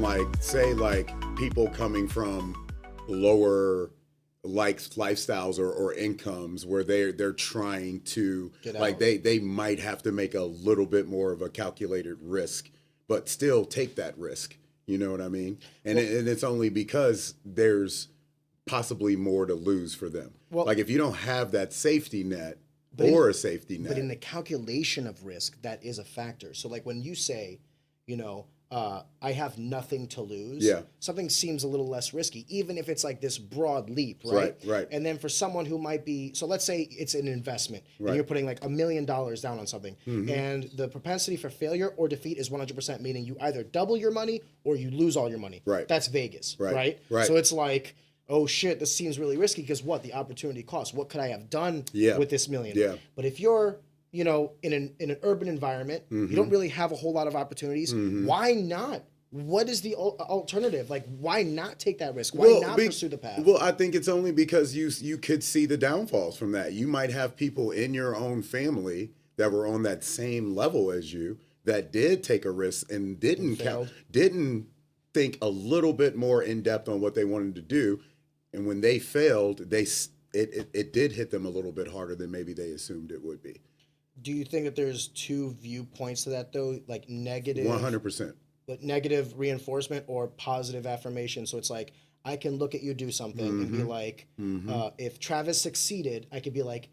like, say, like people coming from lower like lifestyles or incomes where they're trying to Get like out. they might have to make a little bit more of a calculated risk, but still take that risk. You know what I mean? And it's only because there's possibly more to lose for them. Well, Like if you don't have that safety net But in- or a safety but in net, the calculation of risk, that is a factor. So, like when you say, I have nothing to lose, Yeah. something seems a little less risky, even if it's like this broad leap, right? Right, right. And then for someone who might be, so let's say it's an investment, Right. and you're putting like $1 million down on something, and the propensity for failure or defeat is 100%, meaning you either double your money or you lose all your money. Right. That's Vegas, Right, right? right. So it's like, oh shit, this seems really risky because what? The opportunity cost. What could I have done Yeah. with this million? Yeah. But if you're, in an urban environment, you don't really have a whole lot of opportunities. Why not? What is the alternative? Like, why not take that risk? Why not pursue the path? Well, I think it's only because you could see the downfalls from that. You might have people in your own family that were on that same level as you that did take a risk and didn't think a little bit more in depth on what they wanted to do, and when they failed, it did hit them a little bit harder than maybe they assumed it would be. Do you think that there's two viewpoints to that though, like negative, 100%. like negative reinforcement or positive affirmation? So it's like I can look at you do something and be like, if Travis succeeded, I could be like,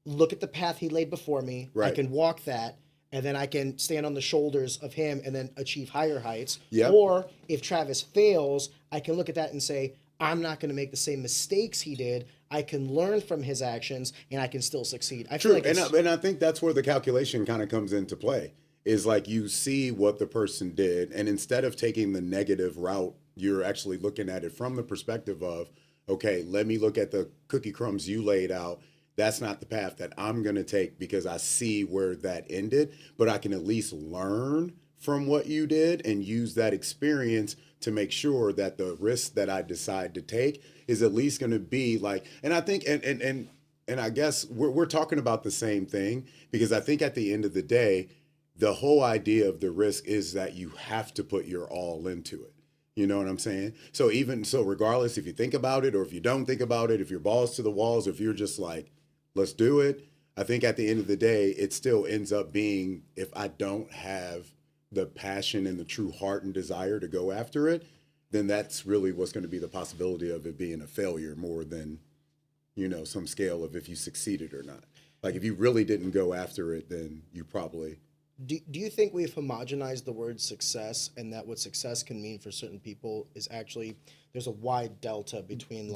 look at the path he laid before me. I Right. can walk that, and then I can stand on the shoulders of him and then achieve higher heights. Yep. Or if Travis fails, I can look at that and say, I'm not going to make the same mistakes he did. I can learn from his actions, and I can still succeed. I feel True, like it's, and I think that's where the calculation kind of comes into play. Is like you see what the person did, and instead of taking the negative route, you're actually looking at it from the perspective of, okay, let me look at the cookie crumbs you laid out. That's not the path that I'm going to take because I see where that ended, but I can at least learn from what you did and use that experience to make sure that the risk that I decide to take is at least going to be like, and I think, and I guess we're talking about the same thing, because I think at the end of the day, the whole idea of the risk is that you have to put your all into it. You know what I'm saying? So even so, regardless if you think about it or if you don't think about it, if you're balls to the walls, if you're just like, let's do it, I think at the end of the day, it still ends up being, if I don't have the passion and the true heart and desire to go after it, then that's really what's going to be the possibility of it being a failure more than, some scale of if you succeeded or not. Like if you really didn't go after it, then you probably... do you think we've homogenized the word success, and that what success can mean for certain people is actually, there's a wide delta between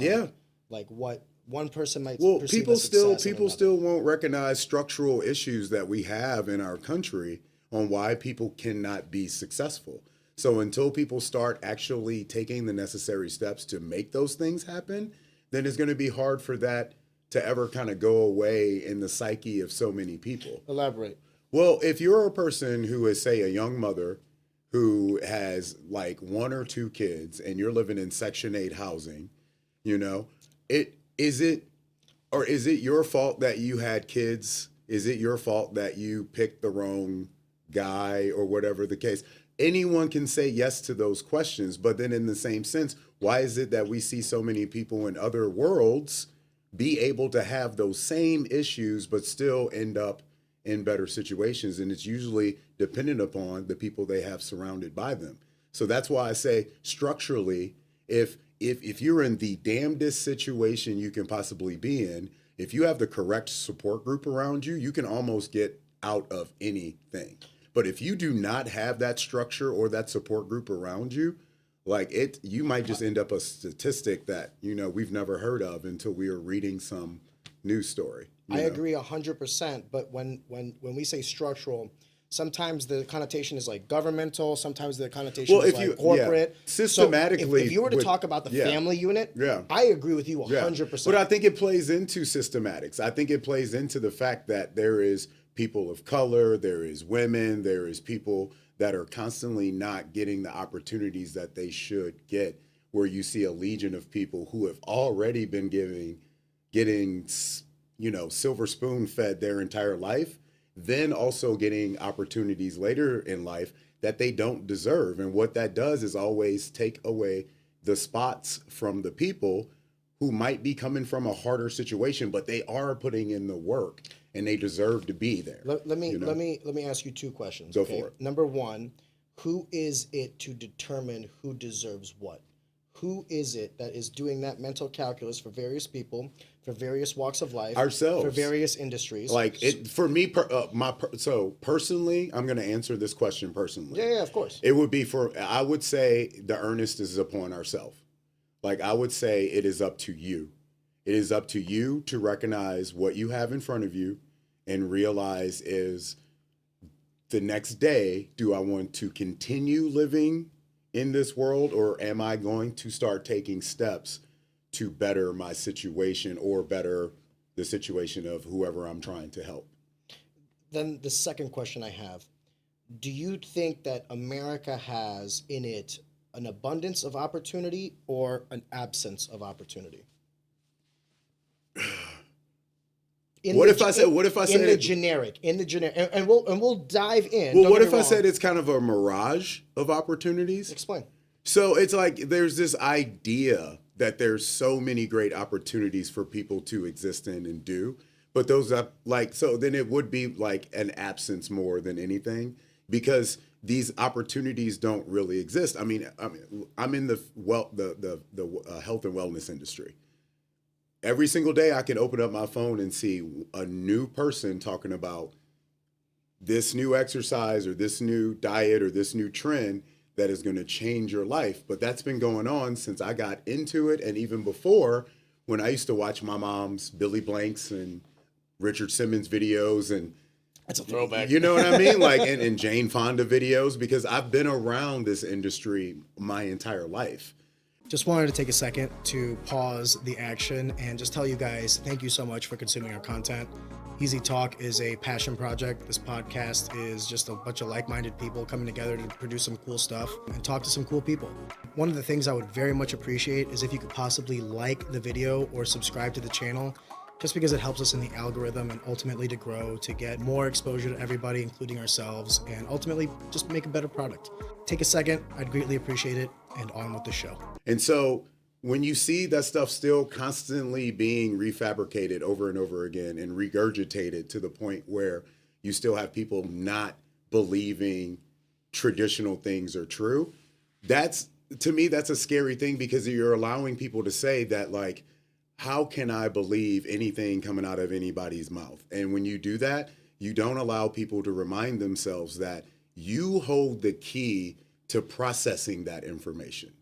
like what one person might Well, perceive people as still success and people another? still won't recognize structural issues that we have in our country on why people cannot be successful. So until people start actually taking the necessary steps to make those things happen, then it's going to be hard for that to ever kind of go away in the psyche of so many people. Elaborate. Well, if you're a person who is, say, a young mother who has like one or two kids and you're living in Section 8 housing, is it your fault that you had kids? Is it your fault that you picked the wrong guy or whatever the case? Anyone can say yes to those questions, but then in the same sense, why is it that we see so many people in other worlds be able to have those same issues but still end up in better situations? And it's usually dependent upon the people they have surrounded by them. So that's why I say structurally, if you're in the damnedest situation you can possibly be in, if you have the correct support group around you, you can almost get out of anything. But if you do not have that structure or that support group around you, you might just end up a statistic that, we've never heard of until we are reading some news story. I agree 100%, but when we say structural, sometimes the connotation is like governmental, sometimes the connotation is like corporate. Systematically. So if you were to talk about the family unit, I agree with you 100%. But I think it plays into systematics. I think it plays into the fact that there is people of color, there is women, there is people that are constantly not getting the opportunities that they should get, where you see a legion of people who have already been getting silver spoon fed their entire life, then also getting opportunities later in life that they don't deserve. And what that does is always take away the spots from the people who might be coming from a harder situation, but they are putting in the work and they deserve to be there. Let me ask you two questions. Go for it. Number one, who is it to determine who deserves what? Who is it that is doing that mental calculus for various people, for various walks of life, Ourselves, for various industries? Like it for me, so personally, I'm going to answer this question personally. Yeah, of course. It would be I would say the earnest is upon ourselves. Like I would say it is up to you. It is up to you to recognize what you have in front of you and realize is the next day, do I want to continue living in this world, or am I going to start taking steps to better my situation or better the situation of whoever I'm trying to help? Then the second question I have, do you think that America has in it an abundance of opportunity or an absence of opportunity? What if I said in the generic, and we'll dive in. Well, what if I said it's kind of a mirage of opportunities? Explain. So it's like there's this idea that there's so many great opportunities for people to exist in and do, but those are like, so then it would be like an absence more than anything, because these opportunities don't really exist. I mean, I'm in the health and wellness industry. Every single day I can open up my phone and see a new person talking about this new exercise or this new diet or this new trend that is going to change your life. But that's been going on since I got into it, and even before, when I used to watch my mom's Billy Blanks and Richard Simmons videos, and that's a throwback. You know what I mean? Like, and Jane Fonda videos, because I've been around this industry my entire life. Just wanted to take a second to pause the action and just tell you guys, thank you so much for consuming our content. Easy Talk is a passion project. This podcast is just a bunch of like-minded people coming together to produce some cool stuff and talk to some cool people. One of the things I would very much appreciate is if you could possibly like the video or subscribe to the channel, just because it helps us in the algorithm and ultimately to grow, to get more exposure to everybody, including ourselves, and ultimately just make a better product. Take a second. I'd greatly appreciate it, and on with the show. And so when you see that stuff still constantly being refabricated over and over again and regurgitated to the point where you still have people not believing traditional things are true, to me, that's a scary thing, because you're allowing people to say that, like, how can I believe anything coming out of anybody's mouth? And when you do that, you don't allow people to remind themselves that you hold the key to processing that information.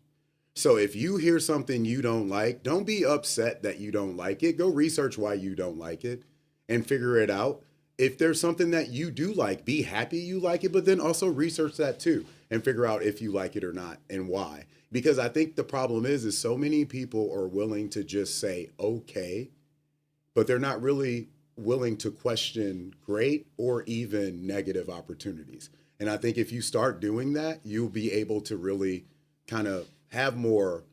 So if you hear something you don't like, don't be upset that you don't like it. Go research why you don't like it and figure it out. If there's something that you do like, be happy you like it, but then also research that too and figure out if you like it or not and why. Because I think the problem is so many people are willing to just say, okay, but they're not really willing to question great or even negative opportunities. And I think if you start doing that, you'll be able to really kind of have more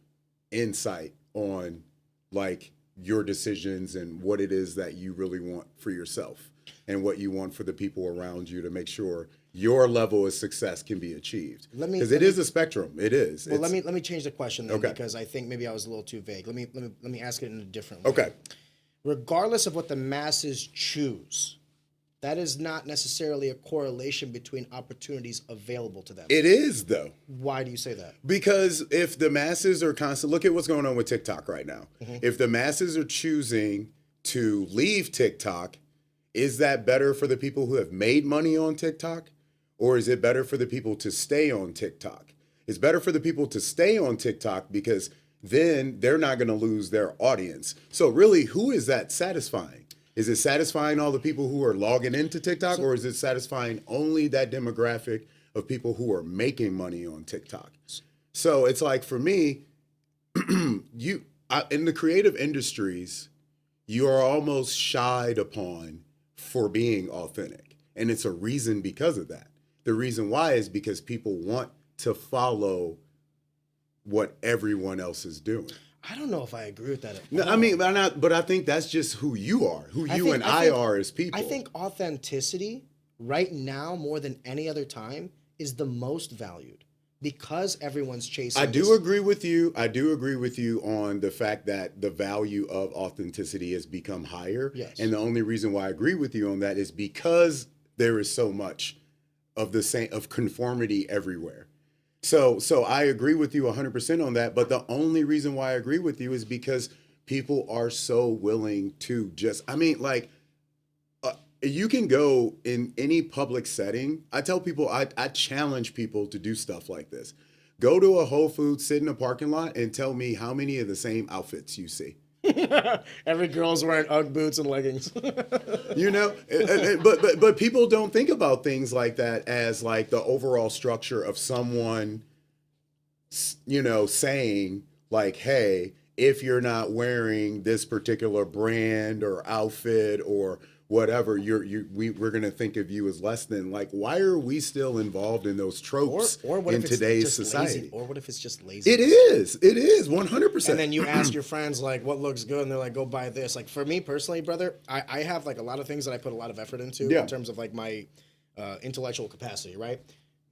insight on, like, your decisions and what it is that you really want for yourself and what you want for the people around you to make sure your level of success can be achieved. Because it is a spectrum. It is. Well, let me change the question then, because I think maybe I was a little too vague. Let me ask it in a different way. Okay. Regardless of what the masses choose, that is not necessarily a correlation between opportunities available to them. It is, though. Why do you say that? Because if the masses are look at what's going on with TikTok right now. Mm-hmm. If the masses are choosing to leave TikTok, is that better for the people who have made money on TikTok? Or is it better for the people to stay on TikTok? It's better for the people to stay on TikTok, because then they're not going to lose their audience. So really, who is that satisfying? Is it satisfying all the people who are logging into TikTok, or is it satisfying only that demographic of people who are making money on TikTok? So it's like, for me, in the creative industries, you are almost shied upon for being authentic. And it's a reason because of that. The reason why is because people want to follow what everyone else is doing. I don't know if I agree with that at all. No, I mean, but I think that's just who you are, I are as people. I think authenticity right now, more than any other time, is the most valued because everyone's chasing. I do agree with you. I do agree with you on the fact that the value of authenticity has become higher. Yes. And the only reason why I agree with you on that is because there is so much of the same of conformity everywhere. So I agree with you 100% on that. But the only reason why I agree with you is because people are so willing to just, I mean, like, you can go in any public setting. I tell people, I challenge people to do stuff like this. Go to a Whole Foods, sit in a parking lot, and tell me how many of the same outfits you see. Every girl's wearing UGG boots and leggings. You know, but people don't think about things like that as like the overall structure of someone, you know, saying like, hey, if you're not wearing this particular brand or outfit or whatever, we're gonna think of you as less than. Like, why are we still involved in those tropes or what in if it's today's just society? lazy? Or what if it's just lazy? It is 100%. And then you ask your friends like, what looks good, and they're like, go buy this. Like for me personally, brother, I have like a lot of things that I put a lot of effort into in terms of like my intellectual capacity, right?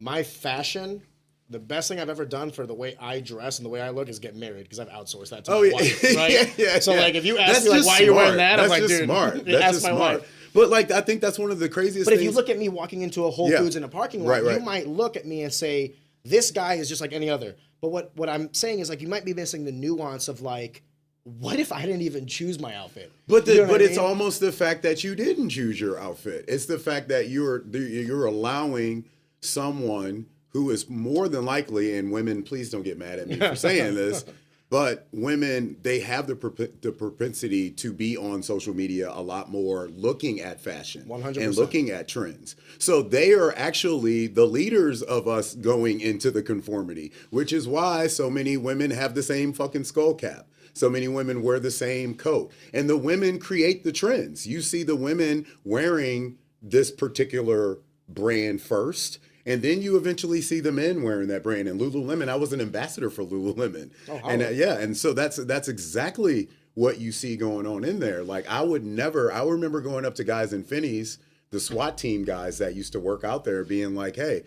My fashion. The best thing I've ever done for the way I dress and the way I look is get married because I've outsourced that to my wife, right? Yeah. So like, if you ask me like, why are you wearing that? I'm like, dude, smart. That's ask just my smart. wife. But like, I think that's one of the craziest But things. if you look at me walking into a Whole Foods in a parking lot, Right. you might look at me and say, this guy is just like any other. But what I'm saying is like, you might be missing the nuance of like, what if I didn't even choose my outfit? But You know what I it's mean? almost the fact that you didn't choose your outfit. It's the fact that you're allowing someone who is more than likely, and women, please don't get mad at me for saying this, but women, they have the propensity to be on social media a lot more, looking at fashion 100%. and looking at trends. So they are actually the leaders of us going into the conformity, which is why so many women have the same fucking skull cap. So many women wear the same coat. And the women create the trends. You see the women wearing this particular brand first, and then you eventually see the men wearing that brand. And Lululemon, I was an ambassador for Lululemon. And so that's exactly what you see going on in there. Like I remember going up to guys in Finney's, the SWAT team guys that used to work out there, being like, hey,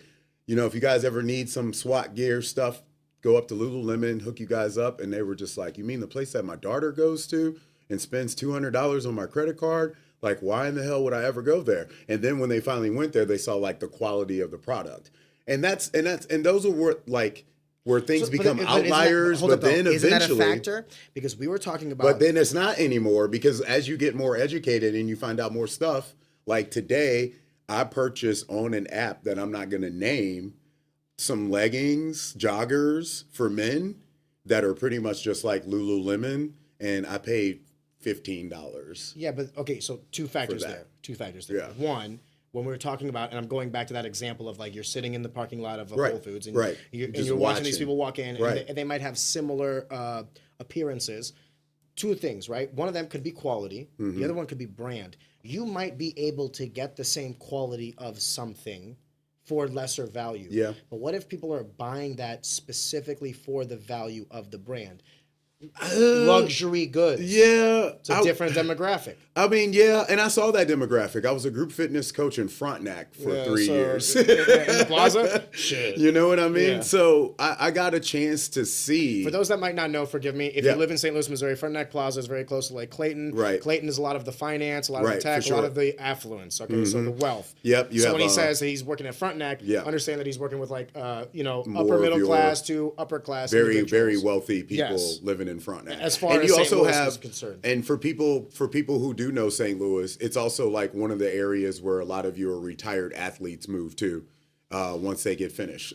you know, if you guys ever need some SWAT gear stuff, go up to Lululemon, hook you guys up. And they were just like, you mean the place that my daughter goes to and spends $200 on my credit card? Like, why in the hell would I ever go there? And then when they finally went there, they saw like the quality of the product. And those are where things become outliers, but then eventually. Isn't that a factor? Because we were talking about. But then it's not anymore, because as you get more educated and you find out more stuff, like today, I purchased on an app that I'm not going to name some leggings, joggers for men that are pretty much just like Lululemon, and I paid $15. Yeah, but okay, so two factors there. Yeah. One, when we were talking about, and I'm going back to that example of like you're sitting in the parking lot of a Right. Whole Foods and Right. you're watching these people walk in, Right. and they might have similar appearances. Two things, right? One of them could be quality. The other one could be brand. You might be able to get the same quality of something for lesser value. Yeah. But what if people are buying that specifically for the value of the brand? Luxury goods. Yeah. It's a different demographic. I mean, yeah, and I saw that demographic. I was a group fitness coach in Frontenac for 3 years. In the plaza? Shit. You know what I mean? Yeah. So I got a chance to see. For those that might not know, forgive me, if you live in St. Louis, Missouri, Frontenac Plaza is very close to Lake Clayton. Right. Clayton is a lot of the finance, a lot of the tech, for a lot sure. of the affluence, okay? So the wealth. Yep, you so have, when he says that he's working at Frontenac, Yeah. understand that he's working with like, More upper of middle your class to upper class very, individuals. very wealthy people Yes. living in Frontenac. As far and as you St. also Louis have, is concerned. And for people who do know St. Louis, it's also like one of the areas where a lot of your retired athletes move to once they get finished.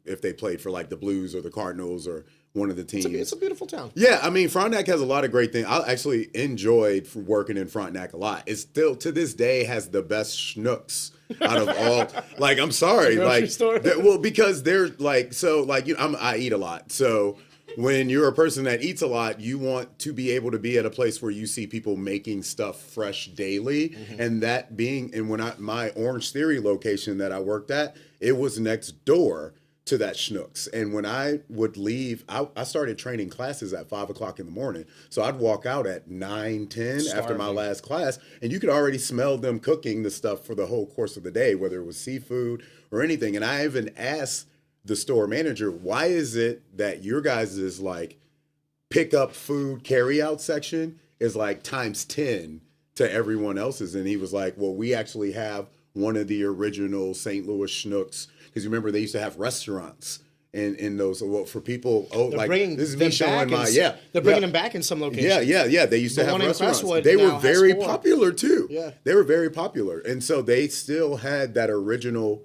If they played for like the Blues or the Cardinals or one of the teams. It's a beautiful town. Yeah, I mean, Frontenac has a lot of great things. I actually enjoyed working in Frontenac a lot. It still, to this day, has the best schnooks out of all. Like, I'm sorry. Grocery store? Well, because they're like, so, like, you know, I eat a lot. So when you're a person that eats a lot, you want to be able to be at a place where you see people making stuff fresh daily. And that being, and when my Orange Theory location that I worked at, it was next door to that Schnucks. And when I would leave, I started training classes at 5 o'clock in the morning. So I'd walk out at 9, 10 after my last class, and you could already smell them cooking the stuff for the whole course of the day, whether it was seafood or anything. And I even asked the store manager, why is it that your guys' is like pick up food carry out section is like times 10 to everyone else's? And he was like, well, we actually have one of the original St. Louis Schnucks. Because you remember they used to have restaurants in those. Well, for people, this is me showing my They're bringing them back in some locations. Yeah. They used to have restaurants. They were very popular too. Yeah, they were very popular, and so they still had that original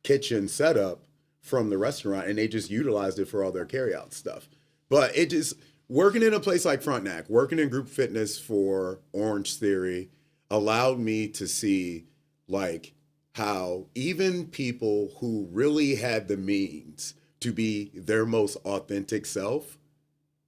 kitchen setup from the restaurant, and they just utilized it for all their carryout stuff. But it just working in a place like Frontenac, working in group fitness for Orange Theory, allowed me to see like how even people who really had the means to be their most authentic self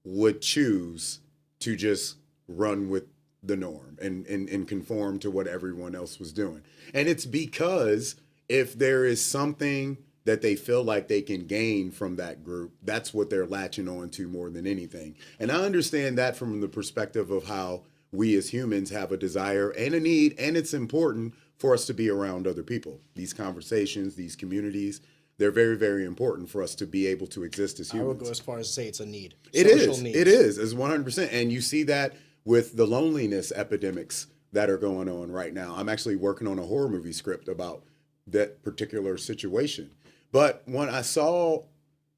would choose to just run with the norm and conform to what everyone else was doing. And it's because if there is something that they feel like they can gain from that group, that's what they're latching on to more than anything. And I understand that from the perspective of how we as humans have a desire and a need, and it's important for us to be around other people. These conversations, these communities, they're very, very important for us to be able to exist as humans. I would go as far as to say it's a need. It is. It is. It's 100%. And you see that with the loneliness epidemics that are going on right now. I'm actually working on a horror movie script about that particular situation. But when I saw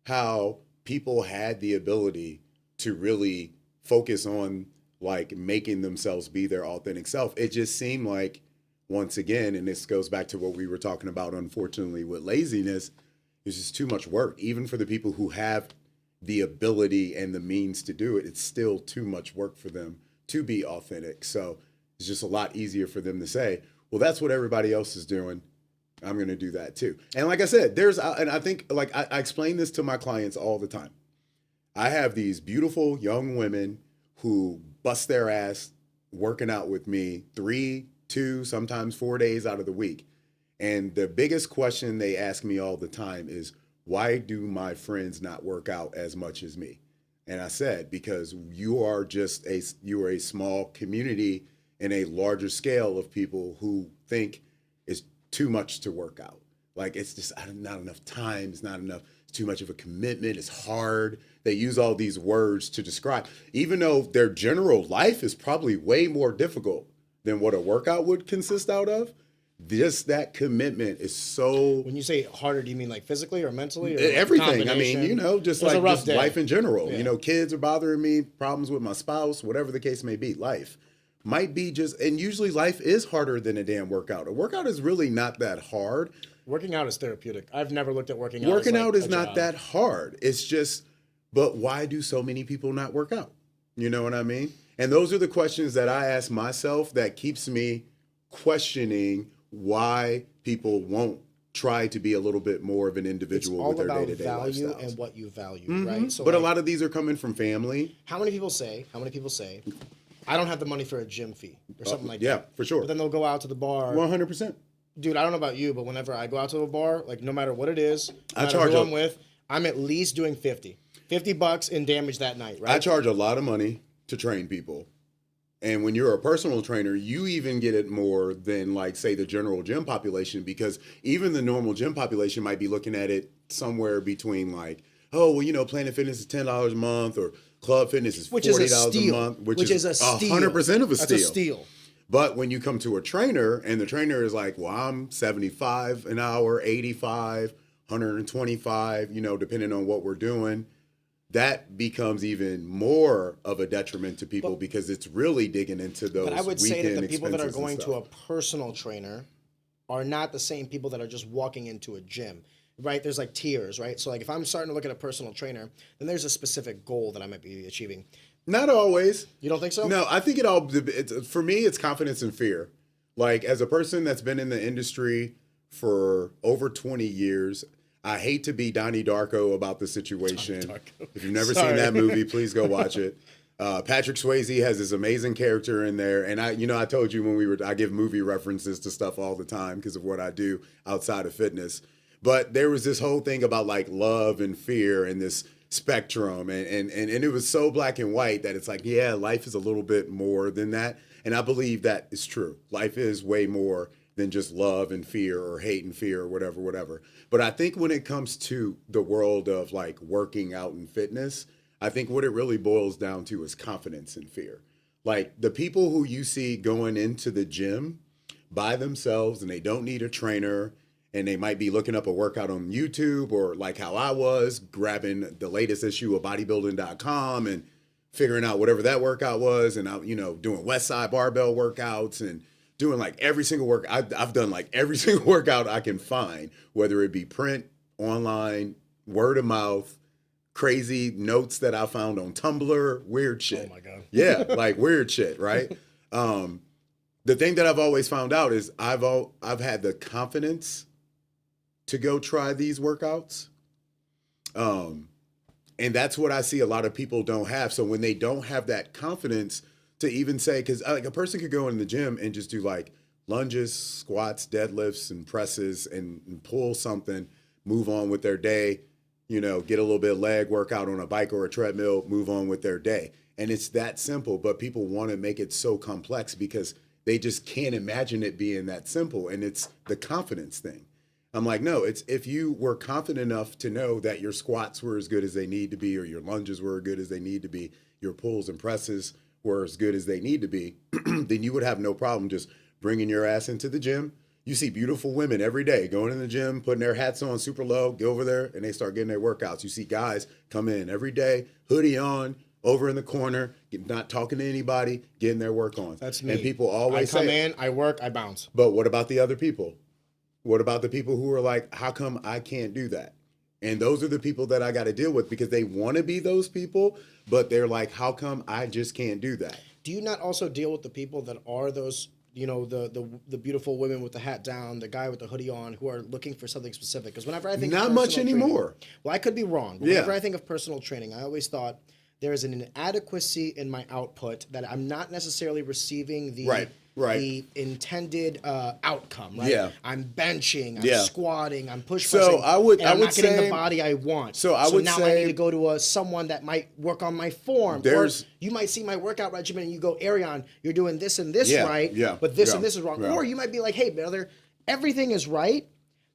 how people had the ability to really focus on like making themselves be their authentic self, it just seemed like, once again, and this goes back to what we were talking about, unfortunately, with laziness, it's just too much work. Even for the people who have the ability and the means to do it, it's still too much work for them to be authentic. So it's just a lot easier for them to say, well, that's what everybody else is doing. I'm going to do that too. And like I said, and I think like I explain this to my clients all the time. I have these beautiful young women who bust their ass working out with me 3, 2, sometimes 4 days out of the week. And the biggest question they ask me all the time is, why do my friends not work out as much as me? And I said, because you are a small community in a larger scale of people who think it's too much to work out. Like it's just not enough time, it's not enough, it's too much of a commitment, it's hard. They use all these words to describe, even though their general life is probably way more difficult than what a workout would consist out of. Just that commitment is so. When you say harder, do you mean like physically or mentally? Or everything. I mean, just like just life in general. Yeah. Kids are bothering me, problems with my spouse, whatever the case may be. Life might be just, and usually life is harder than a damn workout. A workout is really not that hard. Working out is therapeutic. I've never looked at working out. Working out is not that hard. It's just, but why do so many people not work out? You know what I mean? And those are the questions that I ask myself that keeps me questioning why people won't try to be a little bit more of an individual with their day-to-day lifestyles. It's all about value and what you value, right? So but a lot of these are coming from family. How many people say, I don't have the money for a gym fee or something like that? Yeah, for sure. But then they'll go out to the bar. 100%. Dude, I don't know about you, but whenever I go out to a bar, like no matter what it is, no matter charge who I'm with, I'm at least doing $50 in damage that night, right? I charge a lot of money to train people. And when you're a personal trainer, you even get it more than like, say, the general gym population, because even the normal gym population might be looking at it somewhere between like, oh, well, Planet Fitness is $10 a month or Club Fitness is $40 a month, which is a steal. 100% of a steal. That's a steal. But when you come to a trainer and the trainer is like, well, I'm 75 an hour, 85, 125, depending on what we're doing, that becomes even more of a detriment to people because it's really digging into those. But I would say that the people that are going to a personal trainer are not the same people that are just walking into a gym, right? There's like tiers, right? So like if I'm starting to look at a personal trainer, then there's a specific goal that I might be achieving. Not always. You don't think so? No, I think for me, it's confidence and fear. Like as a person that's been in the industry for over 20 years, I hate to be Donnie Darko about the situation. If you've never seen that movie, please go watch it. Patrick Swayze has this amazing character in there. And I told you when I give movie references to stuff all the time because of what I do outside of fitness. But there was this whole thing about like love and fear and this spectrum, and it was so black and white that it's like, yeah, life is a little bit more than that. And I believe that is true. Life is way more than just love and fear or hate and fear or whatever, whatever. But I think when it comes to the world of like working out and fitness, I think what it really boils down to is confidence and fear. Like the people who you see going into the gym by themselves and they don't need a trainer and they might be looking up a workout on YouTube or like how I was grabbing the latest issue of bodybuilding.com and figuring out whatever that workout was. And I, doing West Side barbell workouts and doing like every single work. I've done like every single workout I can find, whether it be print, online, word of mouth, crazy notes that I found on Tumblr, weird shit. Oh my God. Yeah, like weird shit, right? The thing that I've always found out is I've had the confidence to go try these workouts. And that's what I see a lot of people don't have. So when they don't have that confidence to even say, because like a person could go in the gym and just do like lunges, squats, deadlifts, and presses and pull something, move on with their day, get a little bit of leg workout on a bike or a treadmill, move on with their day. And it's that simple, but people want to make it so complex because they just can't imagine it being that simple. And it's the confidence thing. I'm like, no, it's if you were confident enough to know that your squats were as good as they need to be, or your lunges were as good as they need to be, your pulls and presses were as good as they need to be, then you would have no problem just bringing your ass into the gym. You see beautiful women every day going in the gym, putting their hats on super low, go over there, and they start getting their workouts. You see guys come in every day, hoodie on, over in the corner, not talking to anybody, getting their work on. That's me. And people always I come in, I work, I bounce. But what about the other people? What about the people who are like, how come I can't do that? And those are the people that I got to deal with because they want to be those people, but they're like, how come I just can't do that? Do you not also deal with the people that are those, the beautiful women with the hat down, the guy with the hoodie on, who are looking for something specific? Because whenever I think not of much personal anymore. Training, well, I could be wrong. But whenever I think of personal training, I always thought there is an inadequacy in my output that I'm not necessarily receiving the intended outcome, right? Yeah. I'm benching, I'm squatting, I'm push So pressing, I would not say getting the body I want. So I would now say I need to go to someone that might work on my form. Or you might see my workout regimen and you go, Arion, you're doing this and this right, but this and this is wrong. Or you might be like, hey, brother, everything is right,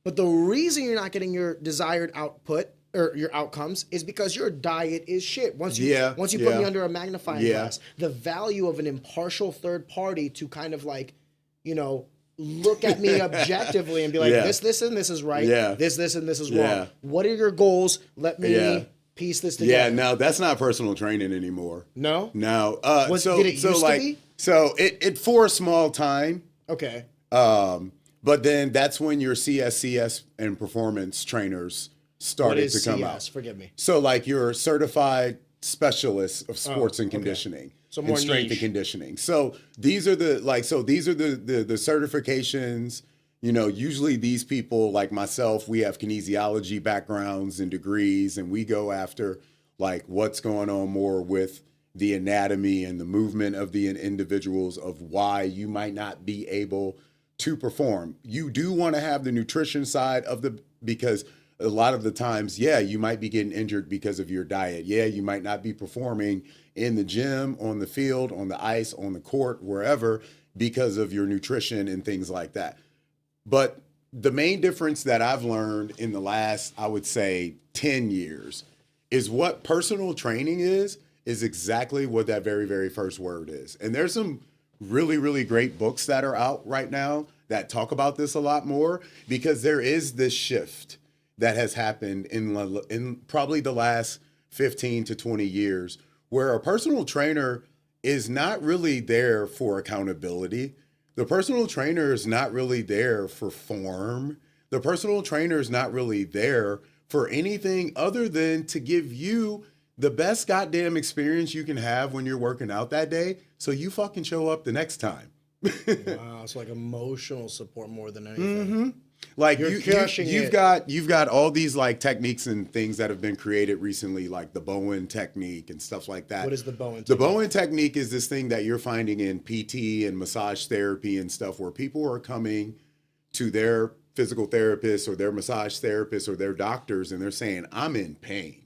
but the reason you're not getting your desired output or your outcomes is because your diet is shit. Once you put me under a magnifying glass, the value of an impartial third party to kind of like, look at me objectively and be like, this and this is right. This and this is wrong. What are your goals? Let me piece this together. Yeah, no, that's not personal training anymore. No? No. Did it used to be? So it for a small time. Okay. But then that's when your CSCS and performance trainers started to come out. Forgive me. So like you're certified specialist of sports and conditioning. So more and strength niche. and conditioning. So these are the certifications. Usually these people like myself, we have kinesiology backgrounds and degrees, and we go after like what's going on more with the anatomy and the movement of the individuals of why you might not be able to perform. You do want to have the nutrition side of because a lot of the times, you might be getting injured because of your diet. Yeah, you might not be performing in the gym, on the field, on the ice, on the court, wherever, because of your nutrition and things like that. But the main difference that I've learned in the last, I would say, 10 years is what personal training is exactly what that very, very first word is. And there's some really, really great books that are out right now that talk about this a lot more because there is this shift that has happened in probably the last 15 to 20 years where a personal trainer is not really there for accountability. The personal trainer is not really there for form. The personal trainer is not really there for anything other than to give you the best goddamn experience you can have when you're working out that day so you fucking show up the next time. Wow, it's like emotional support more than anything. Mm-hmm. Like you've got all these like techniques and things that have been created recently, like the Bowen technique and stuff like that. What is the Bowen technique? The Bowen technique is this thing that you're finding in PT and massage therapy and stuff where people are coming to their physical therapists or their massage therapists or their doctors, and they're saying, I'm in pain.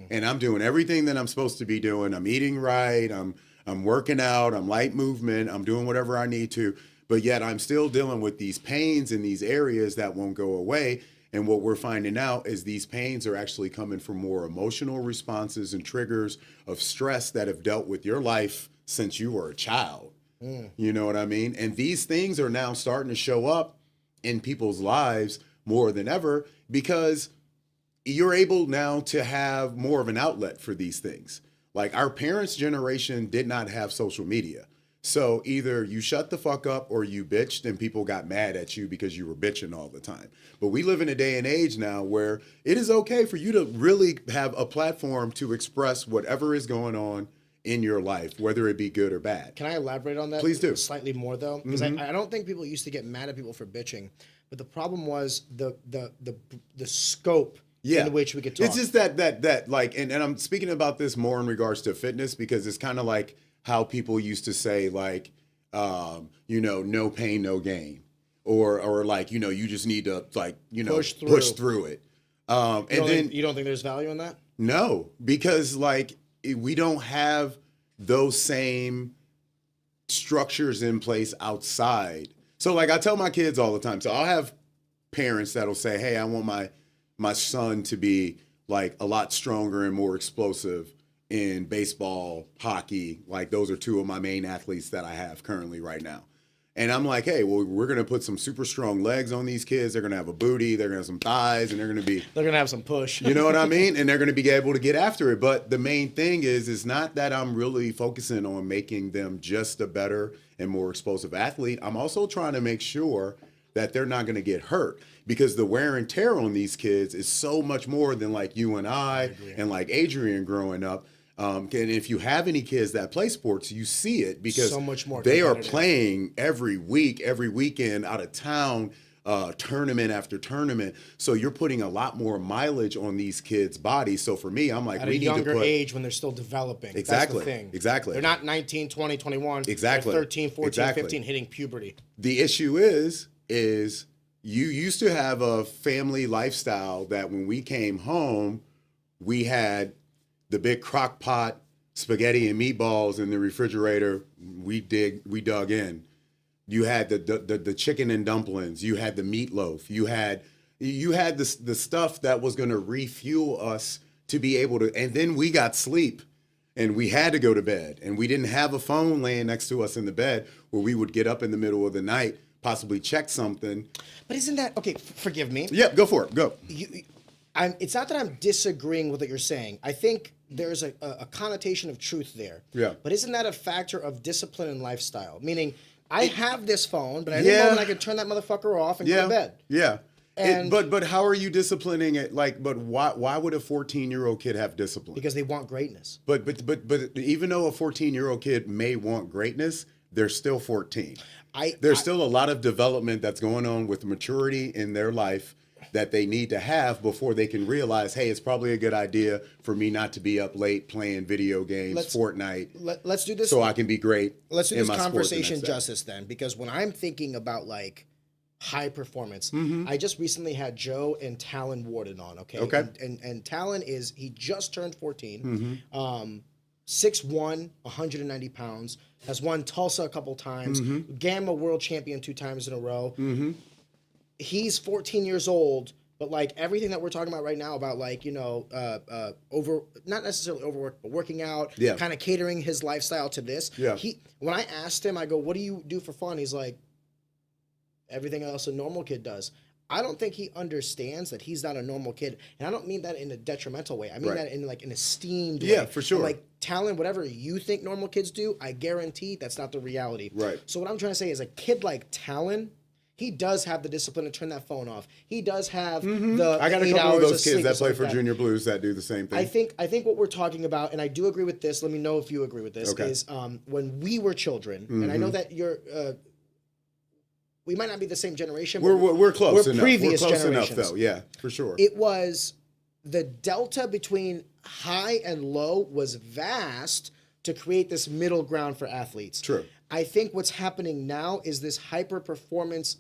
And I'm doing everything that I'm supposed to be doing. I'm eating right. I'm working out. I'm light movement. I'm doing whatever I need to. But yet I'm still dealing with these pains in these areas that won't go away. And what we're finding out is these pains are actually coming from more emotional responses and triggers of stress that have dealt with your life since you were a child. You know what I mean? And these things are now starting to show up in people's lives more than ever because you're able now to have more of an outlet for these things. Like our parents' generation did not have social media. So either you shut the fuck up or you bitched and people got mad at you because you were bitching all the time. But we live in a day and age now where it is okay for you to really have a platform to express whatever is going on in your life, whether it be good or bad. Can I elaborate on that? Please do. Slightly more though, because I don't think people used to get mad at people for bitching, but the problem was the scope in which we could talk. It's just that like, and I'm speaking about this more in regards to fitness because it's kind of like how people used to say like, no pain, no gain, or like, you just need to like, push through it. You don't think there's value in that? No, because like we don't have those same structures in place outside. So like I tell my kids all the time, so I'll have parents that'll say, hey, I want my son to be like a lot stronger and more explosive in baseball, hockey. Like those are two of my main athletes that I have currently right now. And I'm like, hey, well, we're going to put some super strong legs on these kids. They're going to have a booty. They're going to have some thighs, and they're going to have some push. You know what I mean? And they're going to be able to get after it. But the main thing is not that I'm really focusing on making them just a better and more explosive athlete. I'm also trying to make sure that they're not going to get hurt because the wear and tear on these kids is so much more than like you and I and like Adrian growing up. And if you have any kids that play sports, you see it because so much more they are playing every week, every weekend, out of town, tournament after tournament. So you're putting a lot more mileage on these kids' bodies. So for me, I'm like, at we a need to put... younger age when they're still developing. Exactly. That's the thing. Exactly. They're not 19, 20, 21. Exactly. They're 13, 14, Exactly. 15, hitting puberty. The issue is you used to have a family lifestyle that when we came home, we had the big crock pot, spaghetti and meatballs in the refrigerator. We dug in. You had the chicken and dumplings. You had the meatloaf. You had the stuff that was going to refuel us to be able to. And then we got sleep, and we had to go to bed, and we didn't have a phone laying next to us in the bed where we would get up in the middle of the night, possibly check something. But isn't that okay? Forgive me. Yeah, go for it. Go. It's not that I'm disagreeing with what you're saying. I think there's a connotation of truth there. Yeah. But isn't that a factor of discipline and lifestyle? Meaning, I have this phone, but at any moment I can turn that motherfucker off and go to bed. Yeah. And but how are you disciplining it? Like, but why would a 14-year-old kid have discipline? Because they want greatness. But even though a 14-year-old kid may want greatness, they're still 14. There's still a lot of development that's going on with maturity in their life that they need to have before they can realize, hey, it's probably a good idea for me not to be up late playing video games, Fortnite. Let's do this. So I can be great. Let's do this conversation justice then, because when I'm thinking about like high performance, I just recently had Joe and Talon Warden on. Okay. And Talon he just turned 14. 6'1", 190 pounds, has won Tulsa a couple times, Gamma world champion 2 times in a row. He's 14 years old, but like everything that we're talking about right now about like, not necessarily overwork, but working out, kind of catering his lifestyle to this. Yeah. When I asked him, I go, what do you do for fun? He's like, everything else a normal kid does. I don't think he understands that he's not a normal kid. And I don't mean that in a detrimental way. I mean that in like an esteemed way. Yeah, for sure. And like talent, whatever you think normal kids do, I guarantee that's not the reality. Right. So what I'm trying to say is a kid like Talon, he does have the discipline to turn that phone off. He does have I got a couple of those kids that play for Junior Blues that do the same thing. I think what we're talking about, and I do agree with this, let me know if you agree with this, is when we were children, and I know that you're... we might not be the same generation. But we're close enough. Previous we're close generations. enough, though. Yeah, for sure. It was the delta between high and low was vast to create this middle ground for athletes. True. I think what's happening now is this hyper performance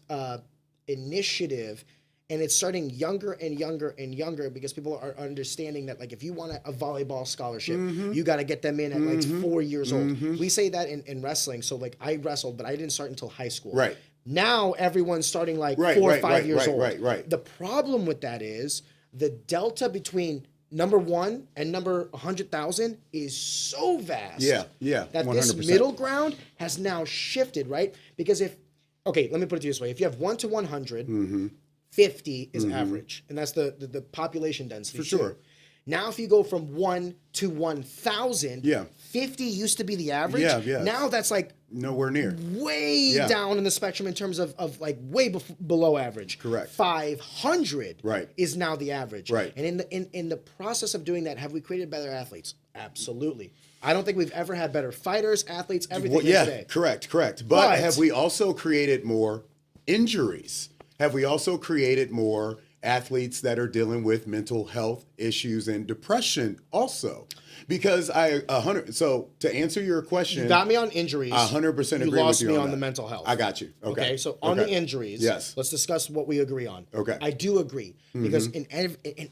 initiative, and it's starting younger and younger and younger because people are understanding that, like, if you want a volleyball scholarship, you got to get them in at like 4 years old. We say that in wrestling. So like I wrestled, but I didn't start until high school. Right. Now everyone's starting like Right, 4 or right, 5 right, years right, old. right. The problem with that is the delta between number 1 and number 100,000 is so vast. Yeah, That 100%. this middle ground has now shifted, right? Because okay, let me put it this way. If you have 1 to 100, 50 is average. And that's the population density. For sure. Now, if you go from 1 to 1,000, 50 used to be the average. Yeah. Now that's like Nowhere near. way down in the spectrum in terms of like way below average. Correct. 500 is now the average. Right. And in the process of doing that, have we created better athletes? Absolutely. I don't think we've ever had better fighters, athletes, everything today. Correct. But have we also created more injuries? Have we also created more athletes that are dealing with mental health issues and depression also? Because so to answer your question, You got me on injuries. 100% agree with you. You lost me on that. the mental health. I got you. Okay. So on the injuries, yes, let's discuss what we agree on. Okay. I do agree because in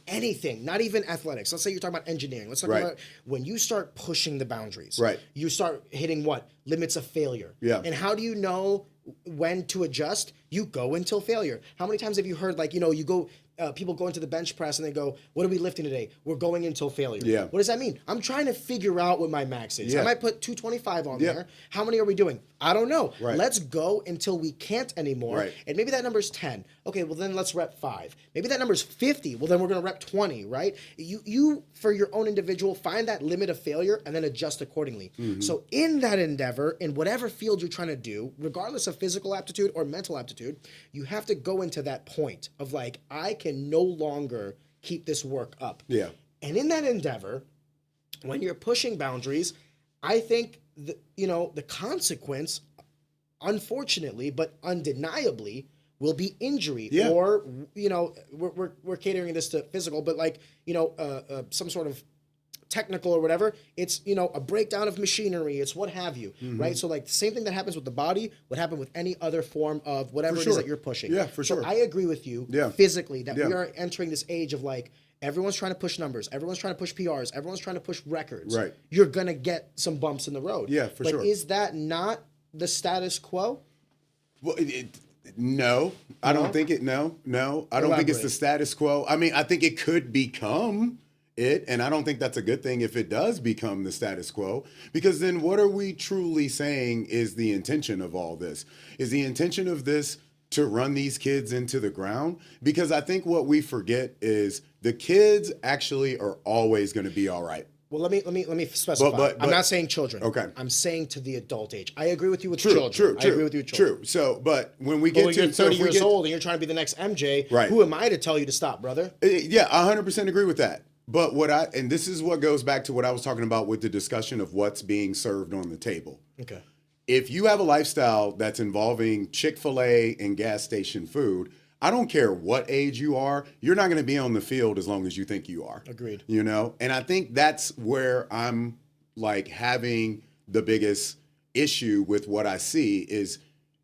anything, not even athletics. Let's say you're talking about engineering. Let's talk about when you start pushing the boundaries. Right. You start hitting what? Limits of failure. Yeah. And how do you know when to adjust? You go until failure. How many times have you heard, like, you go, people go into the bench press and they go, what are we lifting today? We're going until failure. Yeah. What does that mean? I'm trying to figure out what my max is. Yeah. I might put 225 on there. How many are we doing? I don't know. Right. Let's go until we can't anymore. Right. And maybe that number's 10. Okay, well then let's rep 5. Maybe that number's 50. Well, then we're going to rep 20, right? You for your own individual, find that limit of failure and then adjust accordingly. So in that endeavor, in whatever field you're trying to do, regardless of physical aptitude or mental aptitude, you have to go into that point of like, I can no longer keep this work up. Yeah. And in that endeavor, when you're pushing boundaries, I think the consequence, unfortunately but undeniably, will be injury. Yeah. Or we're catering this to physical, but like some sort of technical or whatever. It's a breakdown of machinery. It's what have you, right? So like the same thing that happens with the body would happen with any other form of whatever it is that you're pushing. Yeah, for sure. So I agree with you physically that we are entering this age of like, everyone's trying to push numbers. Everyone's trying to push PRs. Everyone's trying to push records. Right. You're going to get some bumps in the road. Yeah, for sure. But is that not the status quo? Well, no, I don't think it. No, I don't think it's the status quo. I mean, I think it could become it, and I don't think that's a good thing if it does become the status quo, because then what are we truly saying is the intention of all this? Is the intention of this to run these kids into the ground? Because I think what we forget is the kids actually are always going to be all right. Well, let me specify. But I'm not saying children. Okay. I'm saying to the adult age. I agree with you with children. True. I agree with you with children. True. So, but when we get When to you're 30 years old and you're trying to be the next MJ, Right. who am I to tell you to stop, brother? Yeah, 100% agree with that. But and this is what goes back to what I was talking about with the discussion of what's being served on the table. Okay. If you have a lifestyle that's involving Chick-fil-A and gas station food, I don't care what age you are, you're not going to be on the field as long as you think you are. Agreed. And I think that's where I'm like having the biggest issue with what I see is,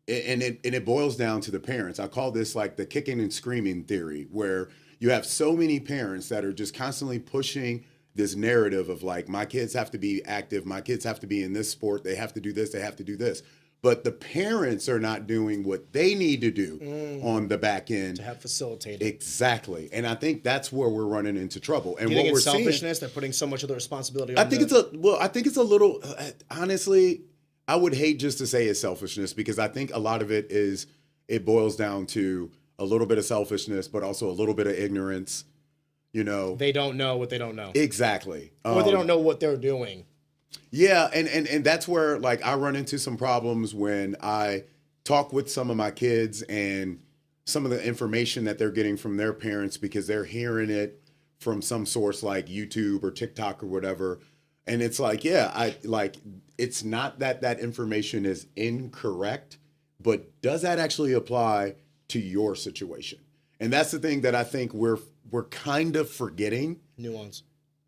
and it boils down to the parents. I call this like the kicking and screaming theory, where you have so many parents that are just constantly pushing this narrative of like, my kids have to be active, my kids have to be in this sport, they have to do this, they have to do this. But the parents are not doing what they need to do on the back end to have facilitated. Exactly, and I think that's where we're running into trouble. And Do you what think we're it's selfishness? seeing, They're putting so much of the responsibility on I think it's a little. Honestly, I would hate just to say it's selfishness, because I think a lot of it boils down to a little bit of selfishness, but also a little bit of ignorance. They don't know what they don't know. Exactly, Or they don't know what they're doing. Yeah, and that's where like I run into some problems when I talk with some of my kids and some of the information that they're getting from their parents, because they're hearing it from some source like YouTube or TikTok or whatever. And it's like, it's not that information is incorrect, but does that actually apply to your situation? And that's the thing that I think we're kind of forgetting. Nuance.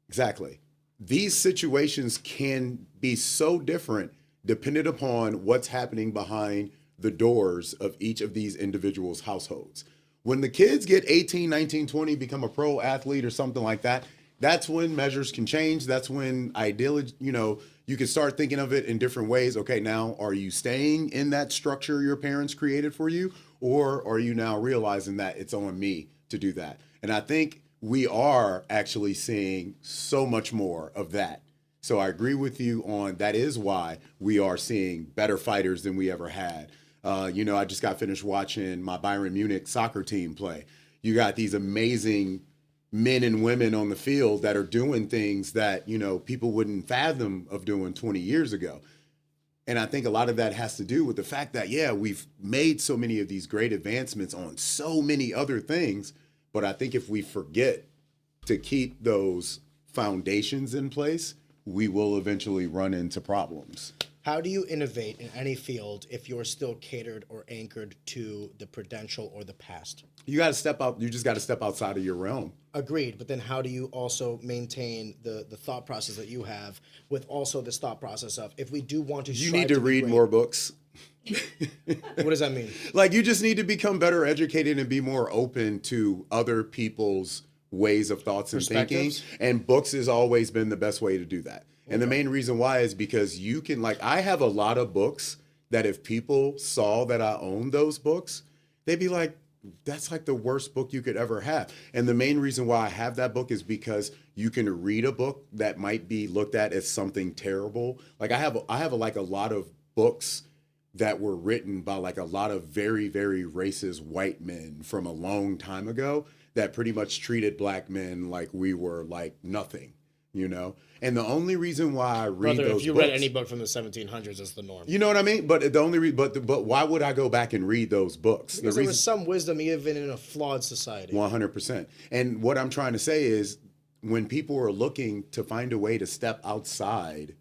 Exactly. These situations can be so different dependent upon what's happening behind the doors of each of these individuals' households. When the kids get 18, 19, 20, become a pro athlete or something like that, that's when measures can change. That's when ideally, you can start thinking of it in different ways. Okay, now are you staying in that structure your parents created for you? Or are you now realizing that it's on me to do that? And I think we are actually seeing so much more of that. So I agree with you on that is why we are seeing better fighters than we ever had. I just got finished watching my Bayern Munich soccer team play. You got these amazing men and women on the field that are doing things that, people wouldn't fathom of doing 20 years ago. And I think a lot of that has to do with the fact that, we've made so many of these great advancements on so many other things. But I think if we forget to keep those foundations in place, we will eventually run into problems. How do you innovate in any field if you're still catered or anchored to the prudential or the past? You got to step out. You just got to step outside of your realm. Agreed. But then how do you also maintain the thought process that you have with also this thought process of if we do want to You need to read more books. What does that mean? Like you just need to become better educated and be more open to other people's ways of thoughts and thinking. And books has always been the best way to do that. And the main reason why is because you can, I have a lot of books that if people saw that I owned those books, they'd be like, that's like the worst book you could ever have. And the main reason why I have that book is because you can read a book that might be looked at as something terrible. Like I have a lot of books that were written by a lot of very, very racist white men from a long time ago that pretty much treated black men like we were like nothing. And the only reason why I read those books... if you read any book from the 1700s, it's the norm. You know what I mean? But the only but why would I go back and read those books? Because there was some wisdom even in a flawed society. 100%. And what I'm trying to say is when people are looking to find a way to step outside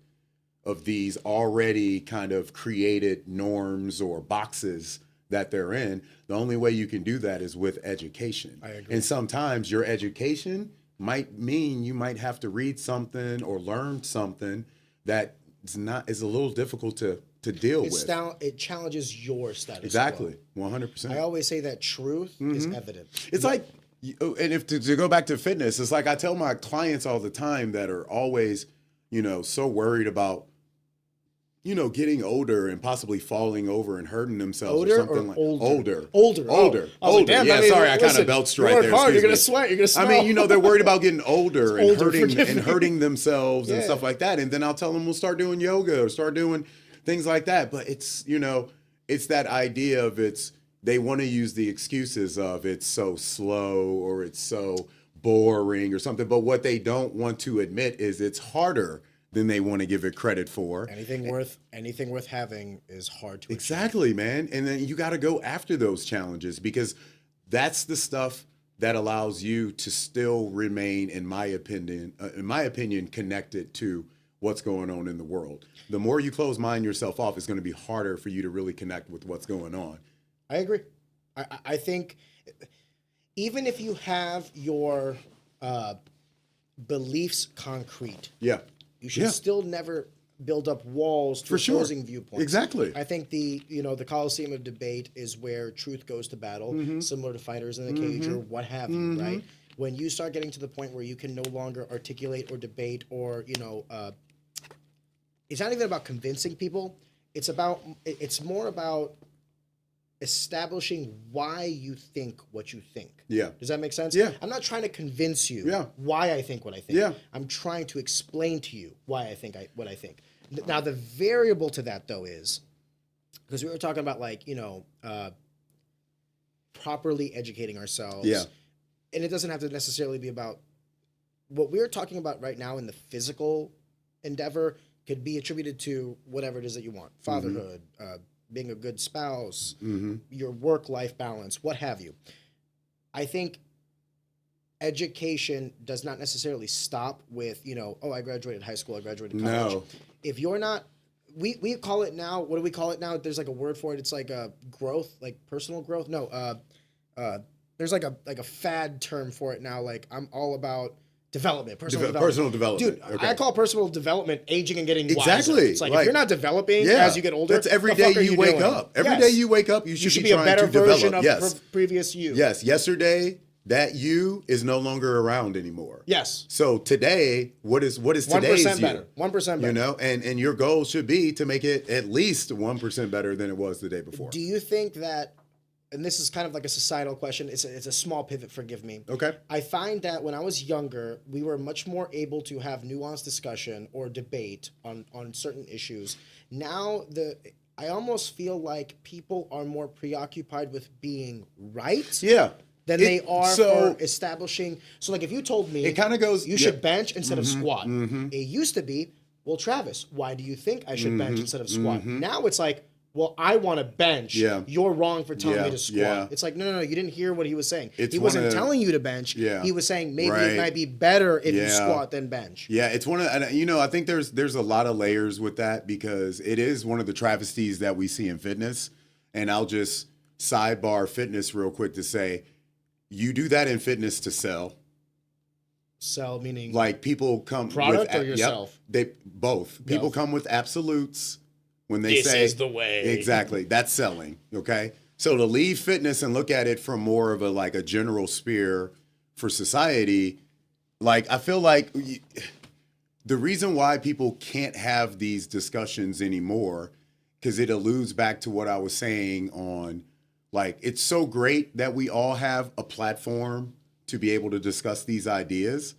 of these already kind of created norms or boxes that they're in, the only way you can do that is with education. I agree. And sometimes your education might mean you might have to read something or learn something that is a little difficult to deal with. It challenges your status exactly, 100%. I always say that truth is evident. It's like, and if to go back to fitness, it's like I tell my clients all the time that are always, so worried about, getting older and possibly falling over and hurting themselves or something older. Damn, yeah, sorry, I kind of belched right there. Hard, you're gonna sweat. You're gonna smell. I mean, they're worried about getting older and hurting themselves and stuff like that. And then I'll tell them we'll start doing yoga or start doing things like that. But it's it's that idea of they want to use the excuses of it's so slow or it's so boring or something. But what they don't want to admit is it's harder than they want to give it credit for. Anything worth having is hard to achieve. Exactly, man. And then you got to go after those challenges because that's the stuff that allows you to still remain, in my opinion, connected to what's going on in the world. The more you mind yourself off, it's going to be harder for you to really connect with what's going on. I agree. I think even if you have your beliefs concrete, you should still never build up walls to opposing viewpoints. Exactly. I think the Coliseum of debate is where truth goes to battle, similar to fighters in the cage or what have you, right? When you start getting to the point where you can no longer articulate or debate or, it's not even about convincing people. It's more about establishing why you think what you think. Yeah. Does that make sense? Yeah. I'm not trying to convince you why I think what I think. Yeah. I'm trying to explain to you why I think what I think. Now, the variable to that, though, is, because we were talking about, properly educating ourselves. Yeah. And it doesn't have to necessarily be about, what we're talking about right now in the physical endeavor could be attributed to whatever it is that you want. Fatherhood, being a good spouse, your work-life balance, what have you. I think education does not necessarily stop with, I graduated high school, I graduated college. No. If you're not, we call it now, what do we call it now? There's a word for it. It's growth, personal growth. No, there's a fad term for it now. I'm all about Development, Personal development. Dude, Okay. I call personal development aging and getting wiser. Exactly. It's like if you're not developing as you get older, that's every the day fuck are you wake doing? up. Every Yes. day you wake up, you should be a trying better to develop. version of Yes. previous you. Yes. Yesterday, that you is no longer around anymore. Yes. So today, what is today's 1% you? better. 1% better. You know, and your goal should be to make it at least 1% better than it was the day before. Do you think that, and this is kind of like a societal question, it's a small pivot, forgive me. Okay. I find that when I was younger, we were much more able to have nuanced discussion or debate on certain issues. Now, I almost feel like people are more preoccupied with being right. Yeah. Than they are for establishing. So, like, if you told me it kind of goes, you should bench instead of squat, Mm-hmm. it used to be, well, Travis, why do you think I should bench instead of squat? Mm-hmm. Now it's like, well, I want to bench. Yeah. You're wrong for telling me to squat. Yeah. It's like, no, you didn't hear what he was saying. It's He wasn't one of- telling you to bench. Yeah. He was saying maybe Right. it might be better if you Yeah. squat than bench. Yeah, it's one of, and you know, I think there's a lot of layers with that because it is one of the travesties that we see in fitness. And I'll just sidebar fitness real quick to say, you do that in fitness to sell. Sell meaning Like people come product with, or yourself? They both. People come with absolutes when they This say is the way. Exactly. That's selling. Okay. So to leave fitness and look at it from more of a general sphere for society, like I feel like the reason why people can't have these discussions anymore, because it alludes back to what I was saying on, like, it's so great that we all have a platform to be able to discuss these ideas,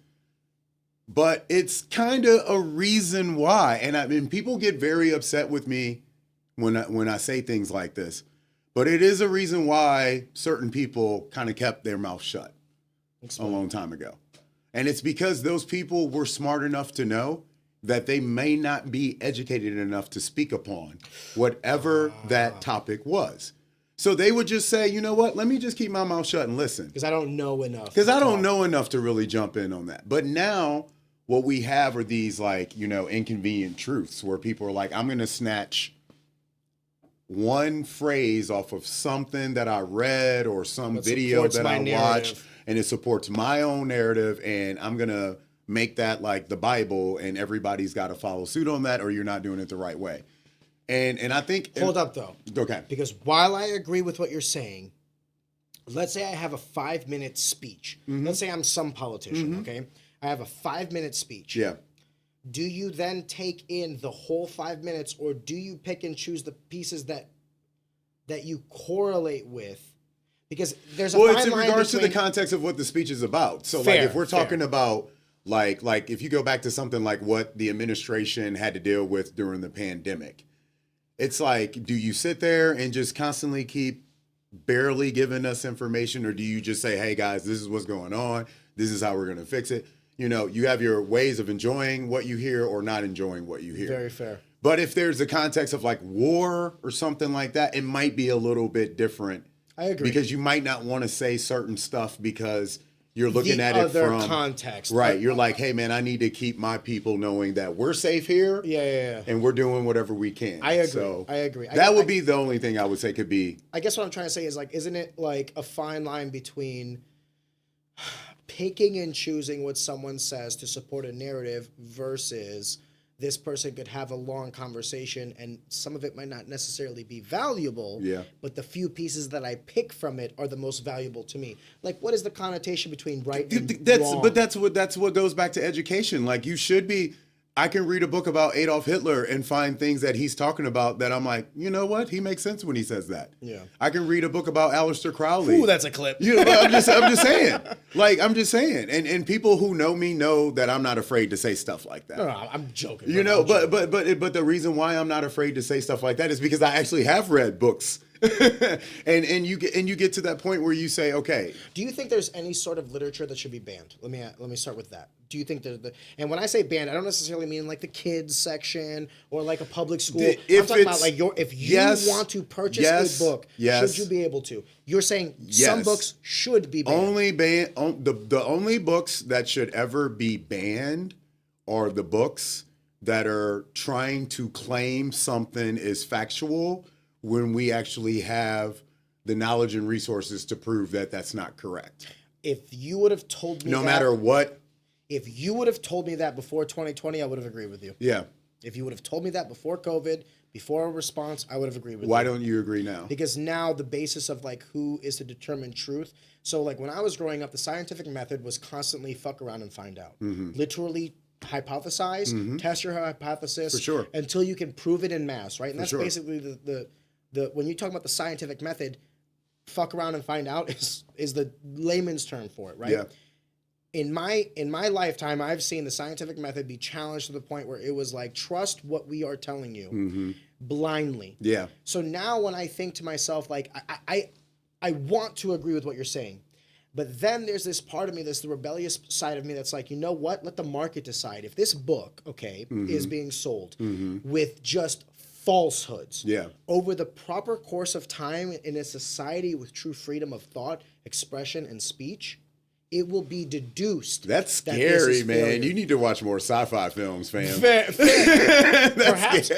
but it's kind of a reason why. And I mean, people get very upset with me when I say things like this, but it is a reason why certain people kind of kept their mouth shut a long time ago. And it's because those people were smart enough to know that they may not be educated enough to speak upon whatever that topic was. So they would just say, you know what, let me just keep my mouth shut and listen. Because I don't know enough. Because I don't know enough to really jump in on that. But now what we have are these, like, you know, inconvenient truths where people are like, I'm going to snatch one phrase off of something that I read or some video that I watched, and it supports my own narrative, and I'm going to make that like the Bible, and everybody's got to follow suit on that, or you're not doing it the right way. And I think... Hold up, though. Okay. Because while I agree with what you're saying, let's say I have a 5-minute speech. Mm-hmm. Let's say I'm some politician, okay? I have a 5-minute speech. Yeah. Do you then take in the whole 5 minutes, or do you pick and choose the pieces that you correlate with? Because there's a fine line it's in regards between... to the context of what the speech is about. So, Fair, like, if we're talking fair. about, like if you go back to something like what the administration had to deal with during the pandemic, it's like, do you sit there and just constantly keep barely giving us information, or do you just say, hey, guys, this is what's going on, this is how we're going to fix it? You know, you have your ways of enjoying what you hear or not enjoying what you hear. Very fair. But if there's a context of like war or something like that, it might be a little bit different. I agree. Because you might not want to say certain stuff because you're looking The at it other from context. Right. You're like, hey man, I need to keep my people knowing that we're safe here. Yeah. And we're doing whatever we can. I agree. So I agree. That would be the only thing I would say could be. I guess what I'm trying to say is, like, isn't it like a fine line between picking and choosing what someone says to support a narrative versus this person could have a long conversation and some of it might not necessarily be valuable, Yeah. but the few pieces that I pick from it are the most valuable to me. Like, what is the connotation between right and wrong? But that's what goes back to education. Like, you should be. I can read a book about Adolf Hitler and find things that he's talking about that I'm like, you know what? He makes sense when he says that. Yeah. I can read a book about Aleister Crowley. Ooh, that's a clip. You know, I'm just saying. Like, I'm just saying. And people who know me know that I'm not afraid to say stuff like that. No, I'm joking. You know, but the reason why I'm not afraid to say stuff like that is because I actually have read books. and you get to that point where you say, okay. Do you think there's any sort of literature that should be banned? Let me start with that. Do you think and when I say banned, I don't necessarily mean like the kids section or like a public school. I'm talking about like if you want to purchase a book, should you be able to? You're saying some books should be banned. The only books that should ever be banned are the books that are trying to claim something is factual when we actually have the knowledge and resources to prove that that's not correct. If you would have told me no matter what If you would have told me that before 2020, I would have agreed with you. Yeah. If you would have told me that before COVID, before a response, I would have agreed with you. Why don't you agree now? Because now the basis of like who is to determine truth. So like when I was growing up, the scientific method was constantly fuck around and find out. Literally hypothesize, test your hypothesis For sure. until you can prove it in mass, right? And that's sure. basically the when you talk about the scientific method, fuck around and find out is the layman's term for it, right? Yeah. In my lifetime, I've seen the scientific method be challenged to the point where it was like, trust what we are telling you blindly. Yeah. So now when I think to myself, like, I want to agree with what you're saying, but then there's this part of me, that's the rebellious side of me that's like, you know what? Let the market decide. If this book, okay, is being sold with just falsehoods over the proper course of time in a society with true freedom of thought, expression, and speech, it will be deduced. That's scary, that this is man. failure. You need to watch more sci-fi films, fam. Fair.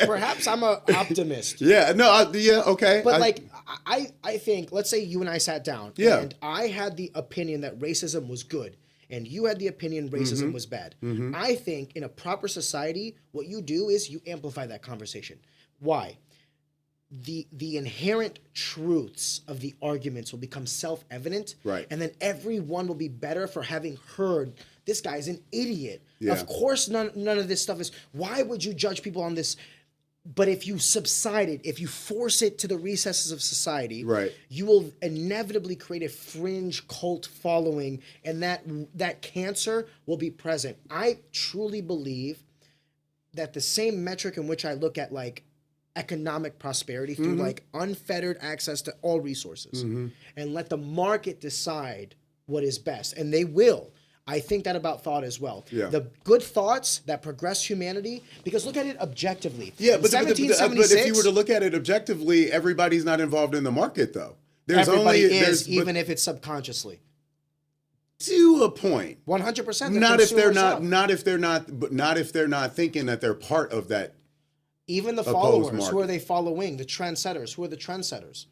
Perhaps I'm an optimist. Yeah, no, okay. But I think, let's say you and I sat down, and I had the opinion that racism was good, and you had the opinion racism was bad. I think in a proper society, what you do is you amplify that conversation. Why? The inherent truths of the arguments will become self-evident, right? And then everyone will be better for having heard this guy's an idiot. Yeah. Of course, none of this stuff is. Why would you judge people on this? But if you subside it, if you force it to the recesses of society, right, you will inevitably create a fringe cult following, and that cancer will be present. I truly believe that the same metric in which I look at like economic prosperity through like unfettered access to all resources and let the market decide what is best, and they will. I think that about thought as well. Yeah. The good thoughts that progress humanity, because look at it objectively. Yeah, but but if you were to look at it objectively, everybody's not involved in the market, though. Everybody is, even if it's subconsciously. To a point. 100%. Not if they're not thinking that they're part of that. Even the followers, market. Who are they following? The trendsetters. Who are the trendsetters?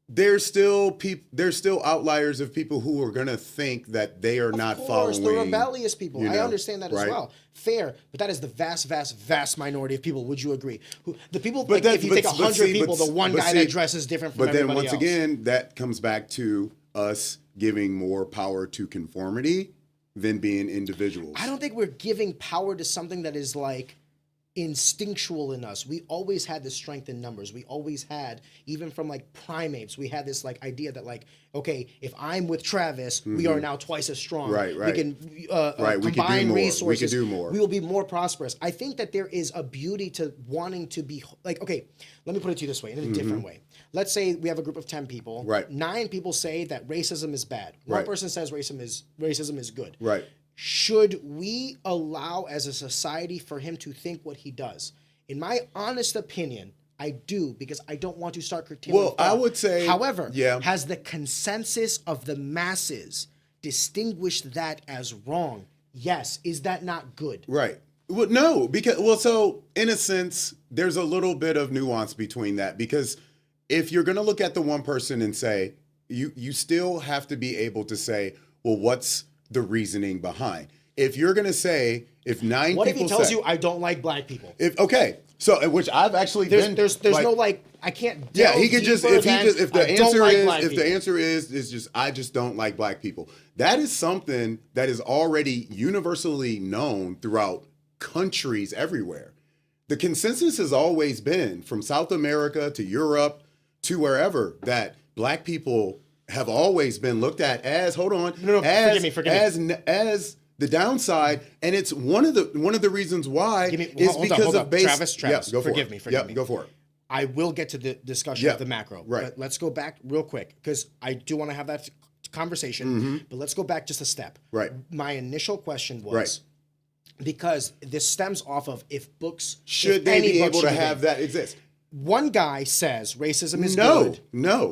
There's still outliers of people who are gonna think that they are not following. The rebellious people. I understand that as well. Fair, but that is the vast minority of people. Would you agree? The people, but if you take 100 people, the one guy that dresses different from everybody else. But then once again, that comes back to us giving more power to conformity than being individuals. I don't think we're giving power to something that is like instinctual in us. We always had this strength in numbers. We always had, even from like primates, we had this like idea that like, okay, if I'm with Travis, we are now twice as strong. Right. We can combine resources. We can do more. We will be more prosperous. I think that there is a beauty to wanting to be like, okay, let me put it to you this way, in a different way. Let's say we have a group of 10 people. Right. 9 people say that racism is bad. One person says racism is good. Right. Should we allow as a society for him to think what he does? In my honest opinion, I do, because I don't want to start curtailing thought. I would say, however, has the consensus of the masses distinguished that as wrong? Yes. Is that not good? Right. Well, no, because, so in a sense, there's a little bit of nuance between that, because if you're going to look at the one person and say, you still have to be able to say, well, what's the reasoning behind? If you're going to say, if 9 people What if he tells you, I don't like black people? So, which I've actually there's like, no like, I can't. Yeah, he could just, if the answer is just, I just don't like black people. That is something that is already universally known throughout countries everywhere. The consensus has always been, from South America to Europe to wherever, that black people have always been looked at as, as the downside, and it's one of the reasons why is because of base. Travis, forgive me. Go for it. I will get to the discussion of the macro. Right. But let's go back real quick, because I do want to have that conversation. But let's go back just a step. Right. My initial question was, because this stems off of if books should they be able to have that exist. One guy says racism is good. No.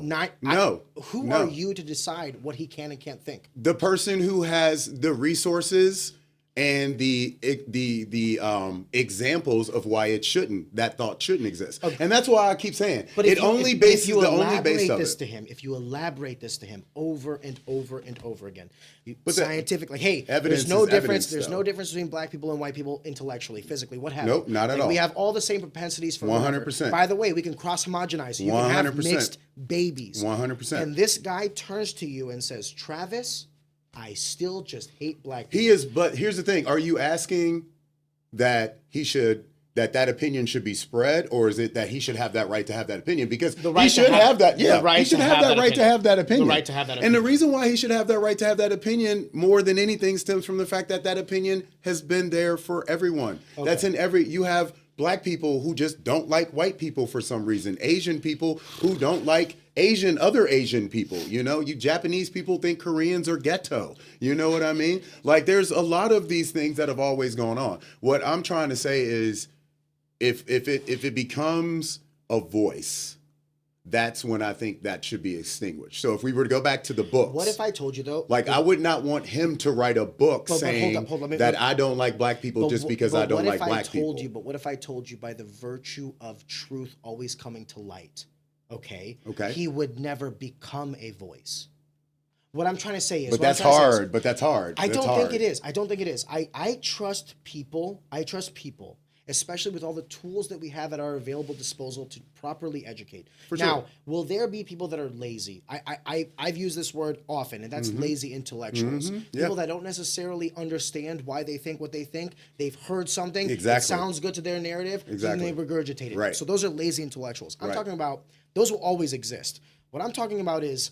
Who are you to decide what he can and can't think? The person who has the resources and the examples of why that thought shouldn't exist. Okay. And that's why I keep saying But if you elaborate this to him, if you elaborate this to him over and over and over again, scientifically, hey, there's no difference. There's no difference between black people and white people intellectually, physically, what have you. Nope, not at all. We have all the same propensities for 100%. By the way, we can cross homogenize. You can have mixed babies. 100%. And this guy turns to you and says, Travis, I still just hate black people. He is, but here's the thing: are you asking that that opinion should be spread, or is it that he should have that right to have that opinion? Because he should have that. Yeah, he should have that right to have that opinion. The right to have that opinion. And the reason why he should have that right to have that opinion more than anything stems from the fact that that opinion has been there for everyone. Okay. That's in you have black people who just don't like white people for some reason. Asian people who don't like other Asian people. You Japanese people think Koreans are ghetto. You know what I mean? Like, there's a lot of these things that have always gone on. What I'm trying to say is, if it becomes a voice, that's when I think that should be extinguished. So if we were to go back to the books, what if I told you though? Like, I would not want him to write a book saying that I don't like black people just because I don't like black people. But what if I told you by the virtue of truth always coming to light? Okay. He would never become a voice. What I'm trying to say is, but that's hard. I don't think it is. I trust people. Especially with all the tools that we have at our available disposal to properly educate. Now, will there be people that are lazy? I've used this word often, and that's lazy intellectuals. People that don't necessarily understand why they think what they think. They've heard something that sounds good to their narrative, and they regurgitate it. Right. So those are lazy intellectuals. I'm talking about, those will always exist. What I'm talking about is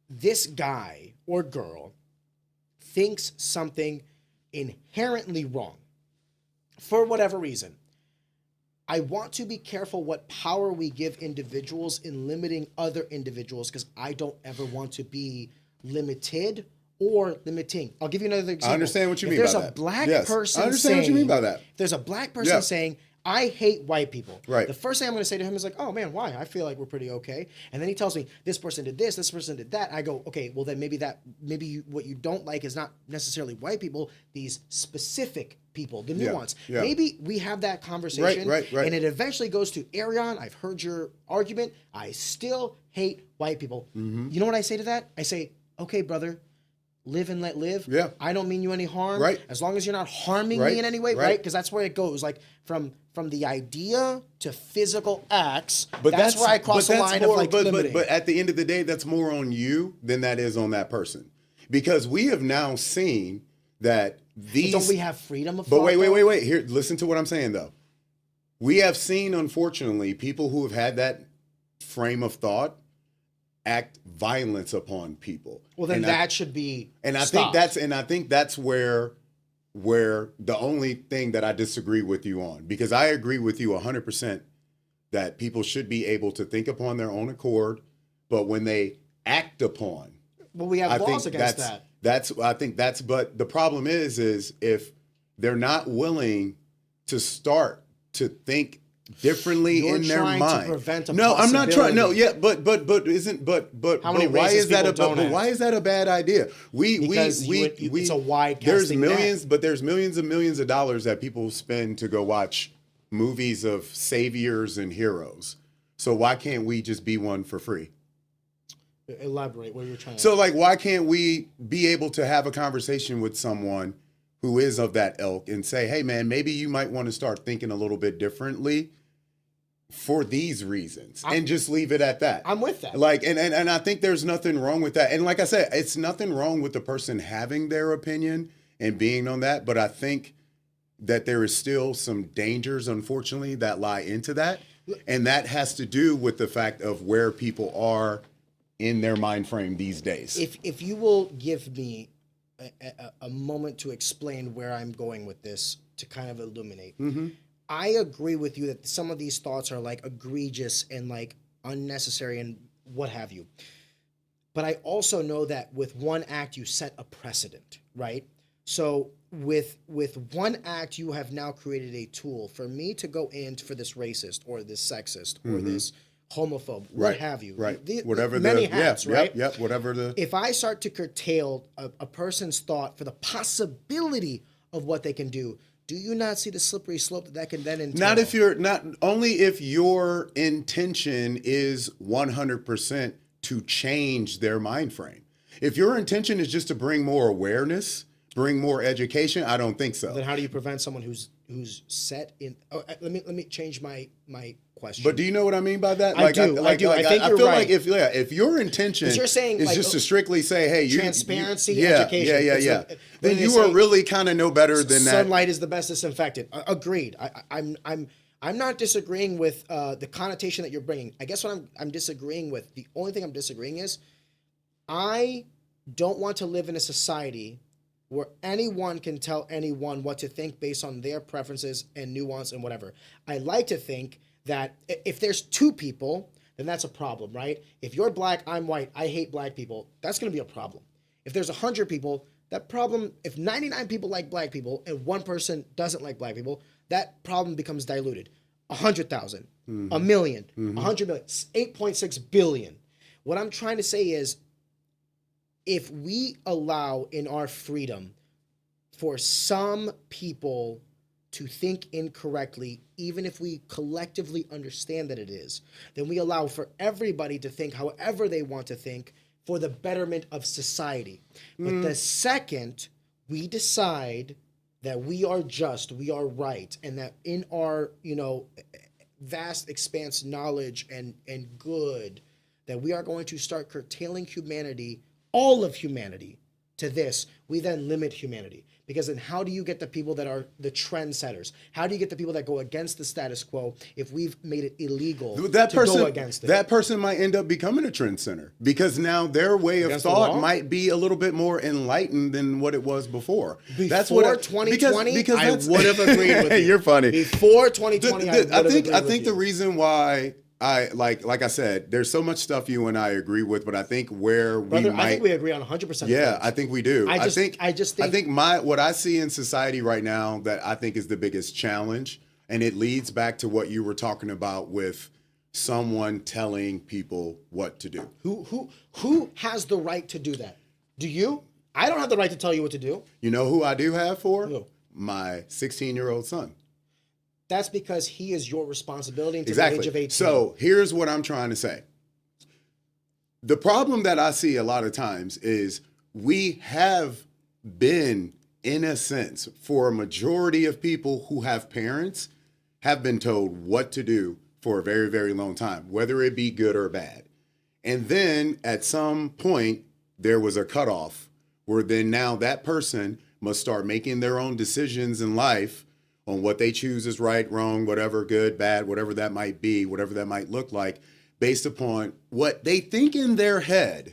this guy or girl thinks something inherently wrong. For whatever reason, I want to be careful what power we give individuals in limiting other individuals, because I don't ever want to be limited or limiting. I'll give you another example. I understand what you mean by that. There's a black person I understand what you mean by that. There's a black person saying, I hate white people. Right. The first thing I'm going to say to him is like, oh man, why? I feel like we're pretty okay. And then he tells me this person did this person did that. I go, okay, well then maybe what you don't like is not necessarily white people, these specific people, the nuance. Yeah. Maybe we have that conversation, right. And it eventually goes to, Arion, I've heard your argument. I still hate white people. You know what I say to that? I say, okay, brother, live and let live. Yeah. I don't mean you any harm. Right. As long as you're not harming me in any way, right? Because that's where it goes. Like from the idea to physical acts. But that's where I cross the line of like limiting. But at the end of the day, that's more on you than that is on that person, because we have now seen that these. But don't we have freedom of thought? But wait. Though? Here, listen to what I'm saying though. We have seen, unfortunately, people who have had that frame of thought act violence upon people. Well, then that should be. And I think that's where the only thing that I disagree with you on, because I agree with you 100% that people should be able to think upon their own accord, but when they act upon, well, we have laws against that. But the problem is if they're not willing to start to think differently in their mind. To prevent a I'm not trying. No, yeah, but why is that a bad idea? It's a wide there's millions and millions of dollars that people spend to go watch movies of saviors and heroes. So why can't we just be one for free? Elaborate what you're trying to. So like, why can't we be able to have a conversation with someone who is of that ilk and say, hey man, maybe you might want to start thinking a little bit differently for these reasons, and just leave it at that. I'm with that. Like, and I think there's nothing wrong with that. And like I said, it's nothing wrong with the person having their opinion and being on that. But I think that there is still some dangers, unfortunately, that lie into that. And that has to do with the fact of where people are in their mind frame these days. If you will give me a moment to explain where I'm going with this to kind of illuminate. I agree with you that some of these thoughts are like egregious and like unnecessary and what have you. But I also know that with one act you set a precedent, right? So with one act you have now created a tool for me to go in for this racist or this sexist or this homophobe, what Right, have you. right. Whatever many hats, right? Yep, whatever the... If I start to curtail a person's thought for the possibility of what they can do you not see the slippery slope that can then entail? Not only if your intention is 100% to change their mind frame. If your intention is just to bring more awareness, bring more education, I don't think so. Then how do you prevent someone who's set in? Oh, let me change my question. But do you know what I mean by that? I do. I think you're feel right. like if your intention you're saying, is just to strictly say, hey, transparency, education. Yeah. Then you are really kind of no better than that. Sunlight is the best disinfectant. Agreed. I'm not disagreeing with the connotation that you're bringing. I guess what I'm disagreeing with, the only thing I'm disagreeing is, I don't want to live in a society where anyone can tell anyone what to think based on their preferences and nuance and whatever. I like to think that if there's two people, then that's a problem, right? If you're black, I'm white, I hate black people, that's going to be a problem. If there's 100 people, that problem, if 99 people like black people and one person doesn't like black people, that problem becomes diluted. 100,000, a million, 100 million, 8.6 billion. What I'm trying to say is, if we allow in our freedom for some people to think incorrectly, even if we collectively understand that it is, then we allow for everybody to think however they want to think for the betterment of society. But the second we decide that we are just, we are right, and that in our, vast expanse knowledge and good, that we are going to start curtailing humanity, all of humanity, to this, we then limit humanity. Because then how do you get the people that are the trendsetters? How do you get the people that go against the status quo if we've made it illegal to go against it? That person might end up becoming a trendsetter because now their way of thought might be a little bit more enlightened than what it was before. Before 2020, I would have agreed with you. You're funny. Before 2020, I think the reason why I like I said, there's so much stuff you and I agree with, but I think I think we agree on 100%. Yeah, I think we do. I think what I see in society right now that I think is the biggest challenge, and it leads back to what you were talking about with someone telling people what to do. Who has the right to do that? Do you? I don't have the right to tell you what to do. You know who I do have for? Who? My 16-year-old son. That's because he is your responsibility until Exactly. the age of 18. So here's what I'm trying to say. The problem that I see a lot of times is we have been, in a sense, for a majority of people who have parents, have been told what to do for a very, very long time, whether it be good or bad. And then at some point, there was a cutoff where then now that person must start making their own decisions in life on what they choose is right, wrong, whatever, good, bad, whatever that might be, whatever that might look like, based upon what they think in their head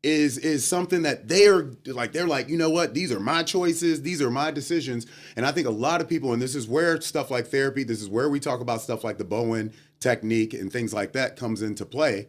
is something that they're like, you know what, these are my choices, these are my decisions. And I think a lot of people, and this is where stuff like therapy, this is where we talk about stuff like the Bowen technique and things like that comes into play.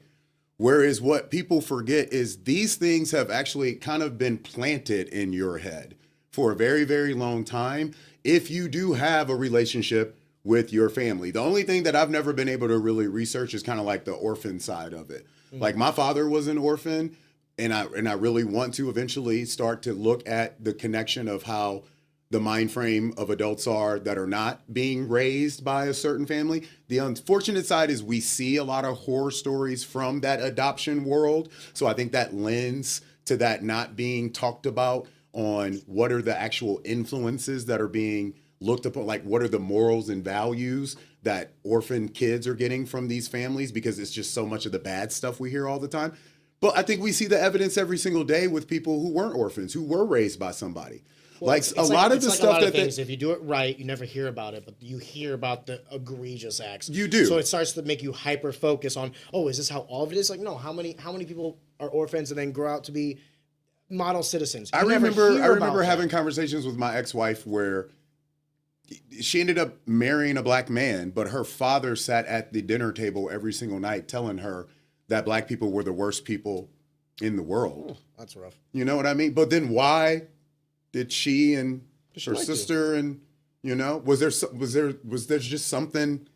Whereas what people forget is these things have actually kind of been planted in your head for a very, very long time. If you do have a relationship with your family, the only thing that I've never been able to really research is kind of like the orphan side of it. Like my father was an orphan, and I really want to eventually start to look at the connection of how the mind frame of adults are that are not being raised by a certain family. The unfortunate side is we see a lot of horror stories from that adoption world. So I think that lends to that not being talked about on what are the actual influences that are being looked upon, like what are the morals and values that orphan kids are getting from these families, because it's just so much of the bad stuff we hear all the time. But I think we see the evidence every single day with people who weren't orphans, who were raised by somebody. Well, like a lot of the stuff that if you do it right, you never hear about it, but you hear about the egregious acts. You do. So it starts to make you hyper focus on, oh, is this how all of it is? Like, no, how many people are orphans and then grow out to be model citizens? I remember having conversations with my ex-wife where she ended up marrying a black man, but her father sat at the dinner table every single night telling her that black people were the worst people in the world. Oh, that's rough. You know what I mean? But then why did she and her sister and was there just something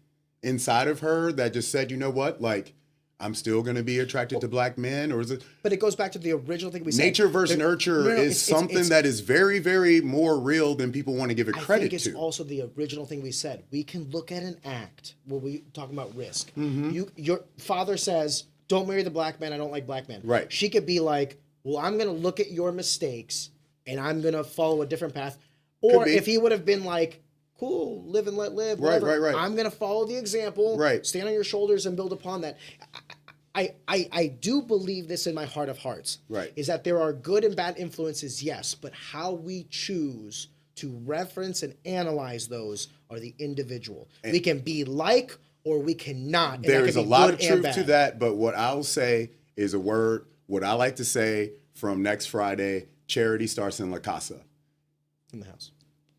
inside of her that just said, you know what, like, I'm still going to be attracted to black men? Or is it? But it goes back to the original thing we said. Nature versus nurture is something that is very, very more real than people want to give it credit to. I think it's also the original thing we said. We can look at an act where we talking about risk. Your father says, don't marry the black man. I don't like black men. Right. She could be like, well, I'm going to look at your mistakes and I'm going to follow a different path. Or if he would have been like, cool, live and let live. Whatever. Right. I'm going to follow the example. Right. Stand on your shoulders and build upon that. I do believe this in my heart of hearts. Right. Is that there are good and bad influences, yes, but how we choose to reference and analyze those are the individual. We can be like or we cannot. And there is a lot of truth to that, but what I'll say is what I like to say from next Friday, charity starts in La Casa. In the house.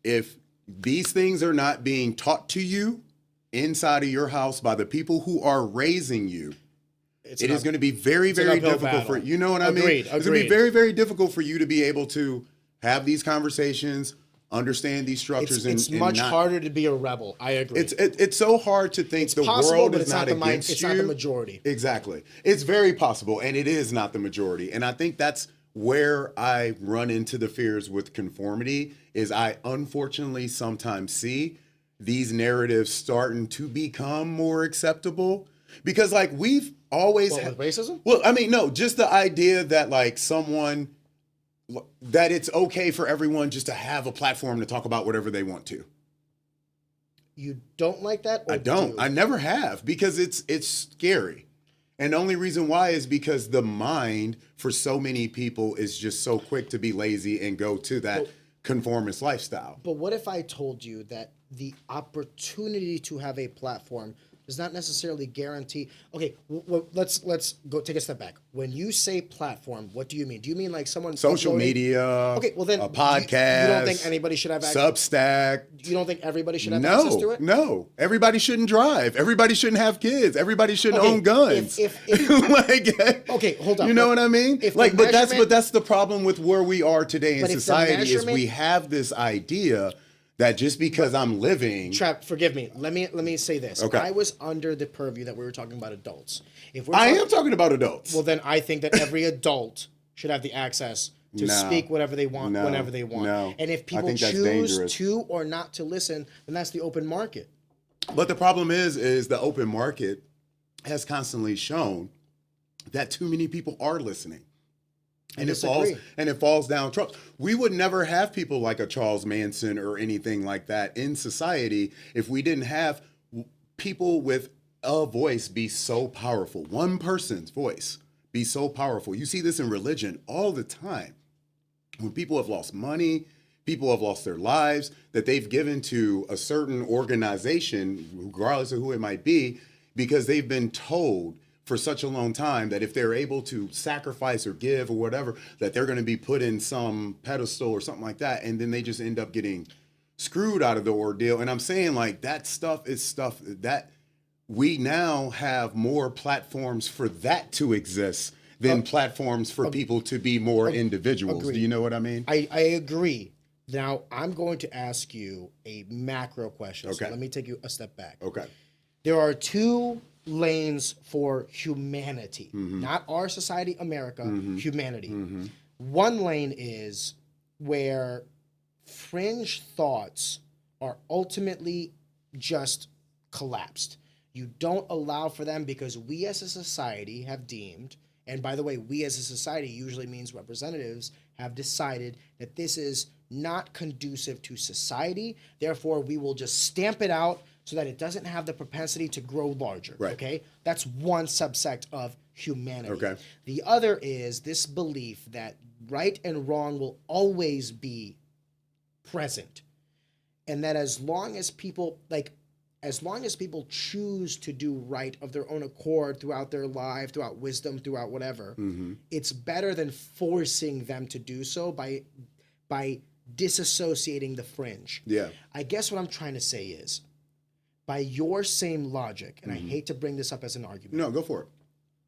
If these things are not being taught to you inside of your house by the people who are raising you, it is going to be very, very difficult for you. Know what I mean? It's going to be very, very difficult for you to be able to have these conversations, understand these structures. It's much harder to be a rebel. I agree. It's so hard to think the world is not against you. It's not the majority. Exactly. It's very possible, and it is not the majority. And I think that's where I run into the fears with conformity is I unfortunately sometimes see these narratives starting to become more acceptable because like we've always with racism? Well, I mean, no, just the idea that like that it's okay for everyone just to have a platform to talk about whatever they want to. You don't like that? Or I don't. I never have because it's scary. And the only reason why is because the mind for so many people is just so quick to be lazy and go to that conformist lifestyle. But what if I told you that the opportunity to have a platform does not necessarily guarantee. Okay, let's go take a step back. When you say platform, what do you mean? Do you mean like someone social uploading? Media? Okay, well then a podcast. You don't think anybody should have access? Substack. You don't think everybody should have access to it? No, everybody shouldn't drive. Everybody shouldn't have kids. Everybody shouldn't own guns. Like, okay, hold on. You know what I mean? Like, but that's the problem with where we are today in society is we have this idea that just because I'm living... forgive me. Let me say this. Okay. I was under the purview that we were talking about adults. I am talking about adults. Well, then I think that every adult should have the access to speak whatever they want, whenever they want. And if people choose to or not to listen, then that's the open market. But the problem is the open market has constantly shown that too many people are listening. And it falls down trust. We would never have people like a Charles Manson or anything like that in society if we didn't have people with a voice be so powerful. One person's voice be so powerful. You see this in religion all the time. When people have lost money, people have lost their lives that they've given to a certain organization, regardless of who it might be, because they've been told for such a long time that if they're able to sacrifice or give or whatever, that they're going to be put in some pedestal or something like that. And then they just end up getting screwed out of the ordeal. And I'm saying like that stuff is stuff that we now have more platforms for that to exist than platforms for people to be more individuals. Agreed. Do you know what I mean? I agree. Now I'm going to ask you a macro question. Okay. So let me take you a step back. Okay. There are two lanes for humanity, not our society, America, humanity. One lane is where fringe thoughts are ultimately just collapsed. You don't allow for them because we as a society have deemed, and by the way, we as a society usually means representatives have decided that this is not conducive to society. Therefore, we will just stamp it out so that it doesn't have the propensity to grow larger, okay? That's one subsect of humanity. Okay. The other is this belief that right and wrong will always be present. And that as long as people choose to do right of their own accord throughout their life, throughout wisdom, throughout whatever, it's better than forcing them to do so by disassociating the fringe. Yeah. I guess what I'm trying to say is, by your same logic, and I hate to bring this up as an argument. No, go for it.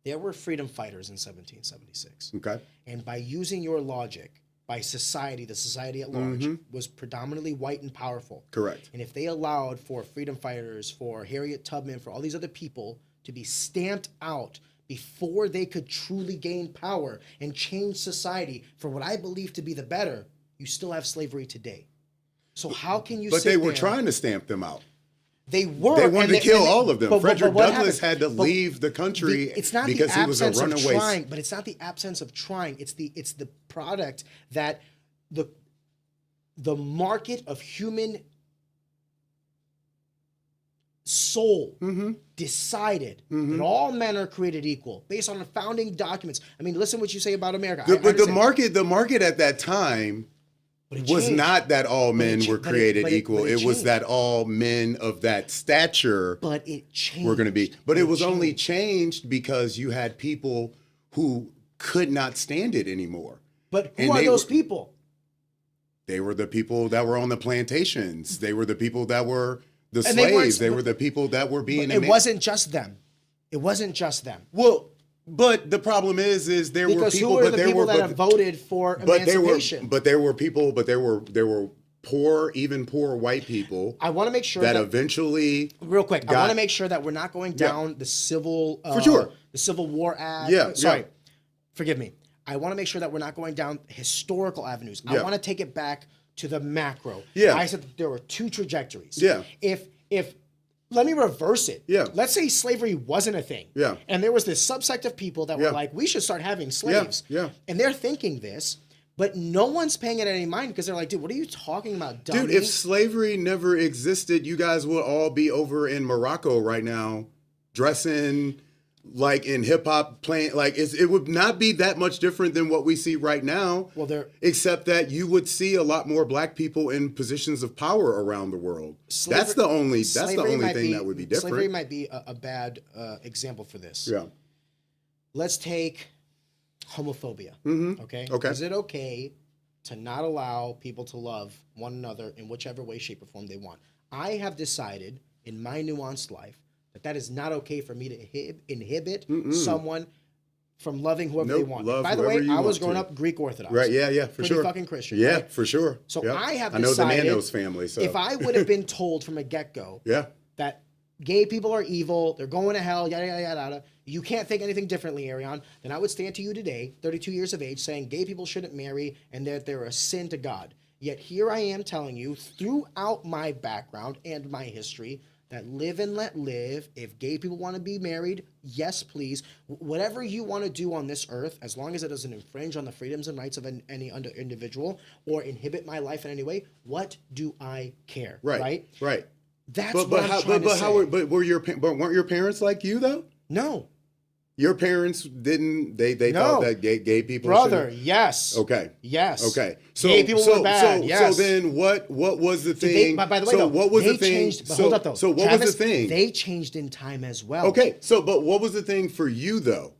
There were freedom fighters in 1776. Okay. And by using your logic, by society, the society at large, was predominantly white and powerful. Correct. And if they allowed for freedom fighters, for Harriet Tubman, for all these other people to be stamped out before they could truly gain power and change society for what I believe to be the better, you still have slavery today. So how can you But sit they were there- trying to stamp them out. They were. They wanted to kill all of them. But Frederick what Douglass happened? had to leave the country It's not because the he was a absence of runaway. trying, but it's not the absence of trying. It's the product that the market of human soul decided that all men are created equal based on the founding documents. I mean, listen what you say about America. I But the understand. market at that time But it was changed. not that all men were but it- created but it- equal. but it It was changed. that all men of that stature But it changed. were going to be. But it was changed. only changed because you had people who could not stand it anymore. But who and are they those were- people? They were the people that were on the plantations. They were the people that were the And they weren't- slaves. They were the people that were being. It wasn't just them. It wasn't just them. Well, but the problem is there were Because people, who are but the there people were, that but, have voted for but there were, emancipation? but there were people, but there were poor, even poor white people I want to make sure that that eventually. real quick. I got- want to make sure that we're not going down the civil For sure. the Civil War Act. Yeah, Sorry, yeah. forgive me. I want to make sure that we're not going down historical avenues. I Yeah. want to take it back to the macro. Yeah. I said that there were two trajectories. Yeah. If let me reverse it. Yeah. Let's say slavery wasn't a thing. Yeah. And there was this subsect of people that were Yeah. like, we should start having slaves. Yeah. And they're thinking this, but no one's paying it any mind because they're like, dude, what are you talking about, dummy? Dude, if slavery never existed, you guys would all be over in Morocco right now, dressing like in hip hop, playing like it would not be that much different than what we see right now. Well, except that you would see a lot more black people in positions of power around the world. That's the only slavery might thing that would be different. Slavery might be a bad example for this. Yeah. Let's take homophobia. Okay. Okay. Is it okay to not allow people to love one another in whichever way, shape, or form they want? I have decided in my nuanced life that is not okay for me to inhibit someone from loving whoever they Nope, want. love By the way, whoever you I was want growing to. up Greek Orthodox. Right, yeah, for Pretty sure. fucking Christian. Yeah, right? for sure. So Yeah. I have I know decided the Nando's family. So if I would have been told from a get-go yeah, that gay people are evil, they're going to hell, yada, yada, yada, yada, you can't think anything differently, Arion, then I would stand to you today, 32 years of age, saying gay people shouldn't marry and that they're a sin to God. Yet here I am telling you, throughout my background and my history, that live and let live. If gay people want to be married, yes, please. Whatever you want to do on this earth, as long as it doesn't infringe on the freedoms and rights of any individual or inhibit my life in any way, what do I care? right. That's But what I'm trying to say. weren't your parents like you though? No. Your parents didn't. They No. thought that gay people. Brother, shouldn't- yes. Okay. Yes. Okay. So Gay people were bad, yes. So then what was the They, thing? by the way, so though, what was they the thing? changed, but so, hold up, though. So what Travis, was the thing? They changed in time as well. Okay. So but what was the thing for you though?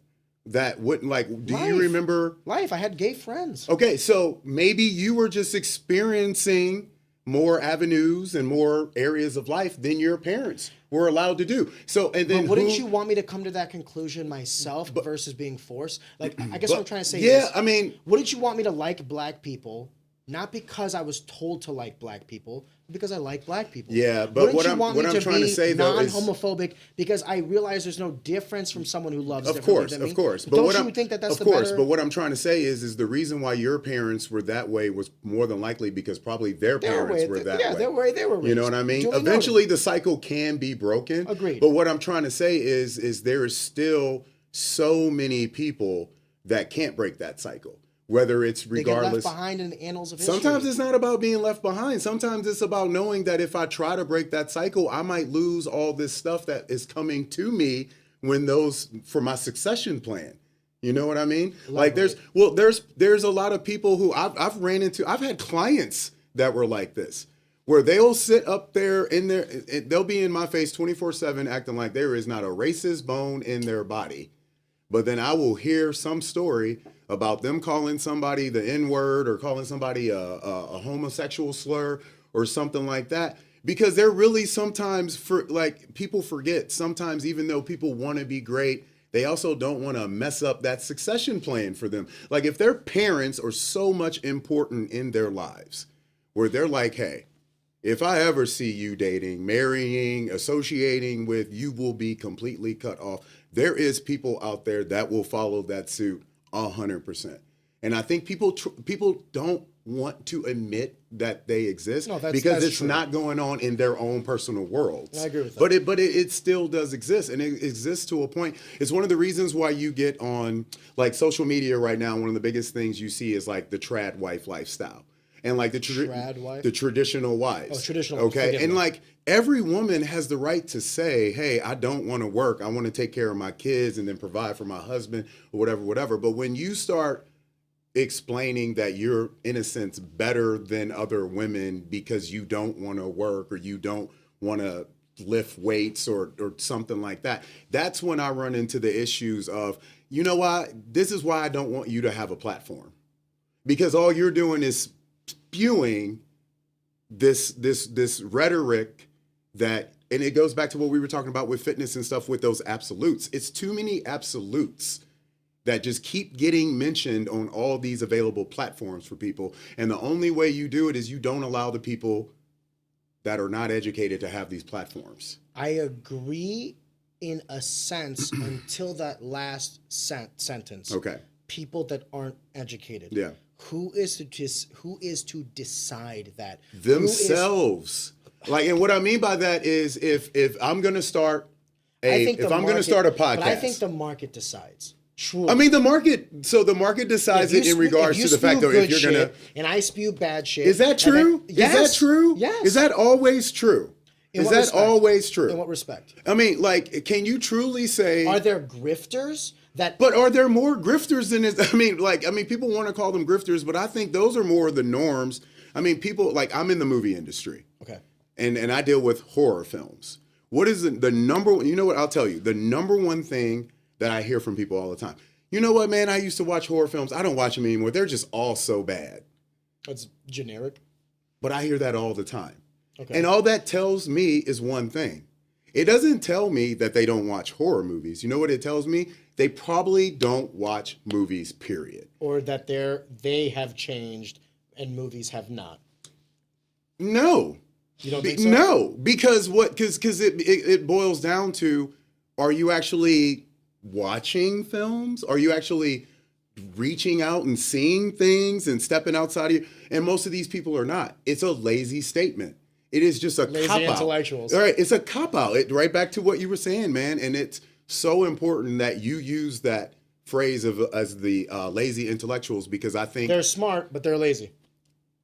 That wouldn't like. Do you Life. remember? Life. I had gay friends. Okay. So maybe you were just experiencing more avenues and more areas of life than your parents were allowed to do. So and then But wouldn't you want me to come to that conclusion myself versus being forced? Like, I guess what I'm trying to say yeah, is, I mean, wouldn't you want me to like black people, not because I was told to like black people, but because I like black people? Yeah, but wouldn't what you I'm- want what me I'm to trying to be say, though, is- non-homophobic because I realize there's no difference from someone who loves Of differently course, than me? of course. But don't what you I'm, think that that's of the course, better? but what I'm trying to say is the reason why your parents were that way was more than likely because probably their They were parents way- were that yeah, way. they were You know raised. what I mean? Duly Eventually, noted. the cycle can be broken. Agreed. But what I'm trying to say is there is still so many people that can't break that cycle. Whether it's They get left regardless. behind in the annals of history. Sometimes it's not about being left behind. Sometimes it's about knowing that if I try to break that cycle, I might lose all this stuff that is coming to me for my succession plan. You know what I mean? Like there's a lot of people who I've had clients that were like this, where they'll sit up there they'll be in my face 24/7 acting like there is not a racist bone in their body. But then I will hear some story about them calling somebody the N-word or calling somebody a homosexual slur or something like that. Because they're really sometimes people forget sometimes even though people want to be great, they also don't want to mess up that succession plan for them. Like if their parents are so much important in their lives, where they're like, hey, if I ever see you dating, marrying, associating with, you will be completely cut off. There is people out there that will follow that suit 100%. And I think people don't want to admit that they exist because it's true. not going on in their own personal worlds. I agree with that. But it still does exist, and it exists to a point. It's one of the reasons why you get on like social media right now. One of the biggest things you see is like the trad wife lifestyle. And like the traditional wives. Oh, traditional. Okay. And like every woman has the right to say, hey, I don't want to work. I want to take care of my kids and then provide for my husband or whatever. But when you start explaining that you're, in a sense, better than other women because you don't want to work or you don't want to lift weights or something like that, that's when I run into the issues of, you know why? This is why I don't want you to have a platform. Because all you're doing is spewing this rhetoric that, and it goes back to what we were talking about with fitness and stuff with those absolutes. It's too many absolutes that just keep getting mentioned on all these available platforms for people. And the only way you do it is you don't allow the people that are not educated to have these platforms. I agree in a sense until that last sentence. Okay. People that aren't educated. Yeah. Who is to decide that? Themselves. Like, and what I mean by that is if I'm going to start a podcast. But I think the market decides. Truly. I mean, the market decides it in regards to the fact that if you're going to. And I spew bad shit. Is that true? Yes. Is that true? Yes. Is that always true? Is that always true? In what respect? I mean, like, can you truly say. Are there grifters? But are there more grifters than this? I mean, people want to call them grifters, but I think those are more the norms. I mean, people, like, I'm in the movie industry. Okay. And I deal with horror films. What is the number one, you know what, I'll tell you, the number one thing that I hear from people all the time. You know what, man, I used to watch horror films. I don't watch them anymore. They're just all so bad. That's generic. But I hear that all the time. Okay. And all that tells me is one thing. It doesn't tell me that they don't watch horror movies. You know what it tells me? They probably don't watch movies, period. Or that they have changed and movies have not. No. You don't think so? No, because it boils down to, are you actually watching films? Are you actually reaching out and seeing things and stepping outside of you? And most of these people are not. It's a lazy statement. It is just a lazy cop-out. Intellectuals. All right, it's a cop-out. Right back to what you were saying, man. And it's so important that you use that phrase as the lazy intellectuals, because I think they're smart, but they're lazy.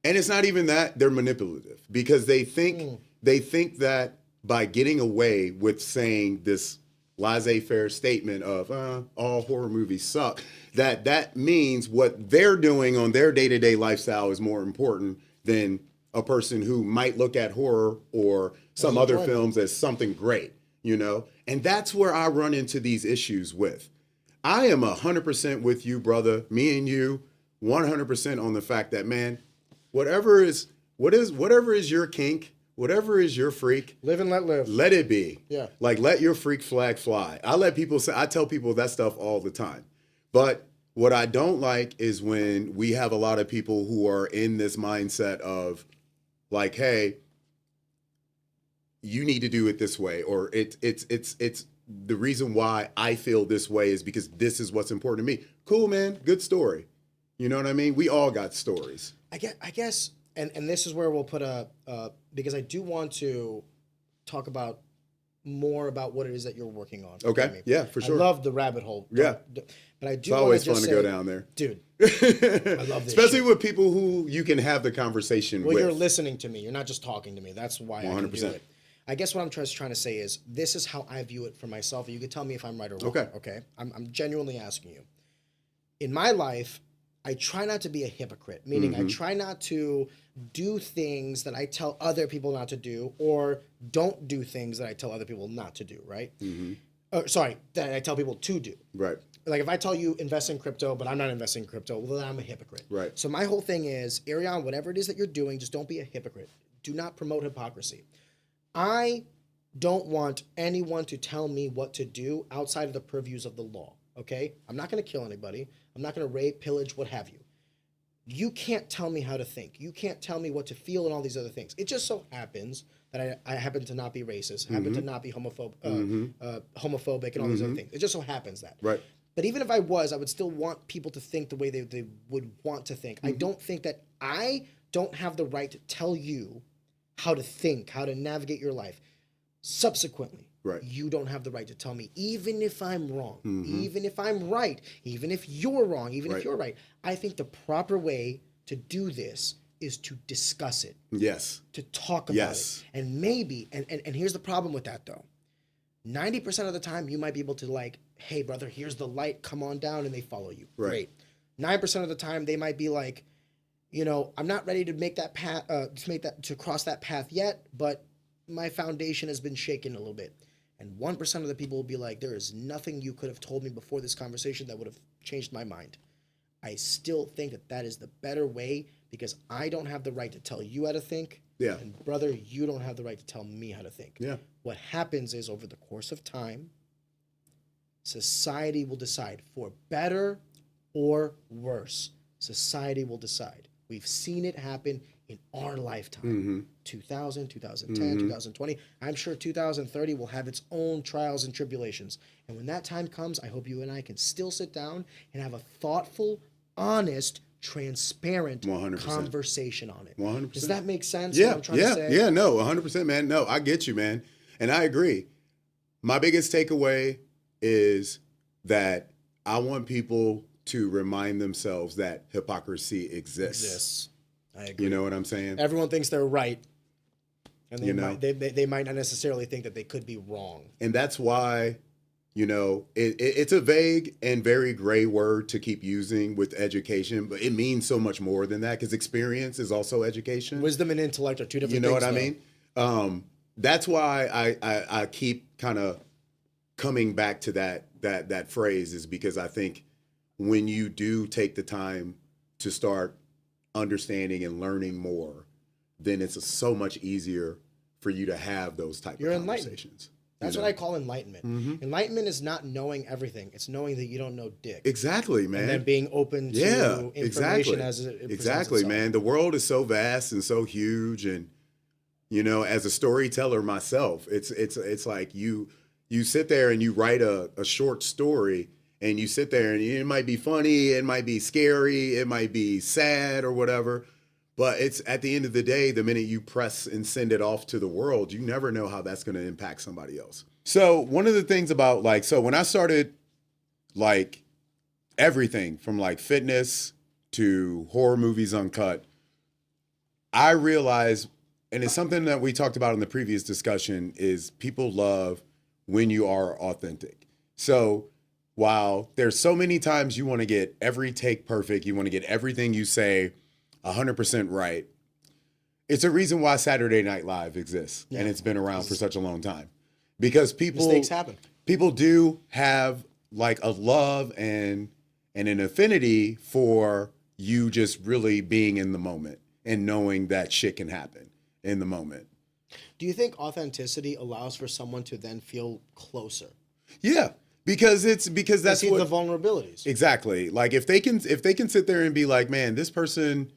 And it's not even that, they're manipulative, because they think that by getting away with saying this laissez-faire statement of all horror movies suck, that means what they're doing on their day-to-day lifestyle is more important than a person who might look at horror or some other films as something great, you know? And that's where I run into these issues with. I am 100% with you, brother, me and you, 100% on the fact that, man, whatever is your kink, whatever is your freak, live and let live. Let it be. Yeah. Like, let your freak flag fly. I tell people that stuff all the time. But what I don't like is when we have a lot of people who are in this mindset of like, hey, you need to do it this way, or it's the reason why I feel this way is because this is what's important to me. Cool, man. Good story. You know what I mean? We all got stories. I guess, and this is where we'll put because I do want to talk about more about what it is that you're working on. Okay. Yeah, for sure. I love the rabbit hole. Yeah. But I do. It's always fun to go down there, dude. I love this, especially with people who you can have the conversation with. Well, you're listening to me. You're not just talking to me. That's why 100%. I can do it. I guess what I'm trying to say is this is how I view it for myself. You can tell me if I'm right or wrong. Okay. I'm genuinely asking you. In my life, I try not to be a hypocrite, meaning I try not to do things that I tell other people not to do, or don't do things that I tell other people not to do, right? That I tell people to do. Right. Like if I tell you invest in crypto, but I'm not investing in crypto, well, then I'm a hypocrite. Right. So my whole thing is, Ariane, whatever it is that you're doing, just don't be a hypocrite. Do not promote hypocrisy. I don't want anyone to tell me what to do outside of the purviews of the law. Okay? I'm not going to kill anybody. I'm not going to rape, pillage, what have you. You can't tell me how to think. You can't tell me what to feel and all these other things. It just so happens that I happen to not be racist, happen to not be homophobic and all these other things. It just so happens that. Right. But even if I was, I would still want people to think the way they would want to think. I don't think that I don't have the right to tell you how to think, how to navigate your life. Subsequently, you don't have the right to tell me, even if I'm wrong, even if I'm right, even if you're wrong, even if you're right. I think the proper way to do this is to discuss it. Yes. To talk about it. And maybe, and here's the problem with that though. 90% of the time, you might be able to like, hey brother, here's the light, come on down, and they follow you. Great. 9% of the time, they might be like, you know, I'm not ready to make that path, to cross that path yet, but my foundation has been shaken a little bit. And 1% of the people will be like, there is nothing you could have told me before this conversation that would have changed my mind. I still think that that is the better way because I don't have the right to tell you how to think. Yeah. And brother, you don't have the right to tell me how to think. Yeah. What happens is over the course of time, society will decide for better or worse. Society will decide. We've seen it happen in our lifetime. 2000, 2010, 2020. I'm sure 2030 will have its own trials and tribulations. And when that time comes, I hope you and I can still sit down and have a thoughtful, honest, transparent 100%. conversation on it. 100%. Does that make sense? Yeah, what I'm trying to say? Yeah, no, 100%, man. No, I get you, man. And I agree. My biggest takeaway is that I want people to remind themselves that hypocrisy exists. I agree. You know what I'm saying? Everyone thinks they're right. And they, You know? they might not necessarily think that they could be wrong. And that's why, you know, it's a vague and very gray word to keep using with education, but it means so much more than that because experience is also education. Wisdom and intellect are two different things. You know what I mean? That's why I keep kind of coming back to that phrase is because I think when you do take the time to start understanding and learning more, then it's so much easier for you to have those type of conversations. That's what I call enlightenment. Enlightenment is not knowing everything. It's knowing that you don't know dick. Exactly, man. And then being open to information as it exactly, itself. Man. The world is so vast and so huge, and you know, as a storyteller myself, it's like you sit there and you write a short story, and you sit there and it might be funny, it might be scary, it might be sad or whatever. But it's at the end of the day, the minute you press and send it off to the world, you never know how that's going to impact somebody else. So one of the things about so when I started like everything from like fitness to horror movies uncut, I realized, and it's something that we talked about in the previous discussion, is people love when you are authentic. So while there's so many times you want to get every take perfect, you want to get everything you say 100% right. It's a reason why Saturday Night Live exists, and it's been around for such a long time, because mistakes happen. People do have like a love and an affinity for you just really being in the moment and knowing that shit can happen in the moment. Do you think authenticity allows for someone to then feel closer? Yeah. Because that's see what the vulnerabilities. Exactly. Like if they can sit there and be like, man, this person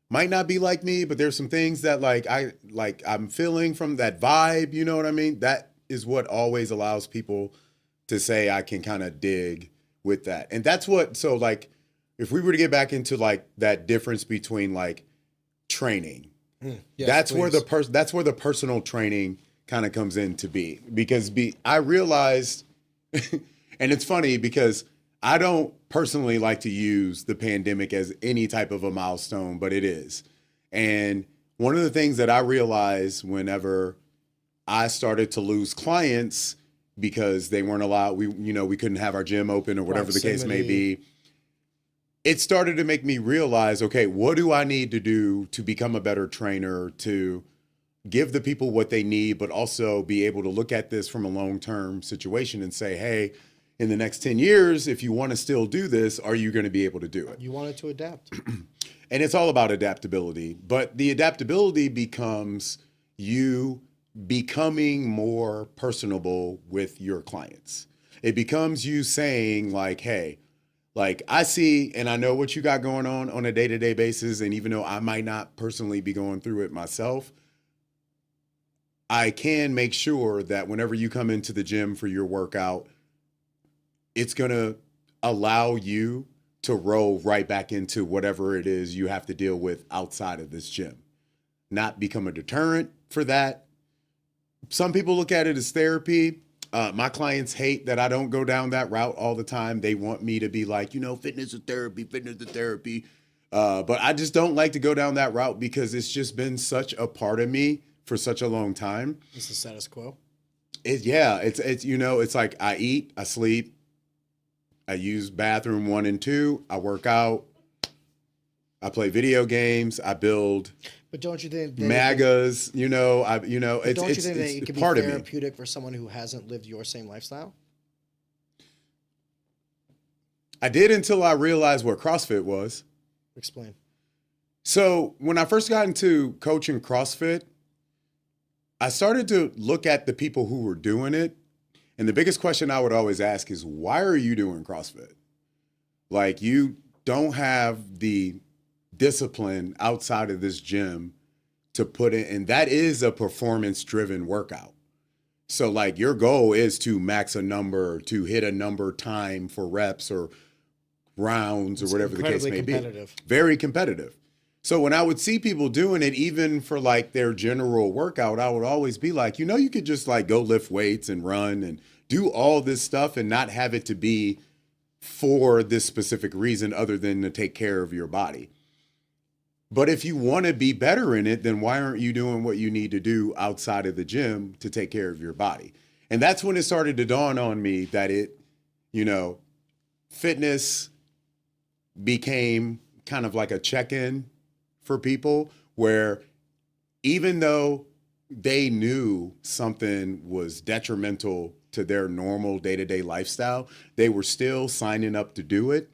might not be like me, but there's some things that I'm feeling from that vibe, you know what I mean? That is what always allows people to say I can kind of dig with that. And that's what, so like if we were to get back into like that difference between like training, that's where the personal training kind of comes in to be, because I realized and it's funny because I don't personally like to use the pandemic as any type of a milestone, but it is. And one of the things that I realized whenever I started to lose clients because they weren't allowed, we couldn't have our gym open or whatever the case may be, it started to make me realize, okay, what do I need to do to become a better trainer, to give the people what they need, but also be able to look at this from a long-term situation and say, hey, in the next 10 years, if you want to still do this, are you going to be able to do it? You wanted to adapt. And it's all about adaptability. But the adaptability becomes you becoming more personable with your clients. It becomes you saying like, hey, like I see and I know what you got going on a day-to-day basis. And even though I might not personally be going through it myself, I can make sure that whenever you come into the gym for your workout, it's going to allow you to roll right back into whatever it is you have to deal with outside of this gym. Not become a deterrent for that. Some people look at it as therapy. My clients hate that I don't go down that route all the time. They want me to be like, fitness is therapy, fitness is therapy. But I just don't like to go down that route because it's just been such a part of me for such a long time. It's the status quo. It's like I eat, I sleep, I use bathroom 1 and 2, I work out, I play video games, I build. But don't you think MAGAs, don't you think that it it's could be part of me. therapeutic for someone who hasn't lived your same lifestyle? I did until I realized what CrossFit was. Explain. So when I first got into coaching CrossFit, I started to look at the people who were doing it. And the biggest question I would always ask is, why are you doing CrossFit? Like, you don't have the discipline outside of this gym to put in, and that is a performance-driven workout. So like your goal is to max a number, to hit a number time for reps or rounds or whatever the case may be. Very competitive. So when I would see people doing it, even for like their general workout, I would always be like, you could just like go lift weights and run and do all this stuff and not have it to be for this specific reason other than to take care of your body. But if you want to be better in it, then why aren't you doing what you need to do outside of the gym to take care of your body? And that's when it started to dawn on me that fitness became kind of like a check-in for people where even though they knew something was detrimental to their normal day-to-day lifestyle, they were still signing up to do it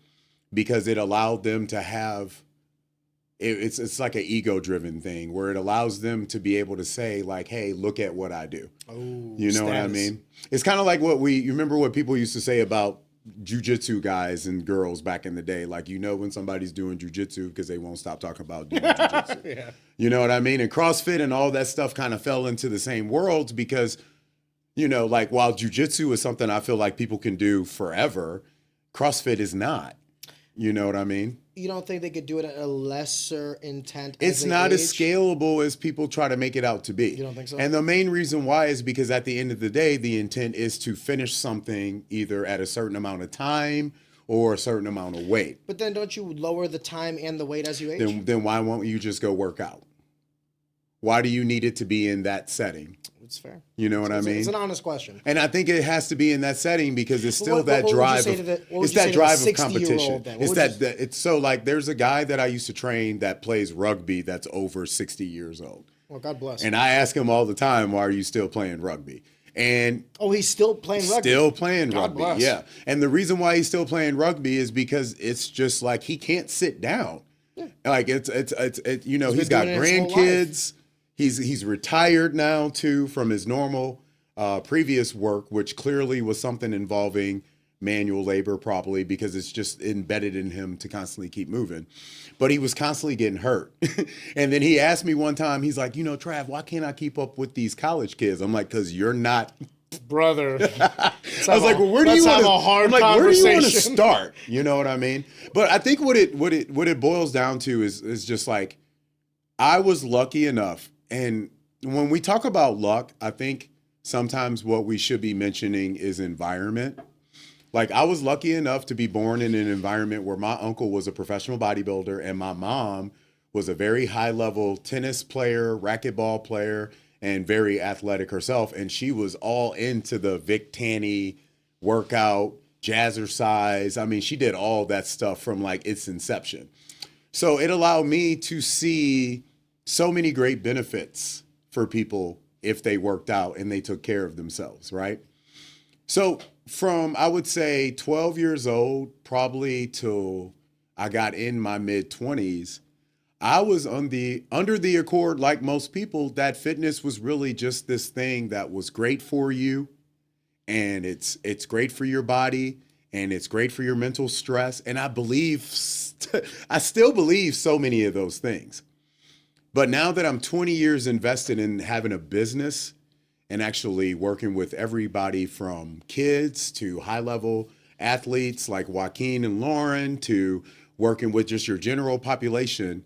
because it allowed them to have it's like an ego-driven thing where it allows them to be able to say like, hey, look at what I do. Oh, you know what I mean? It's kind of like you remember what people used to say about jujitsu guys and girls back in the day. Like, when somebody's doing jujitsu because they won't stop talking about doing jujitsu. Yeah. You know what I mean? And CrossFit and all that stuff kind of fell into the same worlds because, like while jujitsu is something I feel like people can do forever, CrossFit is not. You know what I mean? You don't think they could do it at a lesser intent? It's not as scalable as people try to make it out to be. You don't think so? And the main reason why is because at the end of the day, the intent is to finish something either at a certain amount of time or a certain amount of weight. But then don't you lower the time and the weight as you age? Then why won't you just go work out? Why do you need it to be in that setting? It's fair. You know what I mean? It's an honest question. And I think it has to be in that setting because it's still that drive of competition. It's so like there's a guy that I used to train that plays rugby that's over 60 years old. Well, God bless. And I ask him all the time, why are you still playing rugby? And he's still playing rugby. Still playing God rugby. Bless. Yeah. And the reason why he's still playing rugby is because it's just like he can't sit down. Yeah. Like it's he's got grandkids. He's retired now too from his normal previous work, which clearly was something involving manual labor probably because it's just embedded in him to constantly keep moving. But he was constantly getting hurt. And then he asked me one time, he's like, Trav, why can't I keep up with these college kids? I'm like, because you're not. Brother. I was like, well, where do you want to start? You know what I mean? But I think what it boils down to is just like, I was lucky enough. And when we talk about luck, I think sometimes what we should be mentioning is environment. Like I was lucky enough to be born in an environment where my uncle was a professional bodybuilder and my mom was a very high level tennis player, racquetball player, and very athletic herself. And she was all into the Vic Tanny workout, jazzercise. I mean, she did all that stuff from like its inception. So it allowed me to see so many great benefits for people if they worked out and they took care of themselves, right? So from, I would say 12 years old, probably till I got in my mid 20s, I was under the accord, like most people, that fitness was really just this thing that was great for you, and it's great for your body, and it's great for your mental stress. And I I still believe so many of those things. But now that I'm 20 years invested in having a business and actually working with everybody from kids to high level athletes like Joaquin and Lauren to working with just your general population,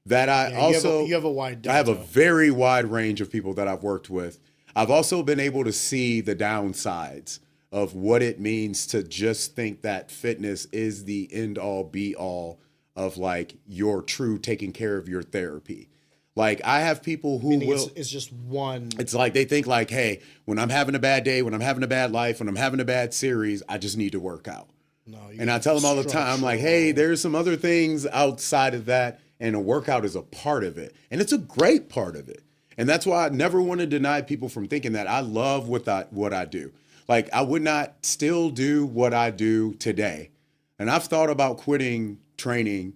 that you have a wide I have a delta. very wide range of people that I've worked with. I've also been able to see the downsides of what it means to just think that fitness is the end all be all of like your true taking care of your therapy. Like I have people who Meaning will. it's just one. It's like they think like, hey, when I'm having a bad day, when I'm having a bad life, when I'm having a bad series, I just need to work out. No, And I tell them all the time, I'm like, hey, there's some other things outside of that, and a workout is a part of it. And it's a great part of it. And that's why I never want to deny people from thinking that. I love what I do. Like I would not still do what I do today. And I've thought about quitting training,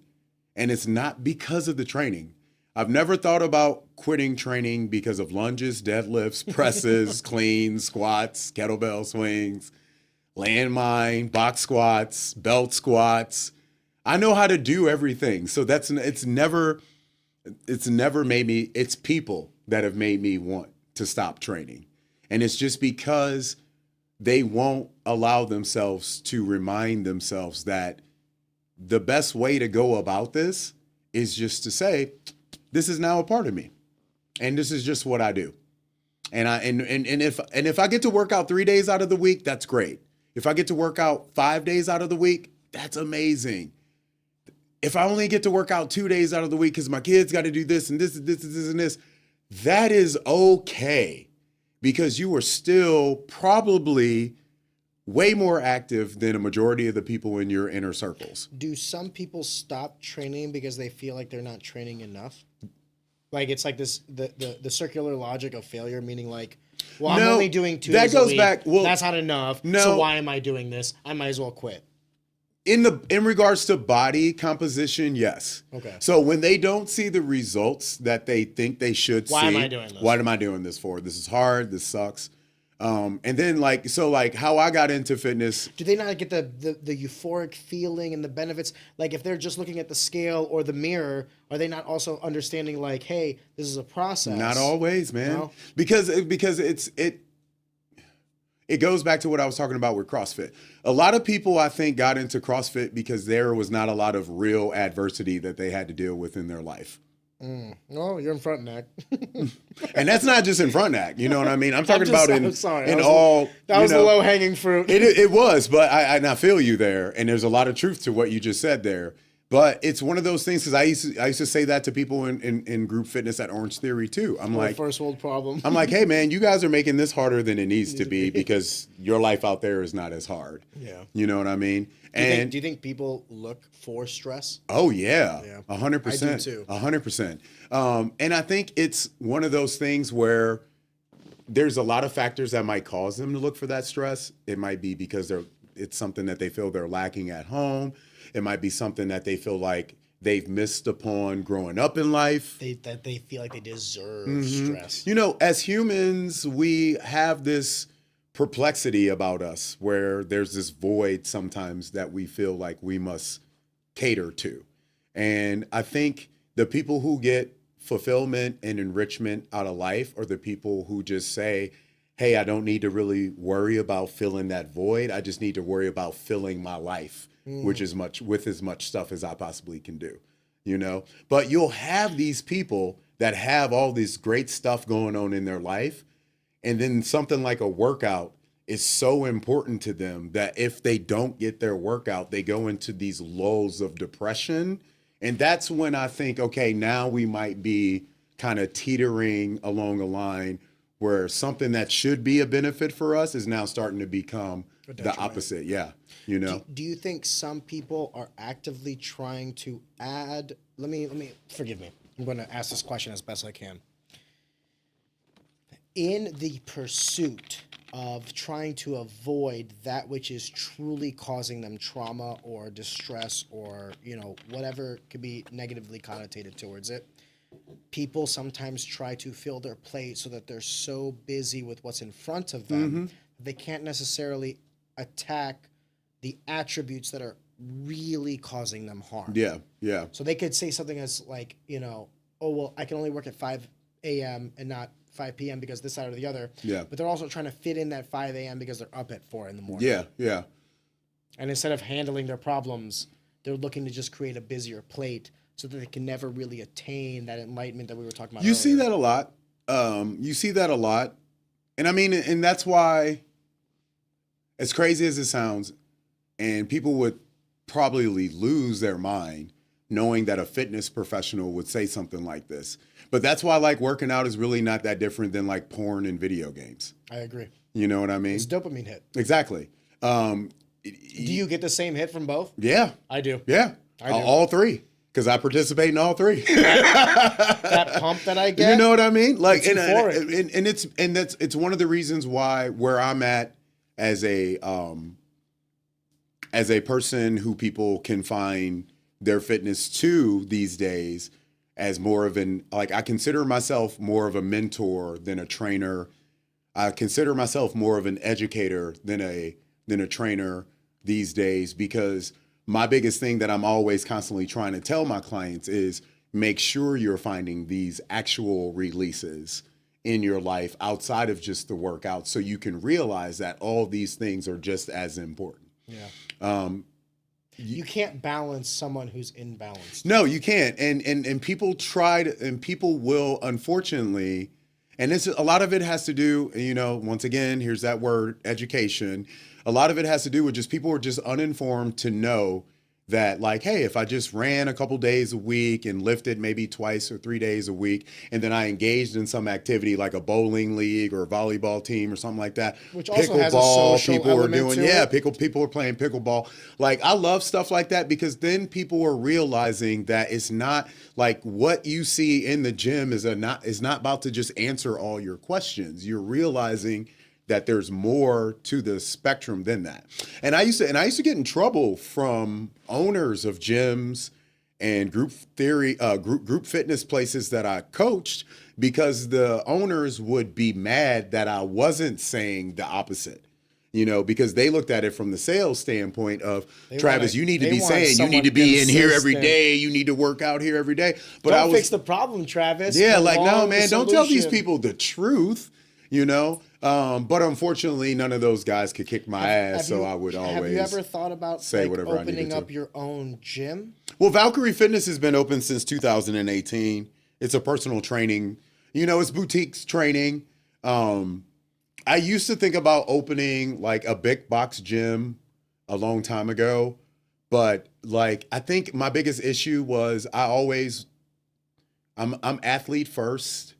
and it's not because of the training. I've never thought about quitting training because of lunges, deadlifts, presses, cleans, squats, kettlebell swings, landmine, box squats, belt squats. I know how to do everything. So it's never made me, it's people that have made me want to stop training. And it's just because they won't allow themselves to remind themselves that the best way to go about this is just to say, this is now a part of me. And this is just what I do. And if I get to work out 3 days out of the week, that's great. If I get to work out 5 days out of the week, that's amazing. If I only get to work out 2 days out of the week because my kids got to do this and this and this and this and this, that is okay, because you are still probably way more active than a majority of the people in your inner circles. Do some people stop training because they feel like they're not training enough? Like it's like this the circular logic of failure, meaning like, well, I'm only doing 2 days a week. That's not enough. No, so why am I doing this? I might as well quit. In regards to body composition, yes. Okay. So when they don't see the results that they think they should see, why am I doing this? What am I doing this for? This is hard. This sucks. And then like how I got into fitness. Do they not get the euphoric feeling and the benefits? Like if they're just looking at the scale or the mirror, are they not also understanding like, hey, this is a process? Not always, man. No? Because it goes back to what I was talking about with CrossFit. A lot of people, I think, got into CrossFit because there was not a lot of real adversity that they had to deal with in their life. No, you're in front neck. And that's not just in front neck. You know what I mean? I'm talking about I'm sorry. That was the low hanging fruit. It was, but I feel you there. And there's a lot of truth to what you just said there. But it's one of those things, because I used to say that to people in group fitness at Orange Theory too. I'm like, first world problem. I'm like, hey man, you guys are making this harder than it needs to be because your life out there is not as hard. Yeah. You know what I mean? Do you think people look for stress? Oh yeah, 100%. I do too. 100%. And I think it's one of those things where there's a lot of factors that might cause them to look for that stress. It might be because it's something that they feel they're lacking at home. It might be something that they feel like they've missed upon growing up in life. That they feel like they deserve stress. You know, as humans, we have this perplexity about us where there's this void sometimes that we feel like we must cater to. And I think the people who get fulfillment and enrichment out of life are the people who just say, hey, I don't need to really worry about filling that void. I just need to worry about filling my life. With as much stuff as I possibly can do, you know? But you'll have these people that have all this great stuff going on in their life, and then something like a workout is so important to them that if they don't get their workout, they go into these lulls of depression. And that's when I think, okay, now we might be kind of teetering along a line where something that should be a benefit for us is now starting to become the opposite. Yeah. You know, do you think some people are actively trying to add, forgive me. I'm going to ask this question as best I can. In the pursuit of trying to avoid that which is truly causing them trauma or distress or, whatever could be negatively connotated towards it. People sometimes try to fill their plate so that they're so busy with what's in front of them that they can't necessarily attack the attributes that are really causing them harm. Yeah, yeah. So they could say something as like, oh, well, I can only work at 5 a.m. and not 5 p.m. because this side or the other. Yeah. But they're also trying to fit in that 5 a.m. because they're up at 4 in the morning. Yeah, yeah. And instead of handling their problems, they're looking to just create a busier plate so that they can never really attain that enlightenment that we were talking about You earlier. see that a lot. You see that a lot. And I mean, and that's why, as crazy as it sounds, and people would probably lose their mind knowing that a fitness professional would say something like this. But that's why, like, working out is really not that different than, like, porn and video games. I agree. You know what I mean? It's a dopamine hit. Exactly. Do you get the same hit from both? Yeah. I do. Yeah. I do. All three. Because I participate in all three. That pump that I get. You know what I mean? Like, it's it's one of the reasons why where I'm at as a person who people can find their fitness to these days as more of I consider myself more of a mentor than a trainer. I consider myself more of an educator than a trainer these days, because my biggest thing that I'm always constantly trying to tell my clients is make sure you're finding these actual releases in your life outside of just the workout, so you can realize that all these things are just as important. Yeah. You can't balance someone who's imbalanced. No, you can't. And people and people will, unfortunately, and a lot of it has to do, once again, here's that word, education. A lot of it has to do with just people are just uninformed to know that, like, hey, if I just ran a couple days a week and lifted maybe 2 or 3 days a week, and then I engaged in some activity like a bowling league or a volleyball team or something like that. Which also has a social people are element doing, to yeah, it. people are playing pickleball. Like, I love stuff like that, because then people are realizing that it's not like what you see in the gym is not about to just answer all your questions. You're realizing that there's more to the spectrum than that. And I used to get in trouble from owners of gyms and group fitness places that I coached, because the owners would be mad that I wasn't saying the opposite. Because they looked at it from the sales standpoint of, Travis, you need to be saying you need to be in here every day. You need to work out here every day. But Don't fix the problem, Travis. Yeah, like, no, Prolong man, the don't tell these solution. people the truth, But unfortunately, none of those guys could kick my ass, so I would always. Have you ever thought about say whatever I needed opening to. up your own gym? Well, Valkyrie Fitness has been open since 2018. It's a personal training, it's boutiques training. I used to think about opening like a big box gym a long time ago, but like, I think my biggest issue was I'm athlete first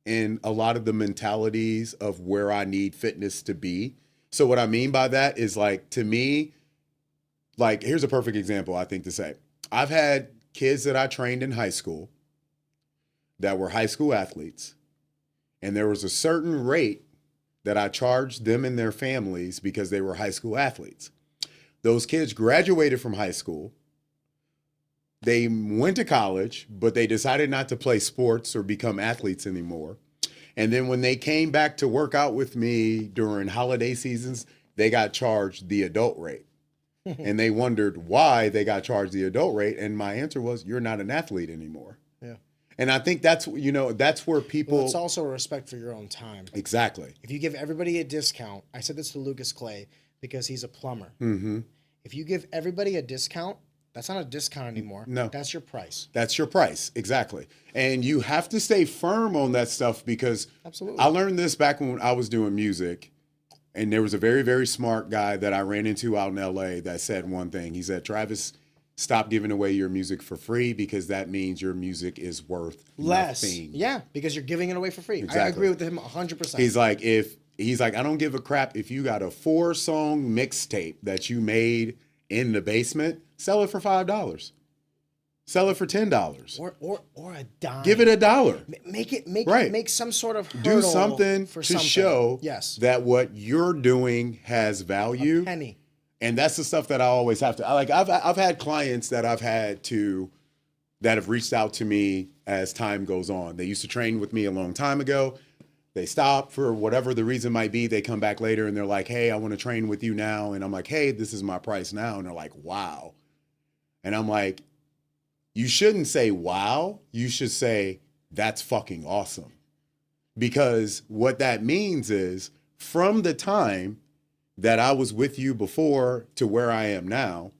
in a lot of the mentalities of where I need fitness to be. So what I mean by that is, like, to me, like, here's a perfect example, I think, to say. I've had kids that I trained in high school that were high school athletes, and there was a certain rate that I charged them and their families because they were high school athletes. Those kids graduated from high school. They went to college, but they decided not to play sports or become athletes anymore. And then when they came back to work out with me during holiday seasons, they got charged the adult rate. And they wondered why they got charged the adult rate. And my answer was, you're not an athlete anymore. Yeah. And I think that's where people. Well, it's also a respect for your own time. Exactly. If you give everybody a discount, I said this to Lucas Clay because he's a plumber. Mm-hmm. If you give everybody a discount, that's not a discount anymore. No. That's your price. That's your price. Exactly. And you have to stay firm on that stuff, because Absolutely. I learned this back when I was doing music. And there was a very, very smart guy that I ran into out in LA that said one thing. He said, Travis, stop giving away your music for free, because that means your music is worth less. nothing. Yeah, because you're giving it away for free. Exactly. I agree with him 100%. He's like, I don't give a crap if you got a 4-song mixtape that you made in the basement, sell it for $5. Sell it for $10. Or a dime. Give it $1. Make some sort of hurdle do something for to something. show Yes. that what you're doing has value. A penny. And that's the stuff that I always have to like. I've had clients that have reached out to me as time goes on. They used to train with me a long time ago. They stop for whatever the reason might be. They come back later and they're like, hey, I want to train with you now. And I'm like, hey, this is my price now. And they're like, wow. And I'm like, you shouldn't say wow. You should say that's fucking awesome. Because what that means is from the time that I was with you before to where I am now,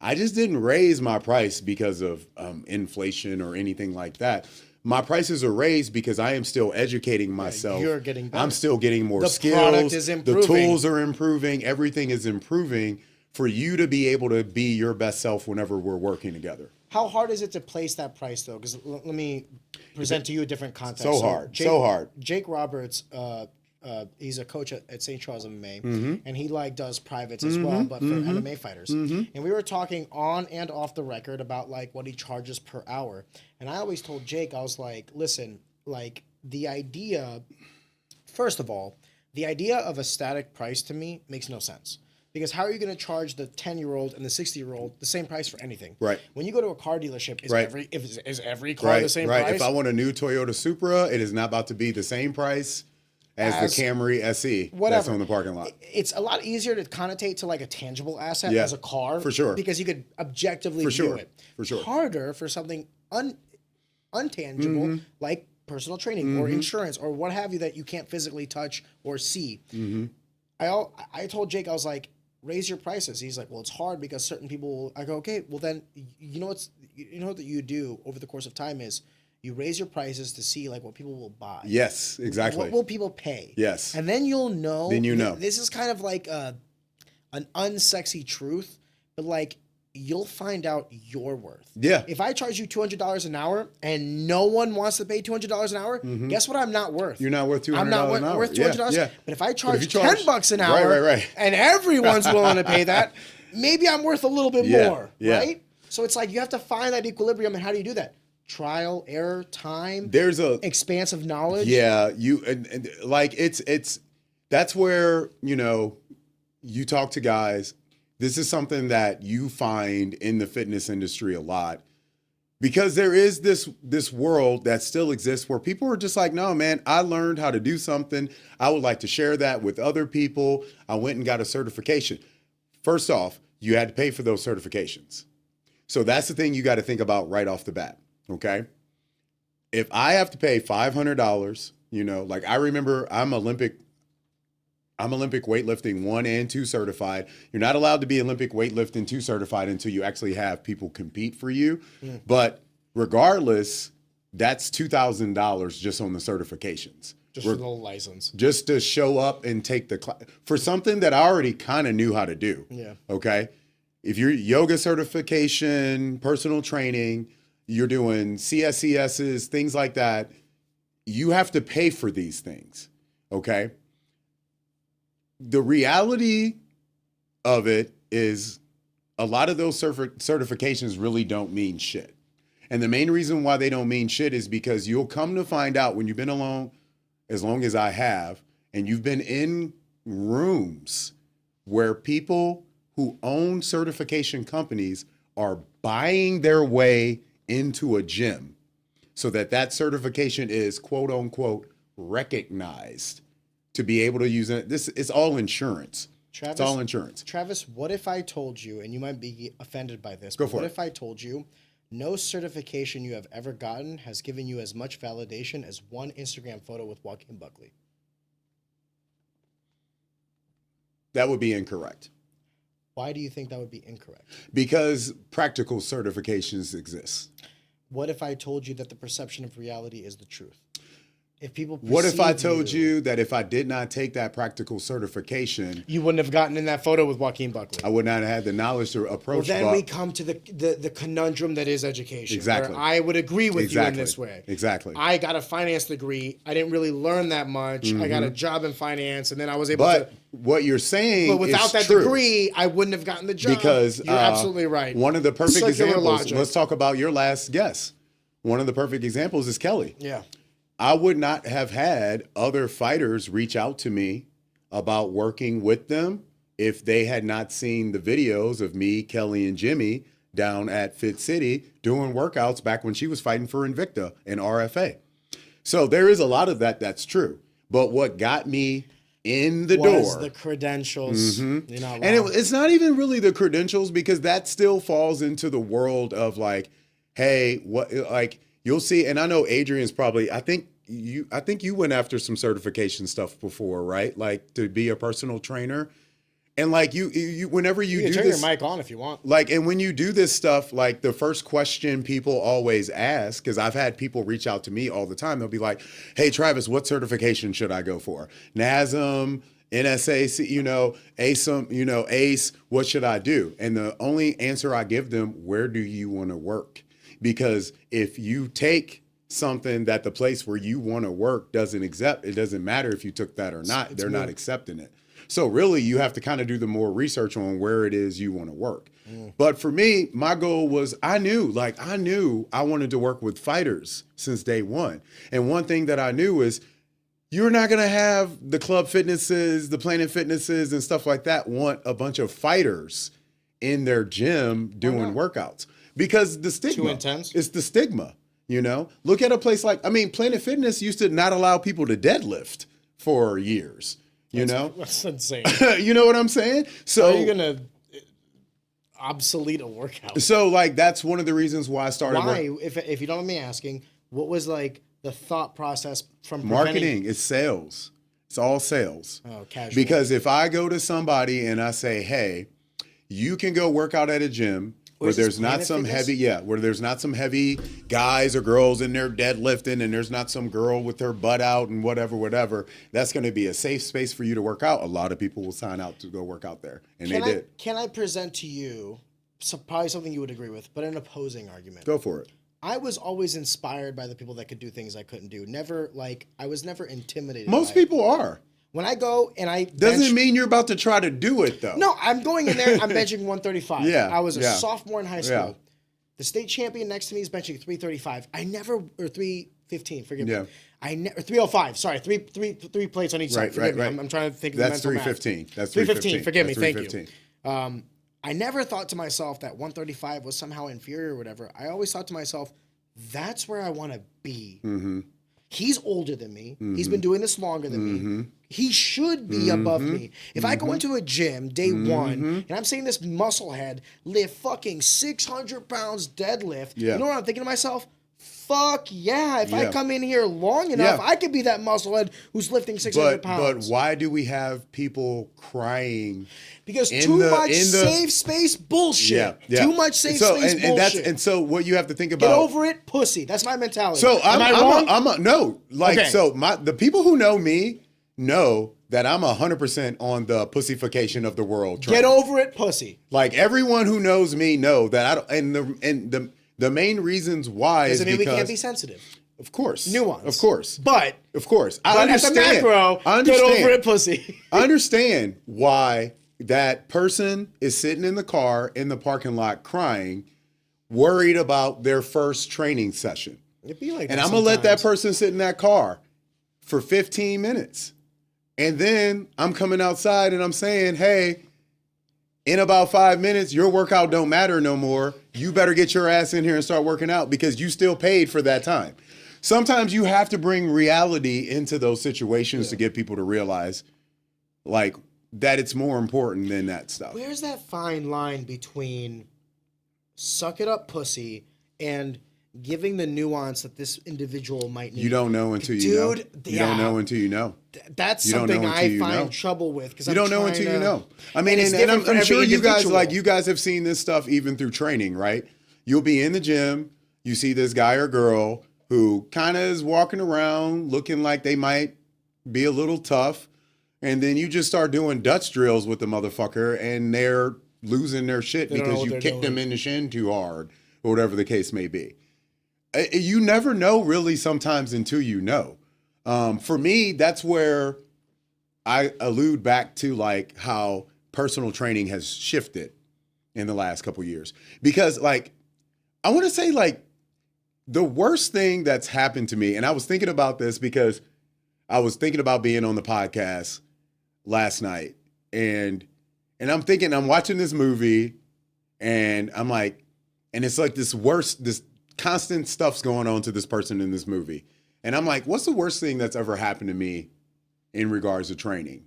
I just didn't raise my price because of inflation or anything like that. My prices are raised because I am still educating myself. You're getting better. I'm still getting more skills. The product is improving. The tools are improving. Everything is improving for you to be able to be your best self whenever we're working together. How hard is it to place that price, though? Because let me present to you a different context. So hard. Jake Roberts, he's a coach at St. Charles MMA, and he does privates as well, but for MMA fighters. And we were talking on and off the record about what he charges per hour. And I always told Jake, I was like, listen, the idea, first of all, the idea of a static price to me makes no sense. Because how are you going to charge the 10-year-old and the 60-year-old the same price for anything? Right. When you go to a car dealership, is every car right. the same right. price? If I want a new Toyota Supra, it is not about to be the same price as the Camry SE that's on the parking lot. It's a lot easier to connotate to a tangible asset as a car. For sure. Because you could objectively view it. For sure. Harder for something untangible like personal training or insurance or what have you that you can't physically touch or see. I told Jake, I was like, raise your prices. He's like, well, it's hard because certain people will. I go, okay, well then, you know what you do over the course of time is you raise your prices to see what people will buy. Yes, exactly. What will people pay? Yes. And then you'll know. Then you know. This is kind of like an unsexy truth, but you'll find out your worth. Yeah. If I charge you $200 an hour and no one wants to pay $200 an hour, guess what I'm not worth? You're not worth $200 I'm not an hour. worth $200. Yeah. But if I charge $10 an hour right. and everyone's willing to pay that, maybe I'm worth a little bit more, right? So it's you have to find that equilibrium, and how do you do that? Trial, error, time. There's a expansive knowledge. Yeah, it's that's where you talk to guys. This is something that you find in the fitness industry a lot because there is this world that still exists where people are just like, no, man, I learned how to do something. I would like to share that with other people. I went and got a certification. First off, you had to pay for those certifications. So that's the thing you got to think about right off the bat. Okay. If I have to pay $500, I remember I'm Olympic weightlifting 1 and 2 certified. You're not allowed to be Olympic weightlifting 2 certified until you actually have people compete for you. But regardless, that's $2,000 just on the certifications. Just for the license. Just to show up and take the class for something that I already kind of knew how to do. Yeah. Okay. If you're yoga certification, personal training, you're doing CSCSs, things like that, you have to pay for these things. Okay. The reality of it is a lot of those certifications really don't mean shit. And the main reason why they don't mean shit is because you'll come to find out when you've been alone as long as I have, and you've been in rooms where people who own certification companies are buying their way into a gym so that certification is quote unquote recognized to be able to use it. This is all insurance. It's all insurance. Travis, what if I told you, and you might be offended by this, Go for it. What if I told you no certification you have ever gotten has given you as much validation as one Instagram photo with Joaquin Buckley? That would be incorrect. Why do you think that would be incorrect? Because practical certifications exist. What if I told you that the perception of reality is the truth? If people What if I perceive told you that if I did not take that practical certification, you wouldn't have gotten in that photo with Joaquin Buckley? I would not have had the knowledge to Well, approach. then we come to the conundrum that is education. Exactly. Where I would agree with you in this way. Exactly. I got a finance degree. I didn't really learn that much. I got a job in finance, and then I was able But to. what you're saying, But without is that true. degree, I wouldn't have gotten the job. Because you're absolutely right. One of the perfect Circular examples. logic. Let's talk about your last guess. One of the perfect examples is Kelly. Yeah. I would not have had other fighters reach out to me about working with them if they had not seen the videos of me, Kelly, and Jimmy down at Fit City doing workouts back when she was fighting for Invicta and RFA. So there is a lot of that that's true. But what got me in the Was door, the credentials. You're not and wrong. it's not even really the credentials, because that still falls into the world of like, hey, what, like, you'll see, and I know Adrian's probably, I think you went after some certification stuff before, right? Like to be a personal trainer. And like you whenever you can do turn this, your mic on if you want. like, and when you do this stuff, like the first question people always ask, because I've had people reach out to me all the time, they'll be like, hey, Travis, what certification should I go for? NASM, NSAC, ASM, ACE, what should I do? And the only answer I give them, where do you want to work? Because if you take something that the place where you want to work doesn't accept, it doesn't matter if you took that or not, they're not accepting it. So really you have to kind of do the more research on where it is you want to work. But for me, my goal was, I knew I wanted to work with fighters since day one. And one thing that I knew is you're not going to have the Club Fitnesses, the Planet Fitnesses and stuff like that want a bunch of fighters in their gym doing workouts, because the stigma. Too intense? It's the stigma. Look at a place like, Planet Fitness used to not allow people to deadlift for years. That's insane. You know what I'm saying? So How are you gonna obsolete a workout? So like that's one of the reasons why I started Why, if you don't mind me asking, what was like the thought process from marketing. It's sales. It's all sales. Oh, casual. Because if I go to somebody and I say, hey, you can go work out at a gym where there's not some where there's not some heavy guys or girls in there deadlifting, and there's not some girl with her butt out and whatever, that's going to be a safe space for you to work out. A lot of people will sign out to go work out there, and they did. Can I present to you probably something you would agree with, but an opposing argument? Go for it. I was always inspired by the people that could do things I couldn't do. I was never intimidated. Most people are. When I go and I doesn't mean you're about to try to do it though. No, I'm going in there. I'm benching 135. Yeah, I was a sophomore in high school. Yeah. The state champion next to me is benching 335. Or 315. Forgive me. Or 305. Sorry, three plates on each side. Forgive me. I'm trying to think of the mental math. That's 315. That's 315. Forgive me. That's Thank you. I never thought to myself that 135 was somehow inferior or whatever. I always thought to myself, that's where I want to be. Mm-hmm. He's older than me. Mm-hmm. He's been doing this longer than me. He should be above me. If I go into a gym day one and I'm seeing this musclehead lift fucking 600 pounds deadlift, you know what I'm thinking to myself? Fuck yeah. If I come in here long enough, I could be that musclehead who's lifting 600 pounds. But why do we have people crying? Because too much safe space bullshit. Too much safe space bullshit. And so what you have to think about. Get over it, pussy. That's my mentality. So Am I wrong? No. The people who know me know that I'm 100% on the pussification of the world train. Get over it, pussy. Like everyone who knows me know that I don't. The main reasons why is because we can't be sensitive. Of course. Nuance. Of course. But I understand. At the macro, get over it, pussy. I understand why that person is sitting in the car in the parking lot crying, worried about their first training session. It'd be like and I'm going to let that person sit in that car for 15 minutes. And then I'm coming outside and I'm saying, hey, in about 5 minutes, your workout don't matter no more. You better get your ass in here and start working out because you still paid for that time. Sometimes you have to bring reality into those situations to get people to realize, like, that it's more important than that stuff. Where's that fine line between suck it up, pussy, and giving the nuance that this individual might need? You don't know until you know. You don't know until you know. That's something I find trouble with because you don't know until you know. I mean, and I'm sure you guys have seen this stuff even through training, right? You'll be in the gym, you see this guy or girl who kind of is walking around looking like they might be a little tough. And then you just start doing Dutch drills with the motherfucker and they're losing their shit because you kicked them in the shin too hard or whatever the case may be. You never know really sometimes until you know. For me, that's where I allude back to like how personal training has shifted in the last couple of years. Because like, I want to say like the worst thing that's happened to me, and I was thinking about this because I was thinking about being on the podcast last night, and I'm thinking, I'm watching this movie and I'm like, and it's like this constant stuff's going on to this person in this movie. And I'm like, what's the worst thing that's ever happened to me in regards to training?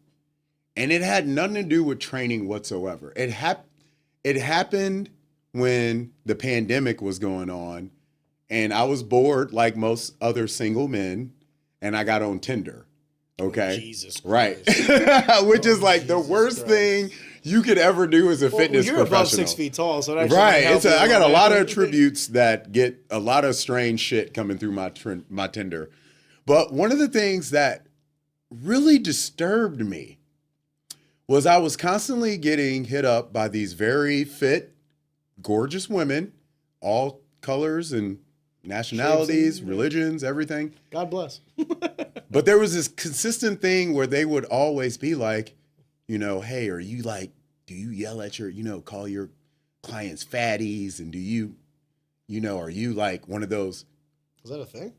And it had nothing to do with training whatsoever. It happened when the pandemic was going on and I was bored like most other single men and I got on Tinder. Okay. Oh, Jesus Christ. Right. Which is like the worst thing you could ever do as a fitness you're professional. above 6 feet tall, so that actually right. I got a lot of attributes attributes that get a lot of strange shit coming through my Tinder. But one of the things that really disturbed me was I was constantly getting hit up by these very fit, gorgeous women, all colors and nationalities, religions, everything. God bless. But there was this consistent thing where they would always be like, you know, hey, are you like, do you yell at your, call your clients fatties? And do you, are you like one of those? Is that a thing?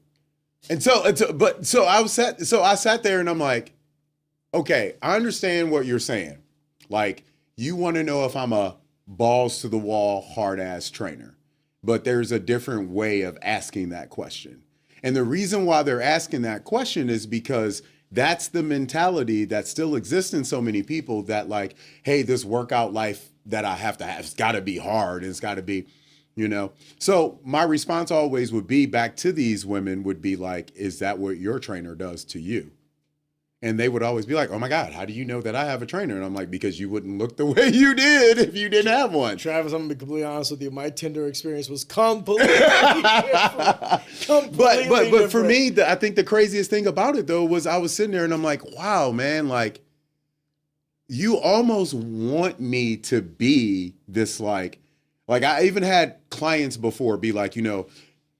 And so I sat there and I'm like, okay, I understand what you're saying. Like, you want to know if I'm a balls to the wall, hard ass trainer, but there's a different way of asking that question. And the reason why they're asking that question is because that's the mentality that still exists in so many people that like, hey, this workout life that I have to have, it's got to be hard. And it's got to be, So my response always would be back to these women would be like, is that what your trainer does to you? And they would always be like, oh my God, how do you know that I have a trainer? And I'm like, because you wouldn't look the way you did if you didn't have one. Travis, I'm going to be completely honest with you. My Tinder experience was completely different. But for me, I think the craziest thing about it though was I was sitting there and I'm like, wow, man, like you almost want me to be this like I even had clients before be like,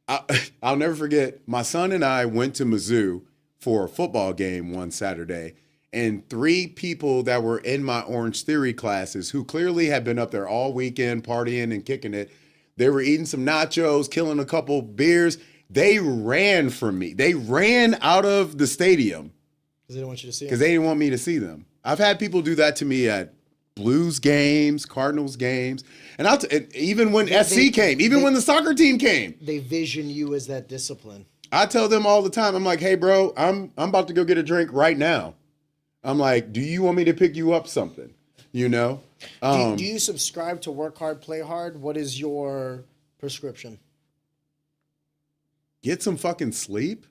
I'll never forget my son and I went to Mizzou for a football game one Saturday, and 3 people that were in my Orange Theory classes who clearly had been up there all weekend partying and kicking it, they were eating some nachos, killing a couple beers. They ran from me. They ran out of the stadium. Because they didn't want you to see them. Because they didn't want me to see them. I've had people do that to me at Blues games, Cardinals games, and even when SC came, even when the soccer team came. They vision you as that discipline. I tell them all the time, I'm like, hey, bro, I'm about to go get a drink right now. I'm like, do you want me to pick you up something? Do you subscribe to work hard, play hard? What is your prescription? Get some fucking sleep.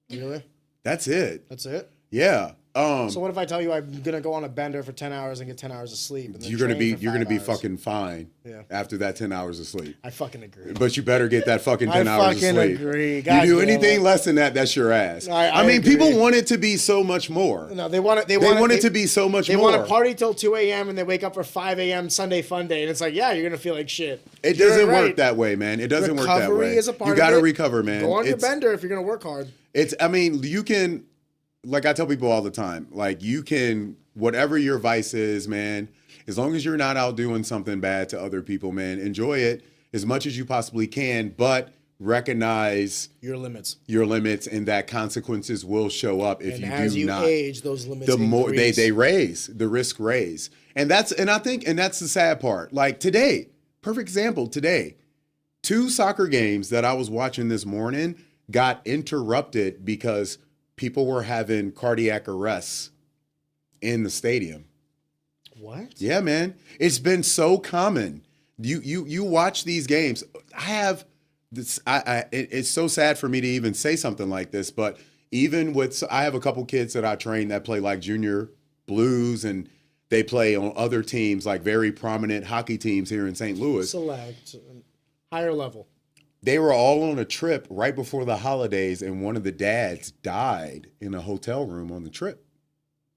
Really? That's it. That's it? Yeah. So what if I tell you I'm gonna go on a bender for 10 hours and get 10 hours of sleep? And then you're gonna be hours? fucking fine. Yeah. After that 10 hours of sleep. I fucking agree. But you better get that fucking 10 hours of sleep. I fucking agree. God, you do anything less than that, that's your ass. I mean, agree. people want it to be so much more. No, they want it. They want it to be so much more. They want to party till 2 a.m. and they wake up for 5 a.m. Sunday fun day, and it's like, yeah, you're gonna feel like shit. It doesn't work that way, man. It doesn't work that way. Recovery is a part of it. You gotta recover, man. Go on your bender if you're gonna work hard. You can. Like I tell people all the time, like you can, whatever your vice is, man, as long as you're not out doing something bad to other people, man, enjoy it as much as you possibly can, but recognize your limits and that consequences will show up if you do not. As you age, those limits the more increase. they raise, the risk raise. And that's the sad part. Like today, perfect example today, 2 soccer games that I was watching this morning got interrupted because people were having cardiac arrests in the stadium. What? Yeah, man. It's been so common. You watch these games. I have this. It's so sad for me to even say something like this, but I have a couple kids that I train that play like junior blues, and they play on other teams, like very prominent hockey teams here in St. Louis. Select higher level. They were all on a trip right before the holidays, and one of the dads died in a hotel room on the trip,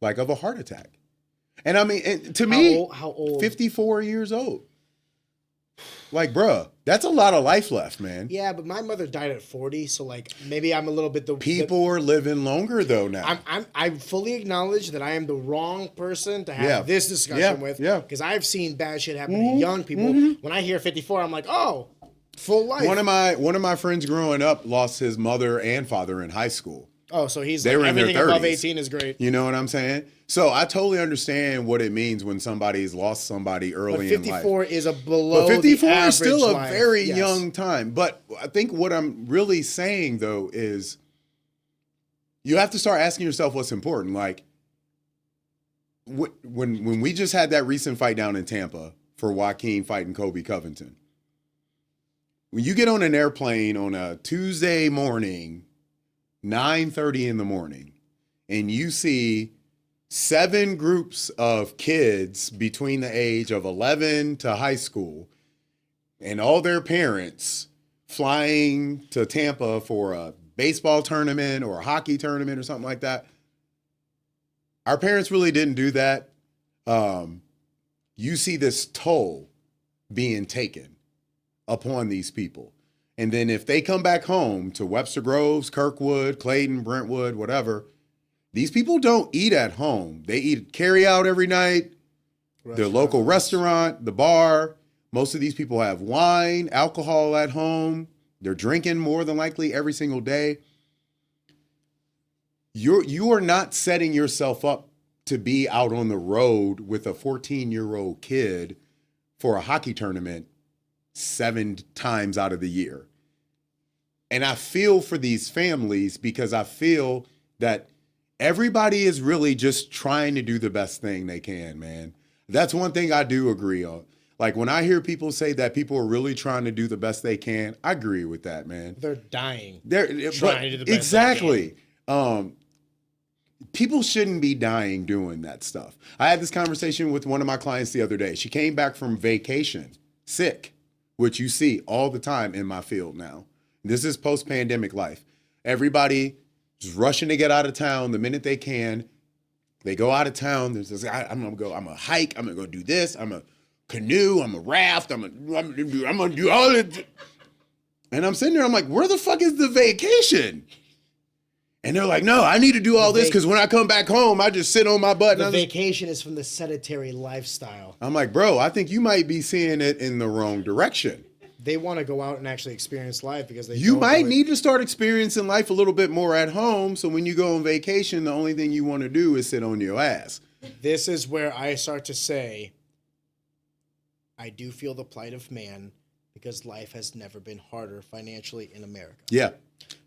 like of a heart attack. And I mean, and to me, How old? 54 years old. Like, bruh, that's a lot of life left, man. Yeah, but my mother died at 40, so like maybe I'm a little bit People are living longer though now. I fully acknowledge that I am the wrong person to have this discussion with. Yeah. Because I've seen bad shit happen to young people. When I hear 54, I'm like, oh, full life. One of my friends growing up lost his mother and father in high school. Oh, so he's They like, were in their everything above 30s. 18 is great. You know what I'm saying? So I totally understand what it means when somebody's lost somebody early But 54 in life. is a below. But 54 the is still a average very life. Yes. young time. But I think what I'm really saying though is you have to start asking yourself what's important. Like when we just had that recent fight down in Tampa for Joaquin fighting Kobe Covington. When you get on an airplane on a Tuesday morning, 9:30 in the morning, and you see 7 groups of kids between the age of 11 to high school and all their parents flying to Tampa for a baseball tournament or a hockey tournament or something like that. Our parents really didn't do that. You see this toll being taken upon these people. And then if they come back home to Webster Groves, Kirkwood, Clayton, Brentwood, whatever, these people don't eat at home. They eat carry out every night, their local restaurant, the bar. Most of these people have wine, alcohol at home. They're drinking more than likely every single day. You are not setting yourself up to be out on the road with a 14-year-old kid for a hockey tournament 7 times out of the year. And I feel for these families because I feel that everybody is really just trying to do the best thing they can, man. That's one thing I do agree on. Like when I hear people say that people are really trying to do the best they can, I agree with that, man. They're dying. They're trying to do the best exactly. People shouldn't be dying doing that stuff. I had this conversation with one of my clients the other day. She came back from vacation, sick, which you see all the time in my field now. This is post-pandemic life. Everybody is rushing to get out of town the minute they can. They go out of town. There's this, I'm gonna hike. I'm gonna go do this. I'm a canoe. I'm a raft. I'm gonna do all it. And I'm sitting there. I'm like, where the fuck is the vacation? And they're like, no, I need to do all this because when I come back home, I just sit on my butt. The vacation is from the sedentary lifestyle. I'm like, bro, I think you might be seeing it in the wrong direction. They want to go out and actually experience life because they. You might need to start experiencing life a little bit more at home. So when you go on vacation, the only thing you want to do is sit on your ass. This is where I start to say, I do feel the plight of man because life has never been harder financially in America. Yeah.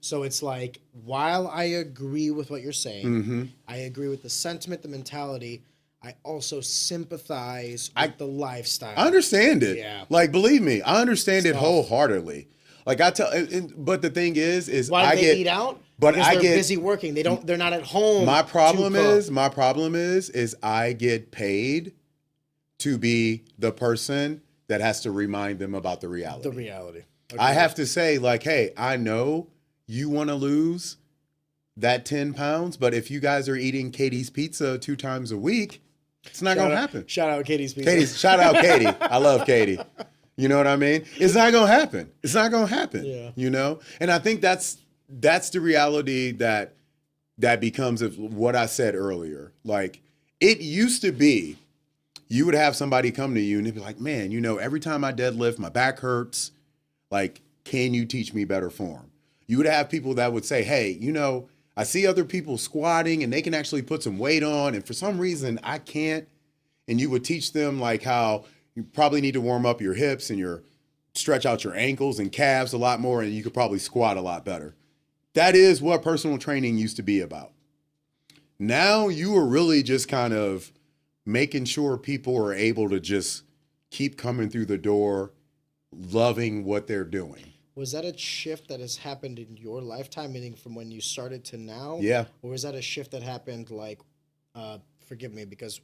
So it's like, while I agree with what you're saying, I agree with the sentiment, the mentality, I also sympathize with the lifestyle. I understand it. Yeah. Like, believe me, I understand it wholeheartedly. Like I tell, but the thing is why do they eat out? But because they're busy working. They're not at home. My problem is I get paid to be the person that has to remind them about the reality. The reality. Okay. I have to say, like, hey, I know you want to lose that 10 pounds, but if you guys are eating Katie's Pizza 2 times a week, it's not going to happen. Shout out Katie's Pizza. Shout out Katie. I love Katie. You know what I mean? It's not going to happen. It's not going to happen. Yeah. You know? And I think that's the reality that becomes of what I said earlier. Like, it used to be, you would have somebody come to you and they'd be like, man, you know, every time I deadlift, my back hurts. Like, can you teach me better form? You would have people that would say, hey, you know, I see other people squatting and they can actually put some weight on. And for some reason, I can't. And you would teach them like how you probably need to warm up your hips and stretch out your ankles and calves a lot more. And you could probably squat a lot better. That is what personal training used to be about. Now you are really just kind of making sure people are able to just keep coming through the door, loving what they're doing. Was that a shift that has happened in your lifetime, meaning from when you started to now? Yeah. Or is that a shift that happened like, forgive me, because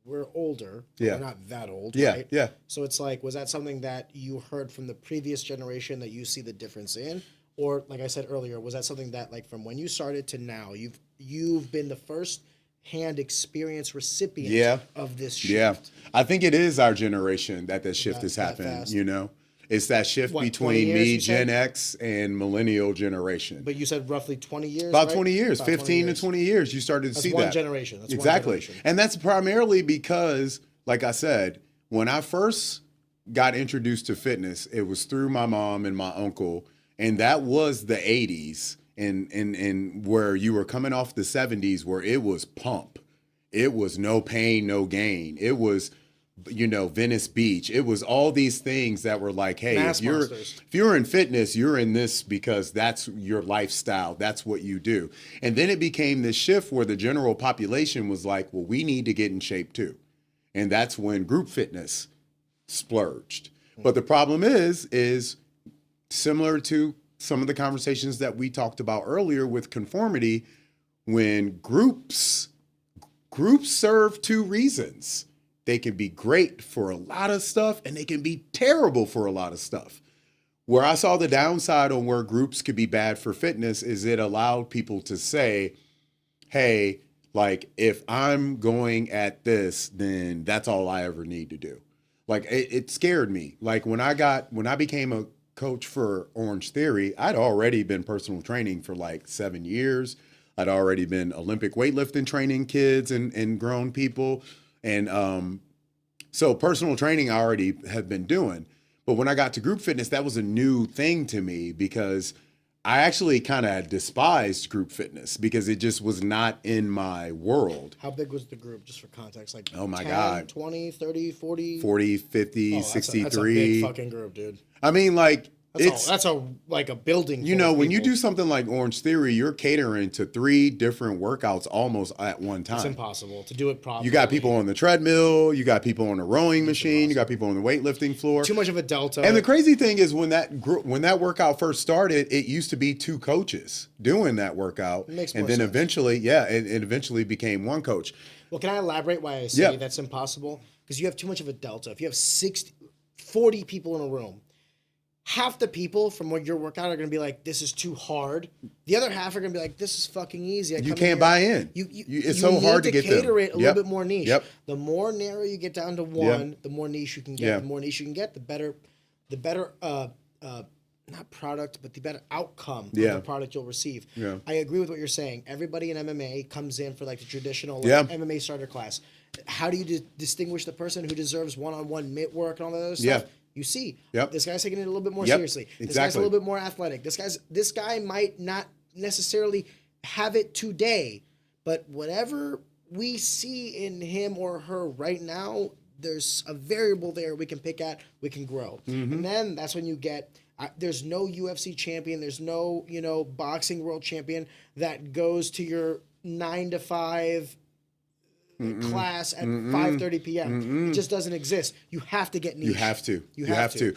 we're older. Yeah. We're not that old, Yeah, right? yeah. So it's like, was that something that you heard from the previous generation that you see the difference in? Or like I said earlier, was that something that like from when you started to now, you've been the first hand experience recipient Yeah. of this shift? Yeah. I think it is our generation that shift has That happened, fast. you know? It's that shift What, 20 between years, me, you said? Gen X, and millennial generation. But you said roughly 20 years, About right? 20 years, About 15 years. to 20 years, you started to That's see one that. generation. That's Exactly. one generation. And that's primarily because, like I said, when I first got introduced to fitness, it was through my mom and my uncle. And that was the 80s and where you were coming off the 70s where it was pump. It was no pain, no gain. It was, you know, Venice Beach. It was all these things that were like, hey, Mass if monsters. you're in fitness, you're in this because that's your lifestyle. That's what you do. And then it became this shift where the general population was like, well, we need to get in shape too. And that's when group fitness splurged. But the problem is similar to some of the conversations that we talked about earlier with conformity, when groups serve two reasons. They can be great for a lot of stuff and they can be terrible for a lot of stuff. Where I saw the downside on where groups could be bad for fitness is it allowed people to say, hey, like if I'm going at this, then that's all I ever need to do. Like it scared me. Like when I became a coach for Orange Theory, I'd already been personal training for like 7 years. I'd already been Olympic weightlifting training kids and grown people. And so personal training I already had been doing. But when I got to group fitness, that was a new thing to me because I actually kind of despised group fitness because it just was not in my world. How big was the group, just for context? Like Oh my 10, God. 20, 30, 40? 40, 50, Oh, 63. that's a big fucking group, dude. I mean, like, That's like a building. you know, when you do something like Orange Theory, you're catering to 3 different workouts almost at one time. It's impossible to do it properly. You got people on the treadmill, you got people on the rowing machine, you got people on the weightlifting floor. Too much of a delta. And the crazy thing is when that workout first started, it used to be 2 coaches doing that workout. Makes and more then sense. eventually, it eventually became 1 coach. Well, can I elaborate why I say Yeah. that's impossible? Because you have too much of a delta. If you have 40 people in a room, half the people from what your workout are going to be like, this is too hard. The other half are going to be like, this is fucking easy. You can't buy in. It's so hard to get them. cater it a little bit more niche. Yep. The more narrow you get down to one, the more niche you can get. Yeah. The more niche you can get, the better not product, but the better outcome of the product you'll receive. Yeah. I agree with what you're saying. Everybody in MMA comes in for like the traditional MMA starter class. How do you distinguish the person who deserves one-on-one mitt work and all that other stuff? Yeah. You see, Yep. this guy's taking it a little bit more Yep. seriously. This guy's a Exactly. little bit more athletic. This guy might not necessarily have it today, but whatever we see in him or her right now, there's a variable there we can pick at, we can grow. And then that's when you get, there's no UFC champion, there's no, boxing world champion that goes to your 9 to 5 class at 5:30 p.m. It just doesn't exist. You have to get niche. You have to. You have to.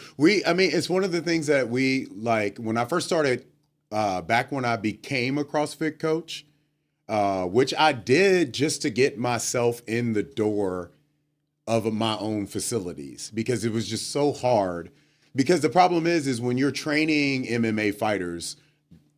I mean, it's one of the things that we like when I first started, back when I became a CrossFit coach, which I did just to get myself in the door of my own facilities because it was just so hard. Because the problem is when you're training MMA fighters,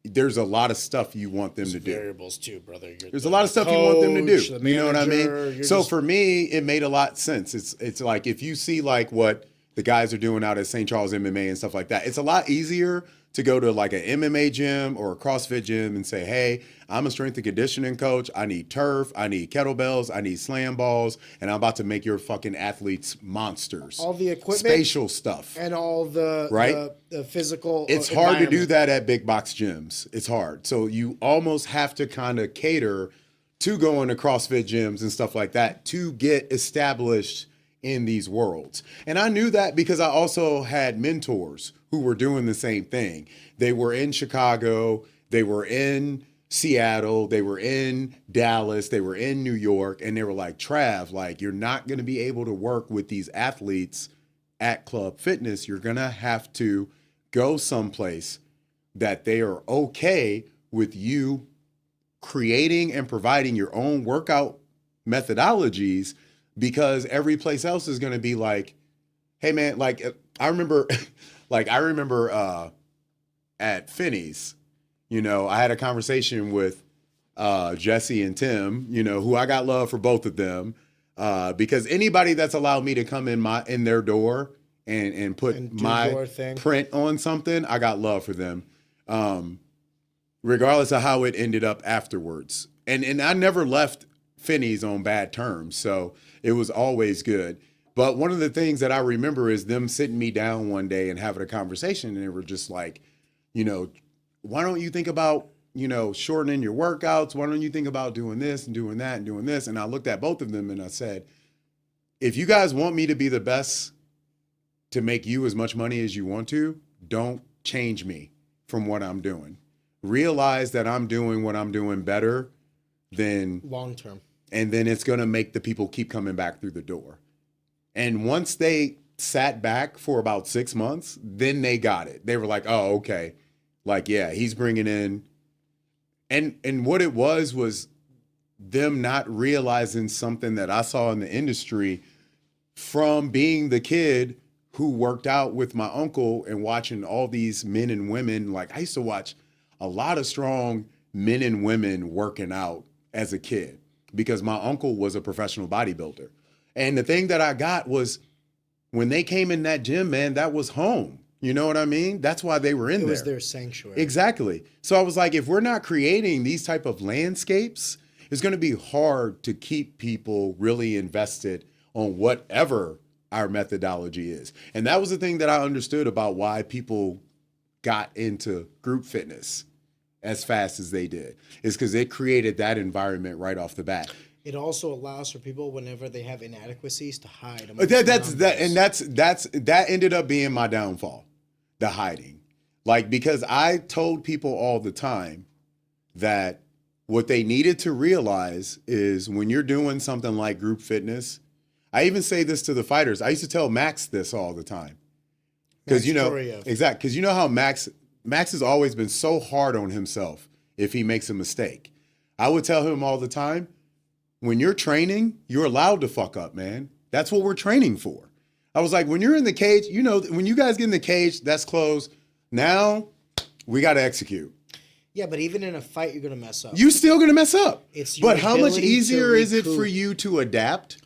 there's a lot of stuff you want them to do. Variables too, brother. There's a lot of stuff you want them to do. The You know what I manager, mean? So for me, it made a lot of sense. It's like if you see like what the guys are doing out at St. Charles MMA and stuff like that, it's a lot easier to go to like an MMA gym or a CrossFit gym and say, hey, I'm a strength and conditioning coach. I need turf. I need kettlebells. I need slam balls. And I'm about to make your fucking athletes monsters. all the equipment, Spatial stuff. and all the Right? the physical. It's hard to do environment. that at big box gyms. It's hard. So you almost have to kind of cater to going to CrossFit gyms and stuff like that to get established in these worlds. And I knew that because I also had mentors who were doing the same thing. They were in Chicago, they were in Seattle, they were in Dallas, they were in New York, and they were like, Trav, like you're not going to be able to work with these athletes at Club Fitness. You're going to have to go someplace that they are okay with you creating and providing your own workout methodologies because every place else is going to be like, hey man, like I remember, at Finney's, I had a conversation with Jesse and Tim, who I got love for both of them, because anybody that's allowed me to come in their door and put And do my your thing. print on something, I got love for them, regardless of how it ended up afterwards. And I never left Finney's on bad terms, so it was always good. But one of the things that I remember is them sitting me down one day and having a conversation, and they were just like, why don't you think about, shortening your workouts? Why don't you think about doing this and doing that and doing this? And I looked at both of them and I said, if you guys want me to be the best to make you as much money as you want to, don't change me from what I'm doing. Realize that I'm doing what I'm doing better than long term. And then it's going to make the people keep coming back through the door. And once they sat back for about 6 months, then they got it. They were like, oh, okay. Like, yeah, he's bringing in. And what it was them not realizing something that I saw in the industry from being the kid who worked out with my uncle and watching all these men and women. Like, I used to watch a lot of strong men and women working out as a kid because my uncle was a professional bodybuilder. And the thing that I got was when they came in that gym, man, that was home. You know what I mean? That's why they were in there. It was their sanctuary. Exactly. So I was like, if we're not creating these type of landscapes, it's going to be hard to keep people really invested on whatever our methodology is. And that was the thing that I understood about why people got into group fitness as fast as they did, is because it created that environment right off the bat. It also allows for people whenever they have inadequacies to hide. That ended up being my downfall, the hiding. Like, because I told people all the time that what they needed to realize is when you're doing something like group fitness, I even say this to the fighters. I used to tell Max this all the time. Because exactly. Because you know how Max has always been so hard on himself if he makes a mistake. I would tell him all the time, when you're training, you're allowed to fuck up, man. That's what we're training for. I was like, when you're in the cage, when you guys get in the cage, that's closed. Now we got to execute. Yeah, but even in a fight, you're going to mess up. You're still going to mess up. But how much easier is it for you to adapt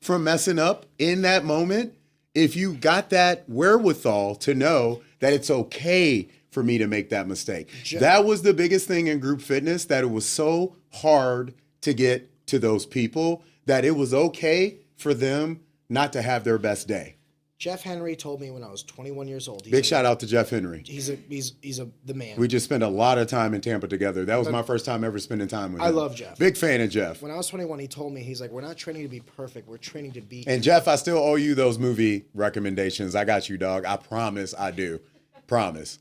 from messing up in that moment if you got that wherewithal to know that it's okay for me to make that mistake? That was the biggest thing in group fitness, that it was so hard to get to those people that it was okay for them not to have their best day. Jeff Henry told me when I was 21 years old. Big shout out to Jeff Henry. He's the man. We just spent a lot of time in Tampa together. That was my first time ever spending time with him. I love Jeff. Big fan of Jeff. When I was 21, he told me, he's like, we're not training to be perfect. We're training to be. And Jeff, I still owe you those movie recommendations. I got you, dog. I promise I do. Promise.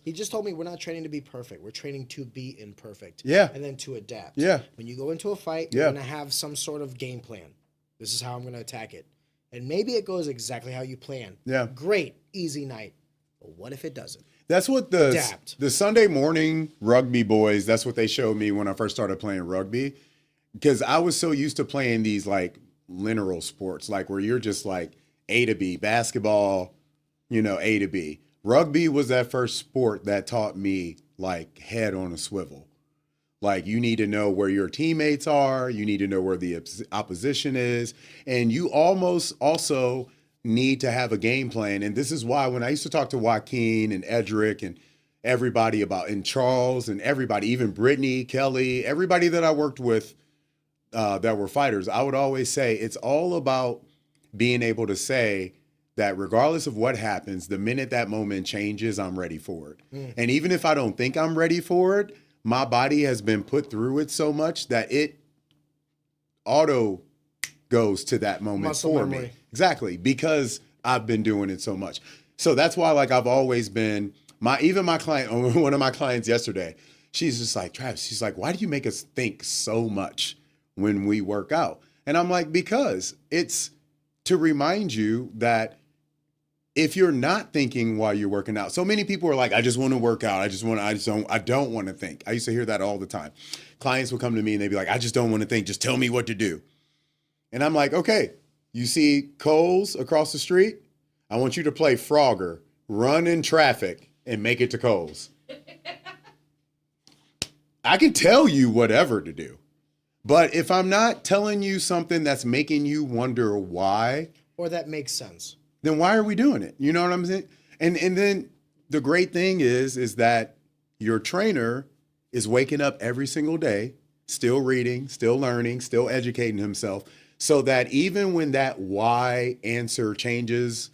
He just told me we're not training to be perfect. We're training to be imperfect. Yeah. And then to adapt. Yeah. When you go into a fight, you're going to have some sort of game plan. This is how I'm going to attack it. And maybe it goes exactly how you plan. Yeah. Great. Easy night. But what if it doesn't? That's what the Sunday morning rugby boys, that's what they showed me when I first started playing rugby. Because I was so used to playing these like linear sports, like where you're just like A to B, basketball, A to B. Rugby was that first sport that taught me like head on a swivel. Like, you need to know where your teammates are. You need to know where the opposition is. And you almost also need to have a game plan. And this is why when I used to talk to Joaquin and Edric and everybody and Charles and everybody, even Brittany, Kelly, everybody that I worked with that were fighters, I would always say it's all about being able to say that regardless of what happens, the minute that moment changes, I'm ready for it. And even if I don't think I'm ready for it, my body has been put through it so much that it auto goes to that moment Muscle for memory. me. Exactly, because I've been doing it so much. So that's why, like, I've always been, my client, one of my clients yesterday, she's just like, Travis, she's like, why do you make us think so much when we work out? And I'm like, because it's to remind you that if you're not thinking while you're working out, so many people are like, I just want to work out. I don't want to think. I used to hear that all the time. Clients would come to me and they'd be like, I just don't want to think. Just tell me what to do. And I'm like, okay, you see Kohl's across the street? I want you to play Frogger, run in traffic, and make it to Kohl's. I can tell you whatever to do. But if I'm not telling you something that's making you wonder why, or that makes sense, then why are we doing it? You know what I'm saying? And then the great thing is that your trainer is waking up every single day, still reading, still learning, still educating himself, so that even when that why answer changes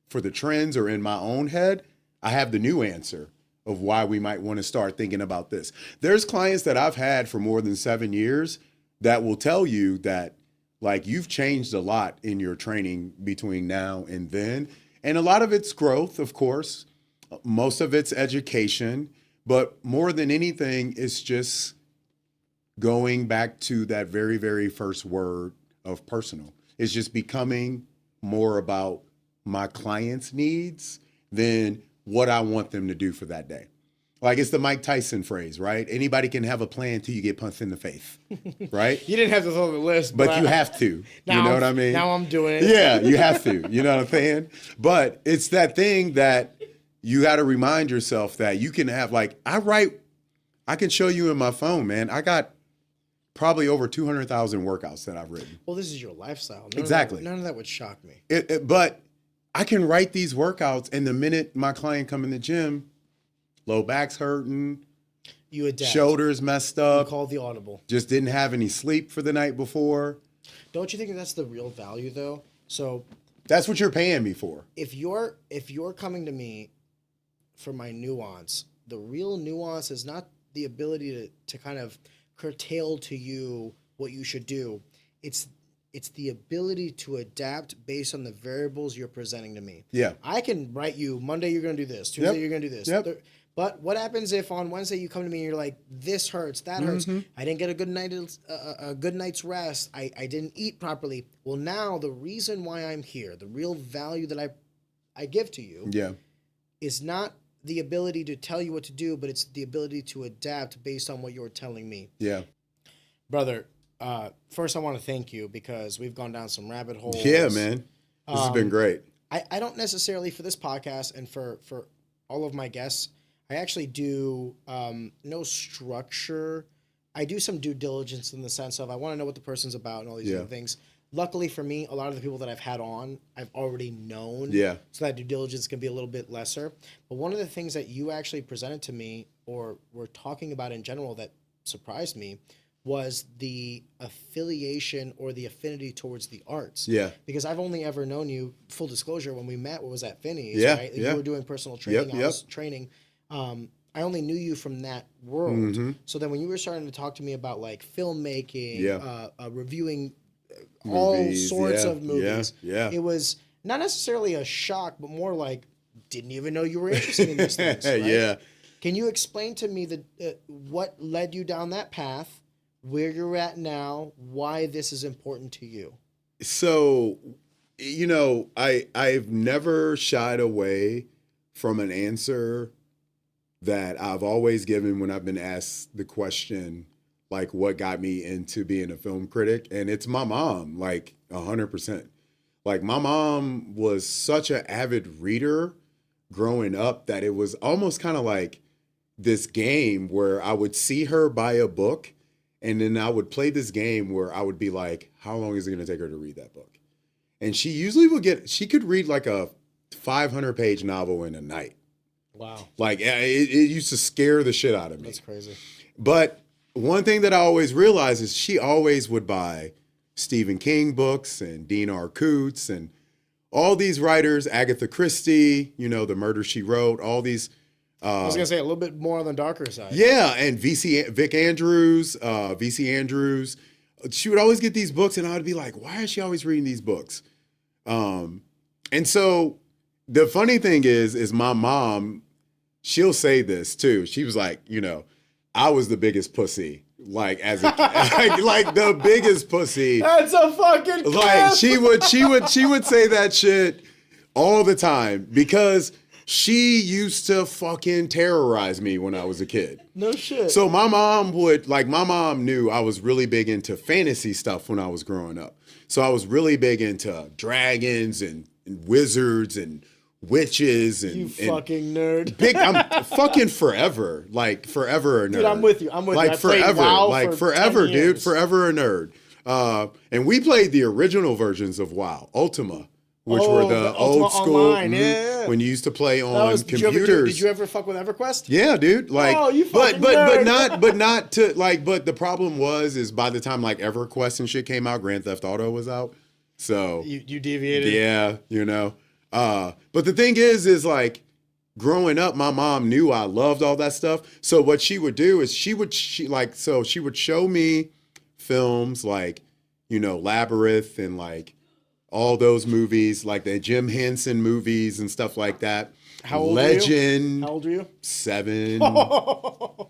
for the trends or in my own head, I have the new answer of why we might want to start thinking about this. There's clients that I've had for more than 7 years that will tell you that, like, you've changed a lot in your training between now and then. And a lot of it's growth, of course. Most of it's education. But more than anything, it's just going back to that very, very first word of personal. It's just becoming more about my client's needs than what I want them to do for that day. Like, it's the Mike Tyson phrase, right? Anybody can have a plan till you get punched in the face, right? You didn't have to throw the list, but you have to. You know what I mean? Now I'm doing it. Yeah, you have to. You know what I'm saying? But it's that thing that you got to remind yourself that you can have, like, I can show you in my phone, man. I got probably over 200,000 workouts that I've written. Well, this is your lifestyle. Exactly. None of that would shock me. But I can write these workouts, and the minute my client come in the gym, low back's hurting, you adapt. Shoulders messed up. You call the audible. Just didn't have any sleep for the night before. Don't you think that's the real value, though? So that's what you're paying me for. If you're coming to me for my nuance, the real nuance is not the ability to kind of curtail to you what you should do. It's the ability to adapt based on the variables you're presenting to me. Yeah. I can write you, Monday you're going to do this, Tuesday you're going to do this. Yep. But what happens if on Wednesday you come to me and you're like, this hurts, that hurts, I didn't get a good night's rest, I didn't eat properly. Well, now the reason why I'm here, the real value that I give to you is not the ability to tell you what to do, but it's the ability to adapt based on what you're telling me. Yeah. Brother, first I want to thank you because we've gone down some rabbit holes. Yeah, man. This has been great. I don't necessarily, for this podcast and for all of my guests, I actually do no structure. I do some due diligence in the sense of I want to know what the person's about and all these other things. Luckily for me, a lot of the people that I've had on, I've already known. Yeah. So that due diligence can be a little bit lesser. But one of the things that you actually presented to me or were talking about in general that surprised me was the affiliation or the affinity towards the arts. Yeah. Because I've only ever known you, full disclosure, when we met, what was at Finney's, right? You were doing personal training, I was training. I only knew you from that world. So then when you were starting to talk to me about like filmmaking, reviewing all sorts of movies, it was not necessarily a shock, but more like, didn't even know you were interested in these things. Right? Can you explain to me what led you down that path, where you're at now, why this is important to you? So, you know, I've never shied away from an answer that I've always given when I've been asked the question, like, what got me into being a film critic? And it's my mom, like 100%. Like, my mom was such an avid reader growing up that it was almost kind of like this game where I would see her buy a book and then I would play this game where I would be like, how long is it going to take her to read that book? And she usually she could read like a 500-page novel in a night. Wow. Like, it used to scare the shit out of me. That's crazy. But one thing that I always realized is she always would buy Stephen King books and Dean R. Coots and all these writers, Agatha Christie, you know, The Murder, She Wrote, all these. I was going to say a little bit more on the darker side. Yeah, and Vic Andrews, VC Andrews. She would always get these books and I would be like, why is she always reading these books? And so the funny thing is my mom, she'll say this too. She was like, you know, I was the biggest pussy, like as a like the biggest pussy. That's a fucking clip. Like she would say that shit all the time because She used to fucking terrorize me when I was a kid. No shit. So my mom knew I was really big into fantasy stuff when I was growing up. So I was really big into dragons and wizards and witches and you fucking nerd. I'm fucking forever, like forever a nerd. Dude, I'm with you. Like I played forever, WoW like for forever, 10 dude, years. forever a nerd. And we played the original versions of WoW, Ultima, which were the Ultima old school Online. Yeah. when you used to play on computers. Did you ever fuck with EverQuest? Yeah, dude. Like, Oh, you but fucking but nerd. not to like. But the problem is by the time like EverQuest and shit came out, Grand Theft Auto was out. So You deviated. yeah, But the thing is like growing up, my mom knew I loved all that stuff. So what she would do is she would show me films like Labyrinth and like all those movies, like the Jim Henson movies and stuff like that. How old Legend. How old are you? 7,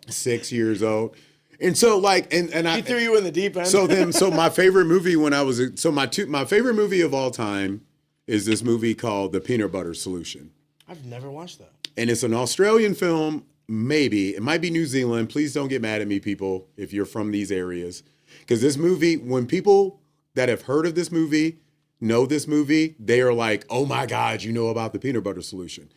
6 years old. And so like, and I He threw you in the deep end. so my favorite movie when I was, my favorite movie of all time is this movie called The Peanut Butter Solution. I've never watched that. And it's an Australian film, maybe. It might be New Zealand. Please don't get mad at me, people, if you're from these areas. Because this movie, when people that have heard of this movie know this movie, they are like, oh my God, you know about The Peanut Butter Solution.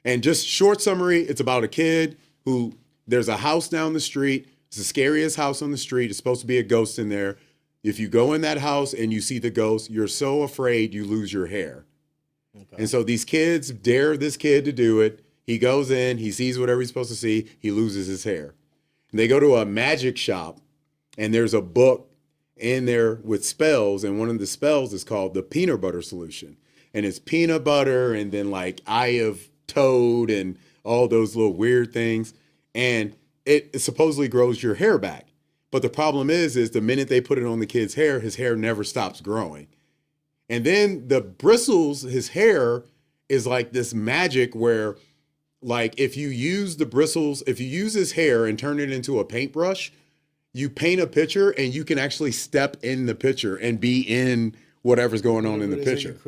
And just short summary, it's about a kid who, there's a house down the street. It's the scariest house on the street. It's supposed to be a ghost in there. If you go in that house and you see the ghost, you're so afraid you lose your hair. Okay. And so these kids dare this kid to do it. He goes in, he sees whatever he's supposed to see, he loses his hair. And they go to a magic shop, and there's a book in there with spells, and one of the spells is called the Peanut Butter Solution. And it's peanut butter and then like Eye of Toad and all those little weird things. And it supposedly grows your hair back. But the problem is the minute they put it on the kid's hair, his hair never stops growing. And then the bristles, his hair is like this magic where like if you use the bristles, if you use his hair and turn it into a paintbrush, you paint a picture and you can actually step in the picture and be in whatever's going on in the picture.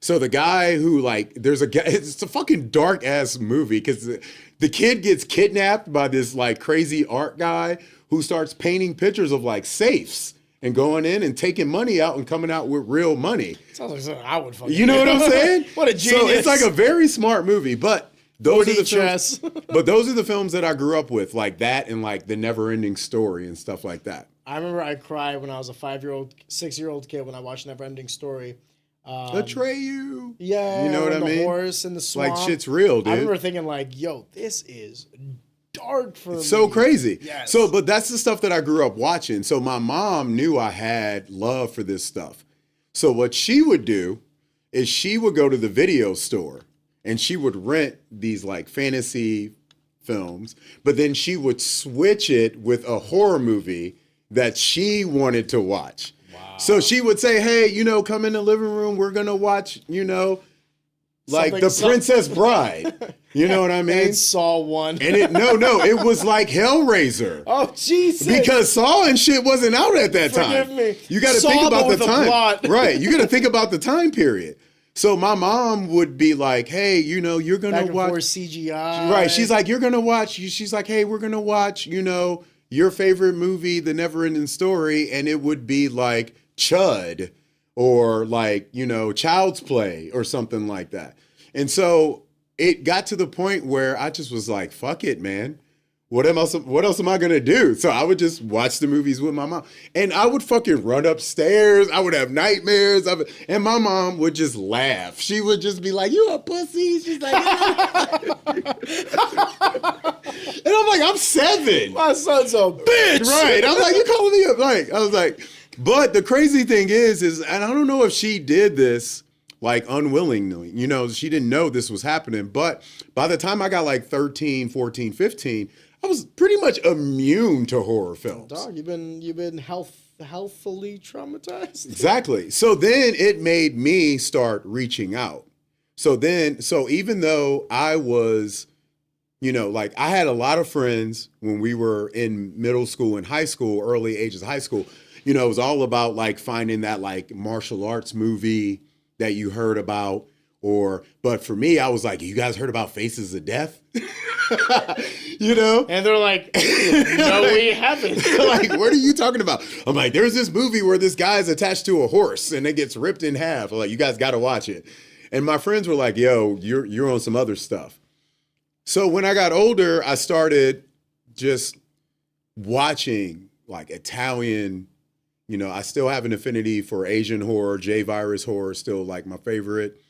So the guy who like, there's a guy, it's a fucking dark ass movie because the kid gets kidnapped by this like crazy art guy who starts painting pictures of like safes and going in and taking money out and coming out with real money. Sounds like something I would fucking You know what I'm saying? What a genius. So it's like a very smart movie, but those are the chess. films, but those are the films that I grew up with, like that and like The Never-Ending Story and stuff like that. I remember I cried when I was a 6-year-old kid when I watched Never-Ending Story. Atreyu. Yeah, you know what I mean? The horse in the swamp. Like shit's real, dude. I remember thinking like, yo, this is dark for me. So crazy. Yes. So, but that's the stuff that I grew up watching. So my mom knew I had love for this stuff. So what she would do is she would go to the video store and she would rent these like fantasy films, but then she would switch it with a horror movie that she wanted to watch. So she would say, hey, come in the living room. We're going to watch, like The Princess Bride. You know what I mean? And Saw 1. And it was like Hellraiser. Oh, Jesus. Because Saw and shit wasn't out at that time. Forgive me. You got to think about the time. Right. You got to think about the time period. So my mom would be like, hey, you're going to watch. CGI. Right. She's like, you're going to watch. She's like, hey, we're going to watch, your favorite movie, The Never-Ending Story. And it would be like Chud or like, Child's Play or something like that. And so it got to the point where I just was like, fuck it, man. What else am I going to do? So I would just watch the movies with my mom. And I would fucking run upstairs. I would have nightmares. And my mom would just laugh. She would just be like, you a pussy? She's like, and I'm like, I'm 7. My son's a bitch. Right. I'm like, you calling me up? Like, I was like, but the crazy thing is, and I don't know if she did this like unwillingly, she didn't know this was happening. But by the time I got like 13, 14, 15, I was pretty much immune to horror films. Dog, you've been healthfully traumatized. Exactly. So then it made me start reaching out. So even though I was, like I had a lot of friends when we were in middle school and high school, early ages of high school, it was all about like finding that like martial arts movie that you heard about, But for me, I was like, you guys heard about Faces of Death? You know? And they're like, no, we haven't. Like, what are you talking about? I'm like, there's this movie where this guy is attached to a horse and it gets ripped in half. I'm like, you guys got to watch it. And my friends were like, yo, you're on some other stuff. So when I got older, I started just watching like Italian, I still have an affinity for Asian horror. J-Virus horror is still like my favorite.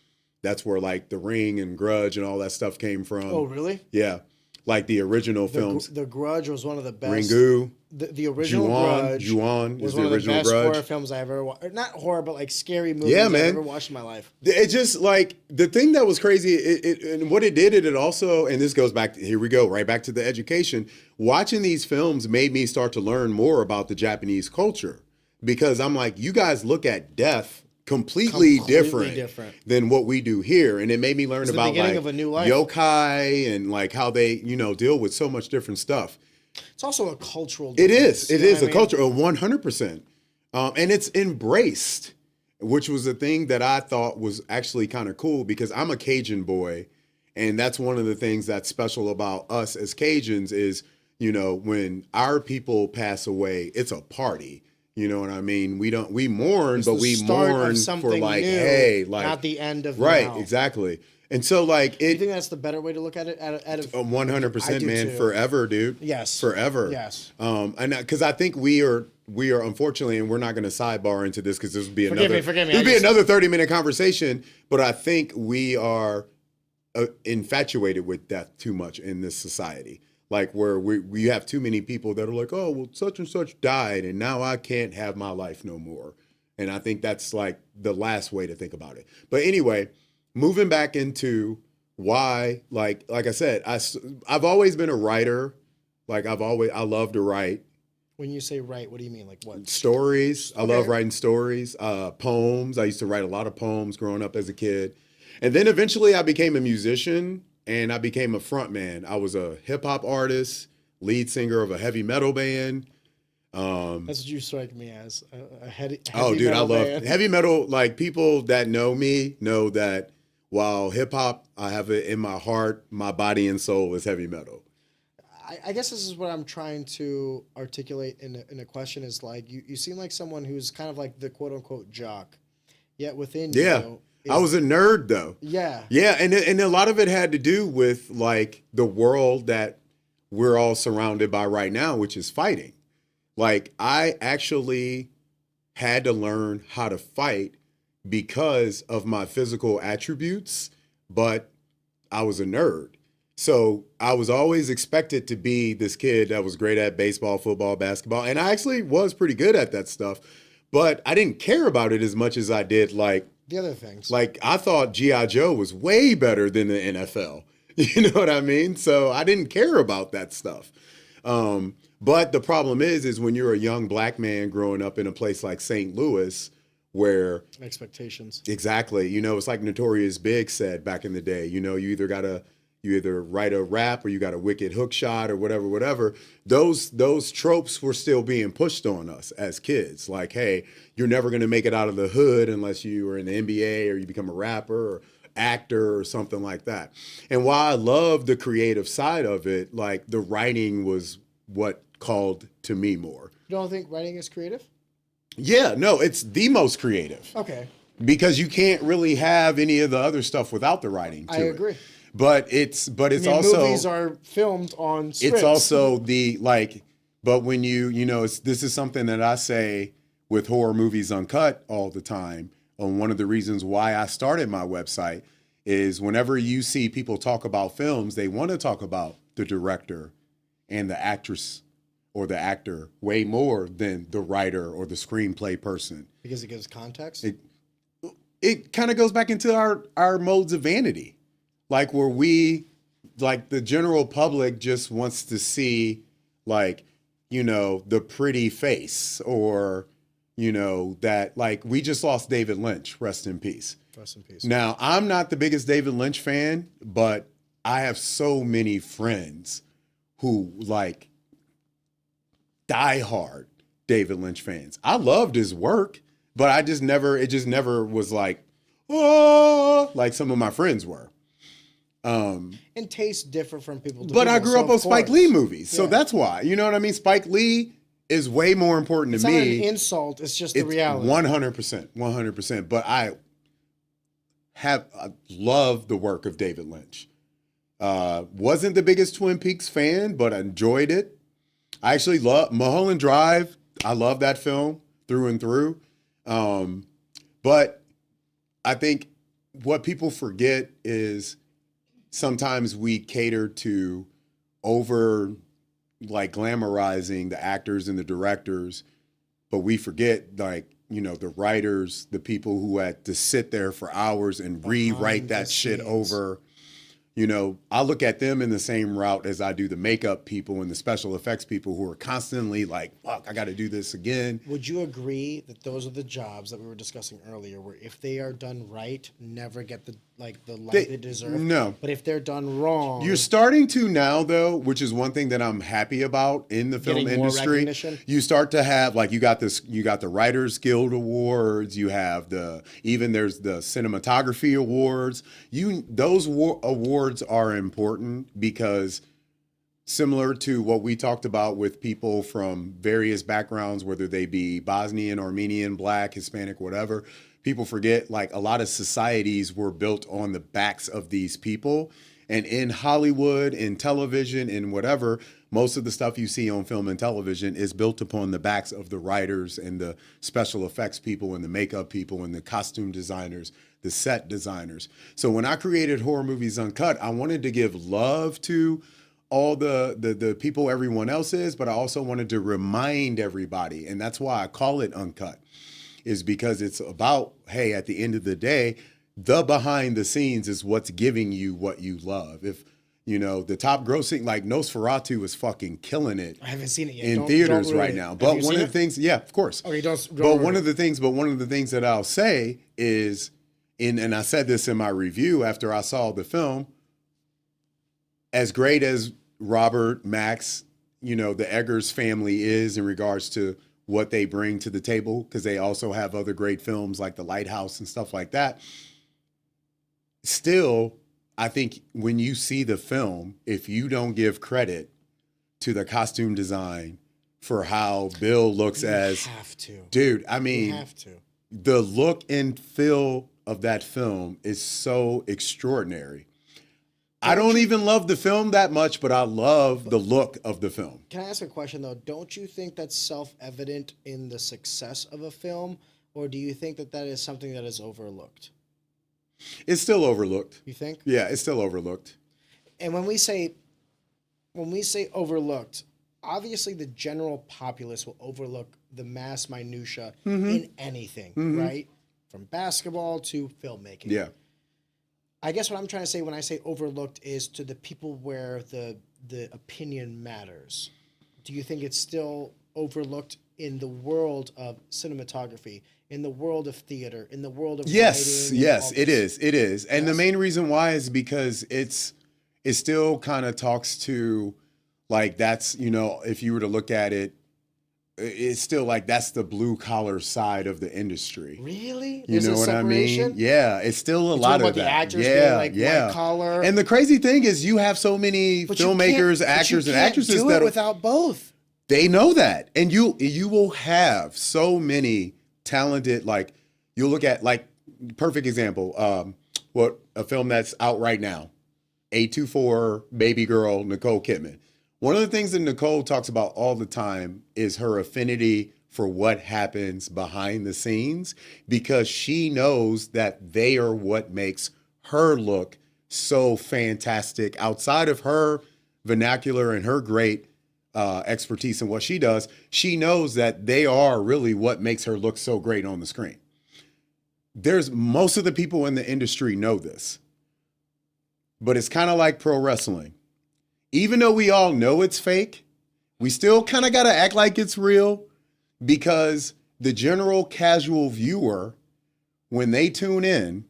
That's where like The Ring and Grudge and all that stuff came from. Oh, really? Yeah. Like the original films. The Grudge was one of the best. Ringu. The original Grudge Ju-on was is the one of the original best Grudge. horror films I ever watched. Not horror, but like scary movies Yeah, I've man. ever watched in my life. It just like the thing that was crazy, and what it did, it also, and this goes back, here we go, right back to the education. Watching these films made me start to learn more about the Japanese culture because I'm like, you guys look at death completely different than what we do here. And it made me learn about like of a new life. yokai and like how they, deal with so much different stuff. It's also a cultural It difference. is a culture, 100%. And it's embraced, which was a thing that I thought was actually kind of cool because I'm a Cajun boy. And that's one of the things that's special about us as Cajuns is, when our people pass away, it's a party. You know what I mean? We mourn, but we mourn for like, new, hey, like not the end of right, now. Exactly. And so like you think that's the better way to look at it? 100%, man, too. Forever, dude. Yes, forever. Yes. And because I think we are unfortunately, and we're not going to sidebar into this because this would be forgive me. It'll be another 30-minute conversation. But I think we are infatuated with death too much in this society. Like where we have too many people that are like, oh, well, such and such died, and now I can't have my life no more. And I think that's like the last way to think about it. But anyway, moving back into why, like I said, I've always been a writer. Like I love to write. When you say write, what do you mean? Like what? Stories. I love writing stories. Poems. I used to write a lot of poems growing up as a kid. And then eventually I became a musician. And I became a front man. I was a hip hop artist, lead singer of a heavy metal band. That's what you strike me as, a heavy oh, dude, I love band. heavy metal. Like people that know me know that while hip hop, I have it in my heart, my body and soul is heavy metal. I guess this is what I'm trying to articulate in a question is like, you seem like someone who's kind of like the quote unquote jock, yet within you. I was a nerd though. Yeah. Yeah, and a lot of it had to do with like the world that we're all surrounded by right now, which is fighting. Like I actually had to learn how to fight because of my physical attributes, but I was a nerd. So I was always expected to be this kid that was great at baseball, football, basketball, and I actually was pretty good at that stuff, but I didn't care about it as much as I did like the other things. Like I thought G.I. Joe was way better than the NFL. You know what I mean? So I didn't care about that stuff. But the problem is when you're a young black man growing up in a place like St. Louis, where expectations. Exactly. It's like Notorious Big said back in the day, you either write a rap or you got a wicked hook shot or whatever. Those tropes were still being pushed on us as kids. Like, hey, you're never going to make it out of the hood unless you are in the NBA or you become a rapper or actor or something like that. And while I love the creative side of it, like the writing was what called to me more. You don't think writing is creative? Yeah, no, it's the most creative. Okay. Because you can't really have any of the other stuff without the writing to it. I agree. But it's also movies are filmed on scripts. It's also but when this is something that I say with Horror Movies Uncut all the time. And one of the reasons why I started my website is whenever you see people talk about films, they want to talk about the director and the actress or the actor way more than the writer or the screenplay person. Because it gives context? It kind of goes back into our modes of vanity. Like where the general public just wants to see the pretty face or, that like we just lost David Lynch, rest in peace. Rest in peace. Now, I'm not the biggest David Lynch fan, but I have so many friends who like diehard David Lynch fans. I loved his work, but it just never was like, oh, like some of my friends were. And tastes differ from people to But people, I grew so up of on Spike course. Lee movies, so Yeah. that's why. You know what I mean? Spike Lee is way more important It's to not me. an insult. It's just the It's reality. 100%, 100%. But I love the work of David Lynch. Wasn't the biggest Twin Peaks fan, but I enjoyed it. I actually love Mulholland Drive. I love that film through and through. But I think what people forget is sometimes we cater to over like glamorizing the actors and the directors, but we forget like, you know, the writers, the people who had to sit there for hours and rewrite the that shit scenes. over. You know, I look at them in the same route as I do the makeup people and the special effects people who are constantly like, fuck, I got to do this again. Would you agree that those are the jobs that we were discussing earlier, where if they are done right, never get the light they deserve? No. But if they're done wrong, You're starting to now, though, which is one thing that I'm happy about in the film Getting more industry. recognition? You start to have like you got the Writers Guild Awards. You have there's the cinematography awards. Those awards are important because similar to what we talked about with people from various backgrounds, whether they be Bosnian, Armenian, Black, Hispanic, whatever. People forget like a lot of societies were built on the backs of these people. And in Hollywood, in television, in whatever, most of the stuff you see on film and television is built upon the backs of the writers and the special effects people and the makeup people and the costume designers, the set designers. So when I created Horror Movies Uncut, I wanted to give love to all the people everyone else is, but I also wanted to remind everybody, and that's why I call it Uncut, is because it's about, hey, at the end of the day, the behind the scenes is what's giving you what you love. If, you know, the top grossing, like Nosferatu is fucking killing it I haven't seen it yet. in Don't theaters ruin right it. now. Have But you one seen of the it? things, yeah, of course. Okay, don't But ruin one it. of the things that I'll say is, and I said this in my review after I saw the film, as great as Robert, Max, you know, the Eggers family is in regards to what they bring to the table, because they also have other great films like The Lighthouse and stuff like that. Still, I think when you see the film, if you don't give credit to the costume design for how Bill looks You as, have to. dude, I You mean, have to. the look and feel of that film is so extraordinary. I don't even love the film that much, but I love the look of the film. Can I ask a question though? Don't you think that's self-evident in the success of a film, or do you think that that is something that is overlooked? It's still overlooked. You think? Yeah, it's still overlooked. And when we say overlooked, obviously the general populace will overlook the mass minutia in anything, right? From basketball to filmmaking. Yeah. I guess what I'm trying to say when I say overlooked is to the people where the opinion matters. Do you think it's still overlooked in the world of cinematography, in the world of theater, in the world of Yes, writing? yes, it is. And the Yes. main reason why is because it still kind of talks to like that's, you know, if you were to look at it, it's still like that's the blue collar side of the industry. Really? You There's know a what I mean? separation? Yeah, it's still a You're lot talking of about that. the actors yeah, being like yeah. white collar. And the crazy thing is, you have so many But you filmmakers, can't- actors, but you and can't actresses do that it without both. they know that, and you will have so many talented. Like you'll look at like perfect example. What a film that's out right now, 824 Baby Girl, Nicole Kidman. One of the things that Nicole talks about all the time is her affinity for what happens behind the scenes, because she knows that they are what makes her look so fantastic outside of her vernacular and her great expertise in what she does. She knows that they are really what makes her look so great on the screen. There's most of the people in the industry know this, but it's kind of like pro wrestling. Even though we all know it's fake, we still kind of got to act like it's real, because the general casual viewer, when they tune in,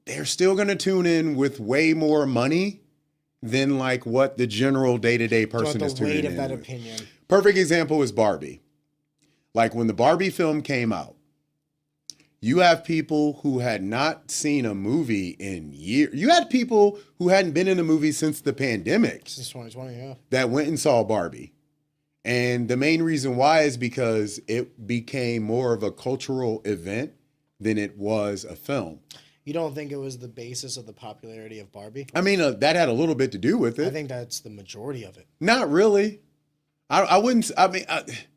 they're still going to tune in with way more money than like what the general day-to-day person is The tuning weight in of that with. You have people who had not seen a movie in years. You had people who hadn't been in a movie since the pandemic. Since 2020, yeah. That went and saw Barbie. And the main reason why is because it became more of a cultural event than it was a film. You don't think it was the basis of the popularity of Barbie? I mean, that had a little bit to do with it. I think that's the majority of it. Not really. I wouldn't. I mean,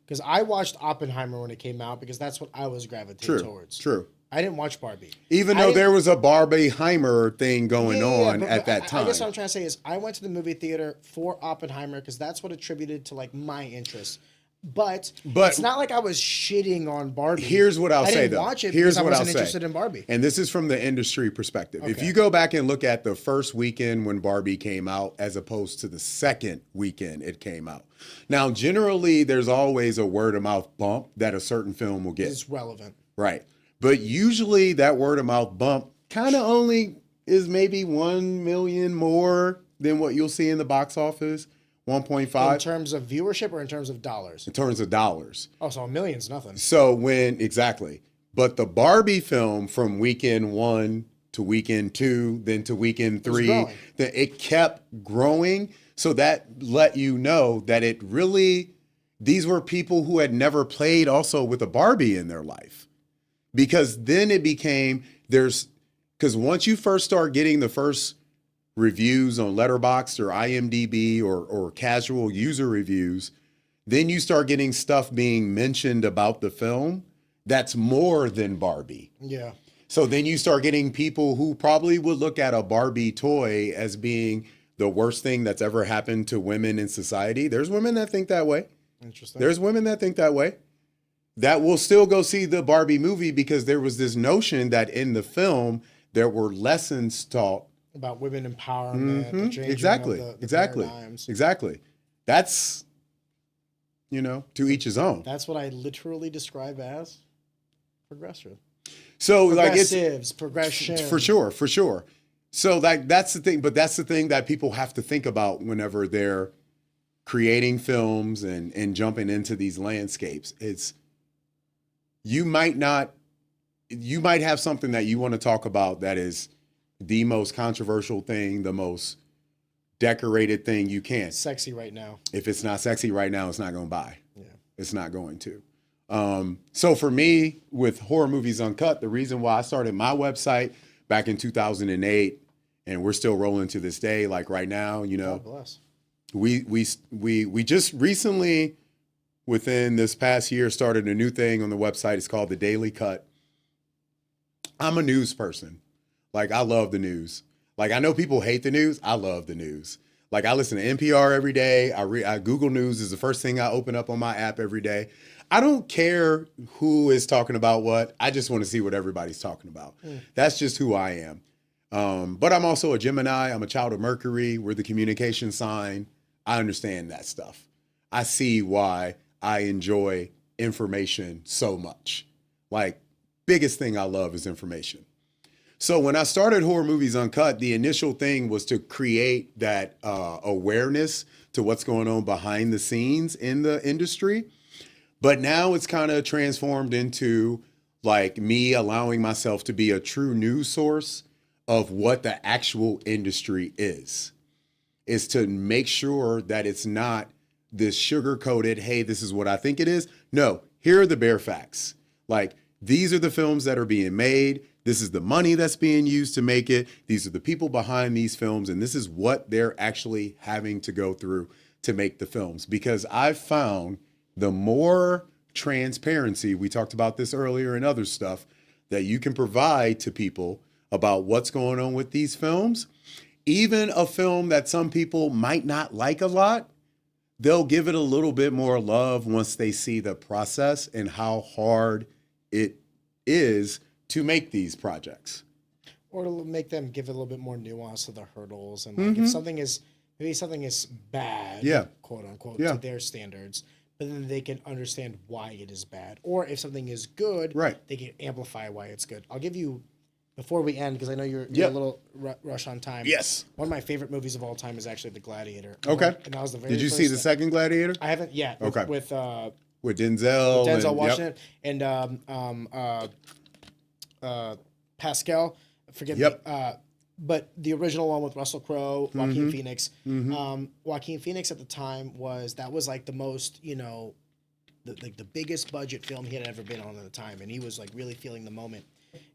because I watched Oppenheimer when it came out because that's what I was gravitating towards. True. I didn't watch Barbie. Even though there was a Barbieheimer thing going on but at that time. I guess what I'm trying to say is I went to the movie theater for Oppenheimer because that's what attributed to like my interest. But it's not like I was shitting on Barbie. Here's what I'll say, though. I didn't watch it because I wasn't interested in Barbie. And this is from the industry perspective. Okay. If you go back and look at the first weekend when Barbie came out as opposed to the second weekend it came out. Now, generally, there's always a word of mouth bump that a certain film will get. It's relevant. Right. But usually that word of mouth bump kind of only is maybe 1 million more than what you'll see in the box office. 1.5 in terms of viewership or in terms of dollars? In terms of dollars. Oh, so a million's nothing. So exactly. But the Barbie film from weekend 1 to weekend 2, then to weekend 3, it kept growing. So that let you know that these were people who had never played also with a Barbie in their life. Because then it became, because once you first start getting the first reviews on Letterboxd or IMDb or casual user reviews, then you start getting stuff being mentioned about the film that's more than Barbie. Yeah. So then you start getting people who probably would look at a Barbie toy as being the worst thing that's ever happened to women in society. There's women that think that way. Interesting. There's women that think that way. That will still go see the Barbie movie because there was this notion that in the film there were lessons taught about women empowerment, the changing exactly, of the exactly, paradigms. Exactly. That's, to each his own. That's what I literally describe as progressive. So like progressives, progression. For sure. So that's the thing, but that's the thing that people have to think about whenever they're creating films and jumping into these landscapes. It's you might have something that you want to talk about that is the most controversial thing, the most decorated thing you can. Sexy right now. If it's not sexy right now, it's not going to buy. Yeah. It's not going to. So for me, with Horror Movies Uncut, the reason why I started my website back in 2008, and we're still rolling to this day, like right now, God bless. We just recently, within this past year, started a new thing on the website. It's called The Daily Cut. I'm a news person. Like, I love the news. Like, I know people hate the news. I love the news. Like, I listen to NPR every day. I Google News is the first thing I open up on my app every day. I don't care who is talking about what. I just want to see what everybody's talking about. That's just who I am. But I'm also a Gemini. I'm a child of Mercury. We're the communication sign. I understand that stuff. I see why I enjoy information so much. Like, biggest thing I love is information. So when I started Horror Movies Uncut, the initial thing was to create that awareness to what's going on behind the scenes in the industry. But now it's kind of transformed into like me allowing myself to be a true news source of what the actual industry is to make sure that it's not this sugar-coated, hey, this is what I think it is. No, here are the bare facts. Like, these are the films that are being made. This is the money that's being used to make it. These are the people behind these films. And this is what they're actually having to go through to make the films. Because I've found the more transparency, we talked about this earlier and other stuff, that you can provide to people about what's going on with these films, even a film that some people might not like a lot, they'll give it a little bit more love once they see the process and how hard it is to make these projects. Or to make them give it a little bit more nuance to the hurdles. And like if something is bad, quote unquote, to their standards, but then they can understand why it is bad. Or if something is good, they can amplify why it's good. I'll give you, before we end, because I know you're a little rush on time. Yes. One of my favorite movies of all time is actually The Gladiator. Okay. And that was the very Did you first see the second Gladiator? I haven't yet. Okay. With Denzel. Denzel Washington and Pascal. Forgive Yep. me. But the original one with Russell Crowe, Joaquin Phoenix. Joaquin Phoenix at the time was like the most, you know, the biggest budget film he had ever been on at the time, and he was like really feeling the moment.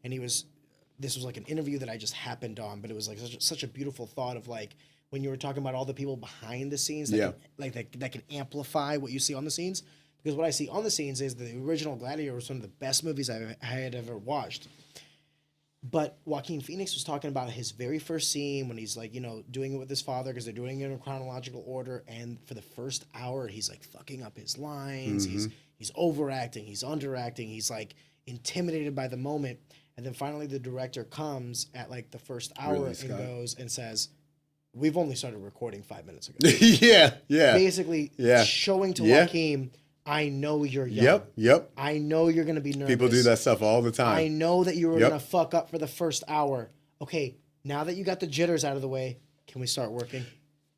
And this was like an interview that I just happened on, but it was like such a beautiful thought of like when you were talking about all the people behind the scenes that that can amplify what you see on the scenes. Because what I see on the scenes is the original Gladiator was one of the best movies I had ever watched. But Joaquin Phoenix was talking about his very first scene when he's like, you know, doing it with his father because they're doing it in chronological order. And for the first hour, he's like fucking up his lines. He's overacting. He's underacting. He's like intimidated by the moment. And then finally the director comes at like the first hour and goes and says, we've only started recording 5 minutes ago. Yeah. Basically showing to Joaquin, I know you're young. Yep. I know you're going to be nervous. People do that stuff all the time. I know that you were going to fuck up for the first hour. Okay, now that you got the jitters out of the way, can we start working?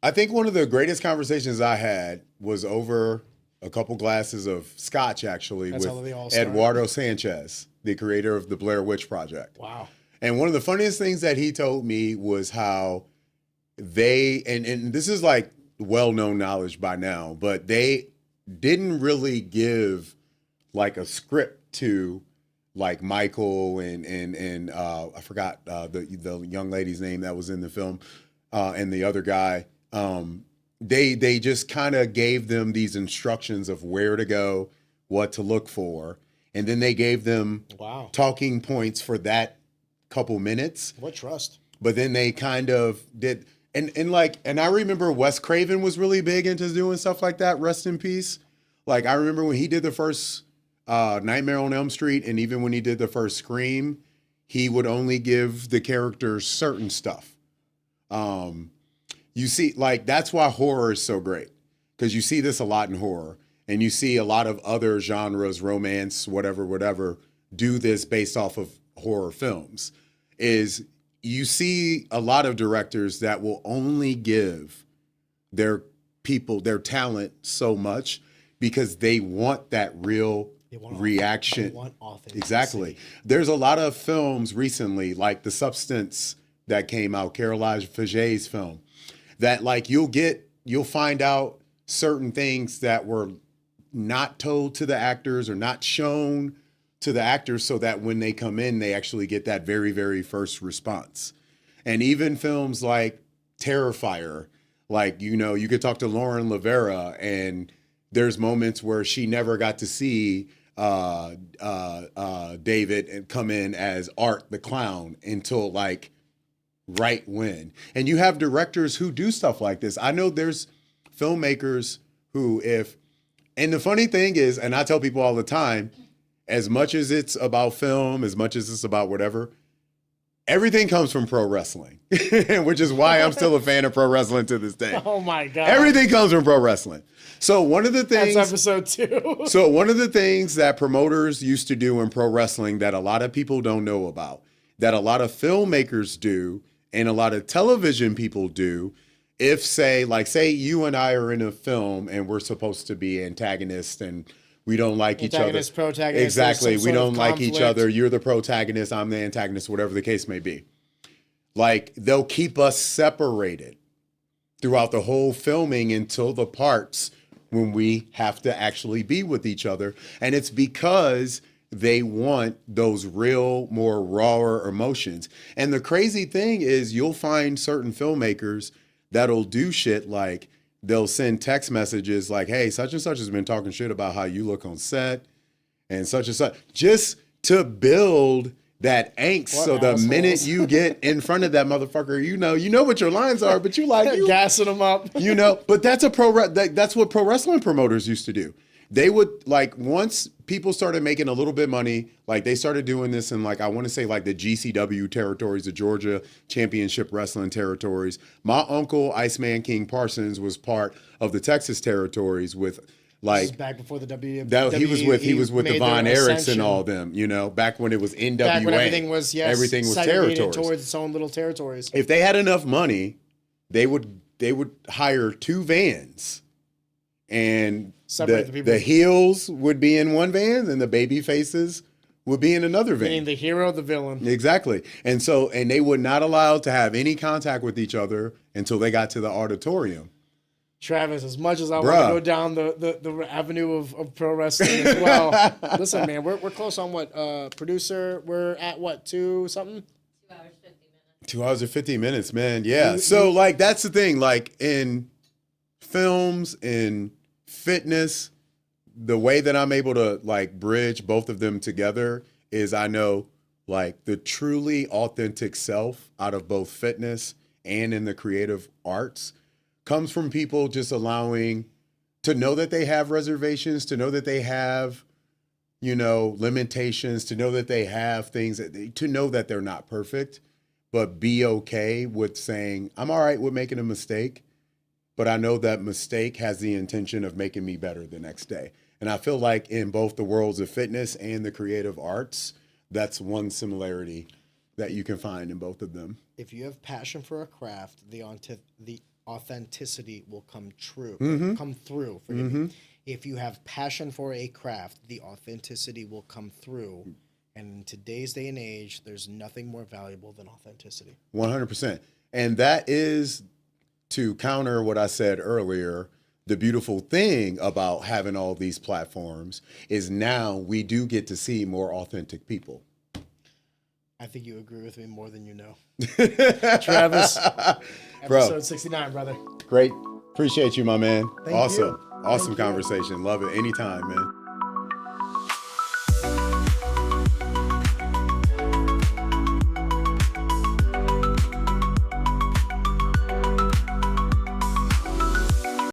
I think one of the greatest conversations I had was over a couple glasses of scotch, actually, with Eduardo Sanchez, the creator of the Blair Witch Project. Wow. And one of the funniest things that he told me was how they, and this is like well-known knowledge by now, but they didn't really give like a script to like Michael and I forgot the young lady's name that was in the film and the other guy. They just kind of gave them these instructions of where to go, what to look for, and then they gave them talking points for that couple minutes. What trust? But then they kind of did. And I remember Wes Craven was really big into doing stuff like that. Rest in peace. Like I remember when he did the first Nightmare on Elm Street, and even when he did the first Scream, he would only give the characters certain stuff. You see, like that's why horror is so great, because you see this a lot in horror, and you see a lot of other genres, romance, whatever, do this based off of horror films. Is you see a lot of directors that will only give their people, their talent so much because they want that real reaction. They want authenticity. Exactly. There's a lot of films recently, like The Substance that came out, Caroline Faget's film, that like you'll find out certain things that were not told to the actors or not shown to the actors, so that when they come in, they actually get that very, very first response. And even films like Terrifier, like, you know, you could talk to Lauren Lavera, and there's moments where she never got to see David and come in as Art the Clown until like right when. And you have directors who do stuff like this. I know there's filmmakers who and the funny thing is, and I tell people all the time, as much as it's about film, as much as it's about whatever, everything comes from pro wrestling, which is why I'm still a fan of pro wrestling to this day. Oh my God. Everything comes from pro wrestling. So one of the things... That's episode 2. So one of the things that promoters used to do in pro wrestling that a lot of people don't know about, that a lot of filmmakers do, and a lot of television people do, if say you and I are in a film and we're supposed to be antagonists and we don't like each other. Protagonist. Exactly. We don't like each other. You're the protagonist. I'm the antagonist, whatever the case may be. Like, they'll keep us separated throughout the whole filming until the parts when we have to actually be with each other. And it's because they want those real, more rawer emotions. And the crazy thing is you'll find certain filmmakers that'll do shit like, they'll send text messages like, hey, such and such has been talking shit about how you look on set and such, just to build that angst. So the minute you get in front of that motherfucker, you know what your lines are, but you gassing them up. But that's that's what pro wrestling promoters used to do. They would, like, once people started making a little bit of money, like they started doing this in, like, I want to say like the GCW territories, the Georgia Championship Wrestling territories. My uncle, Iceman King Parsons, was part of the Texas territories with, like, this is back before the WWE. He was with the Von Erichs and all them, back when it was NWA. Back when everything was territories towards its own little territories. If they had enough money, they would hire 2 vans. And the heels would be in one van and the baby faces would be in another vein. Meaning the hero, the villain. Exactly. And so, and they were not allowed to have any contact with each other until they got to the auditorium. Travis, as much as I want to go down the avenue of pro wrestling as well, listen, man, we're close on what, producer, we're at what, 2 something? 2 hours, 50 minutes. 2 hours and 50 minutes, man. Yeah. So, like, that's the thing. Like, in films, in fitness, the way that I'm able to, like, bridge both of them together is I know, like, the truly authentic self out of both fitness and in the creative arts comes from people just allowing to know that they have reservations, to know that they have, you know, limitations, to know that they have things, to know that they're not perfect, but be okay with saying, I'm all right with making a mistake, but I know that mistake has the intention of making me better the next day. And I feel like in both the worlds of fitness and the creative arts, that's one similarity that you can find in both of them. If you have passion for a craft, the authenticity will come through. Forgive me. If you have passion for a craft, the authenticity will come through. And in today's day and age, there's nothing more valuable than authenticity. 100%. And that is, to counter what I said earlier, the beautiful thing about having all these platforms is now we do get to see more authentic people. I think you agree with me more than you know. Travis, episode 69, brother. Great. Appreciate you, my man. Thank awesome. you. Awesome Thank you. conversation. Love it. Anytime, man.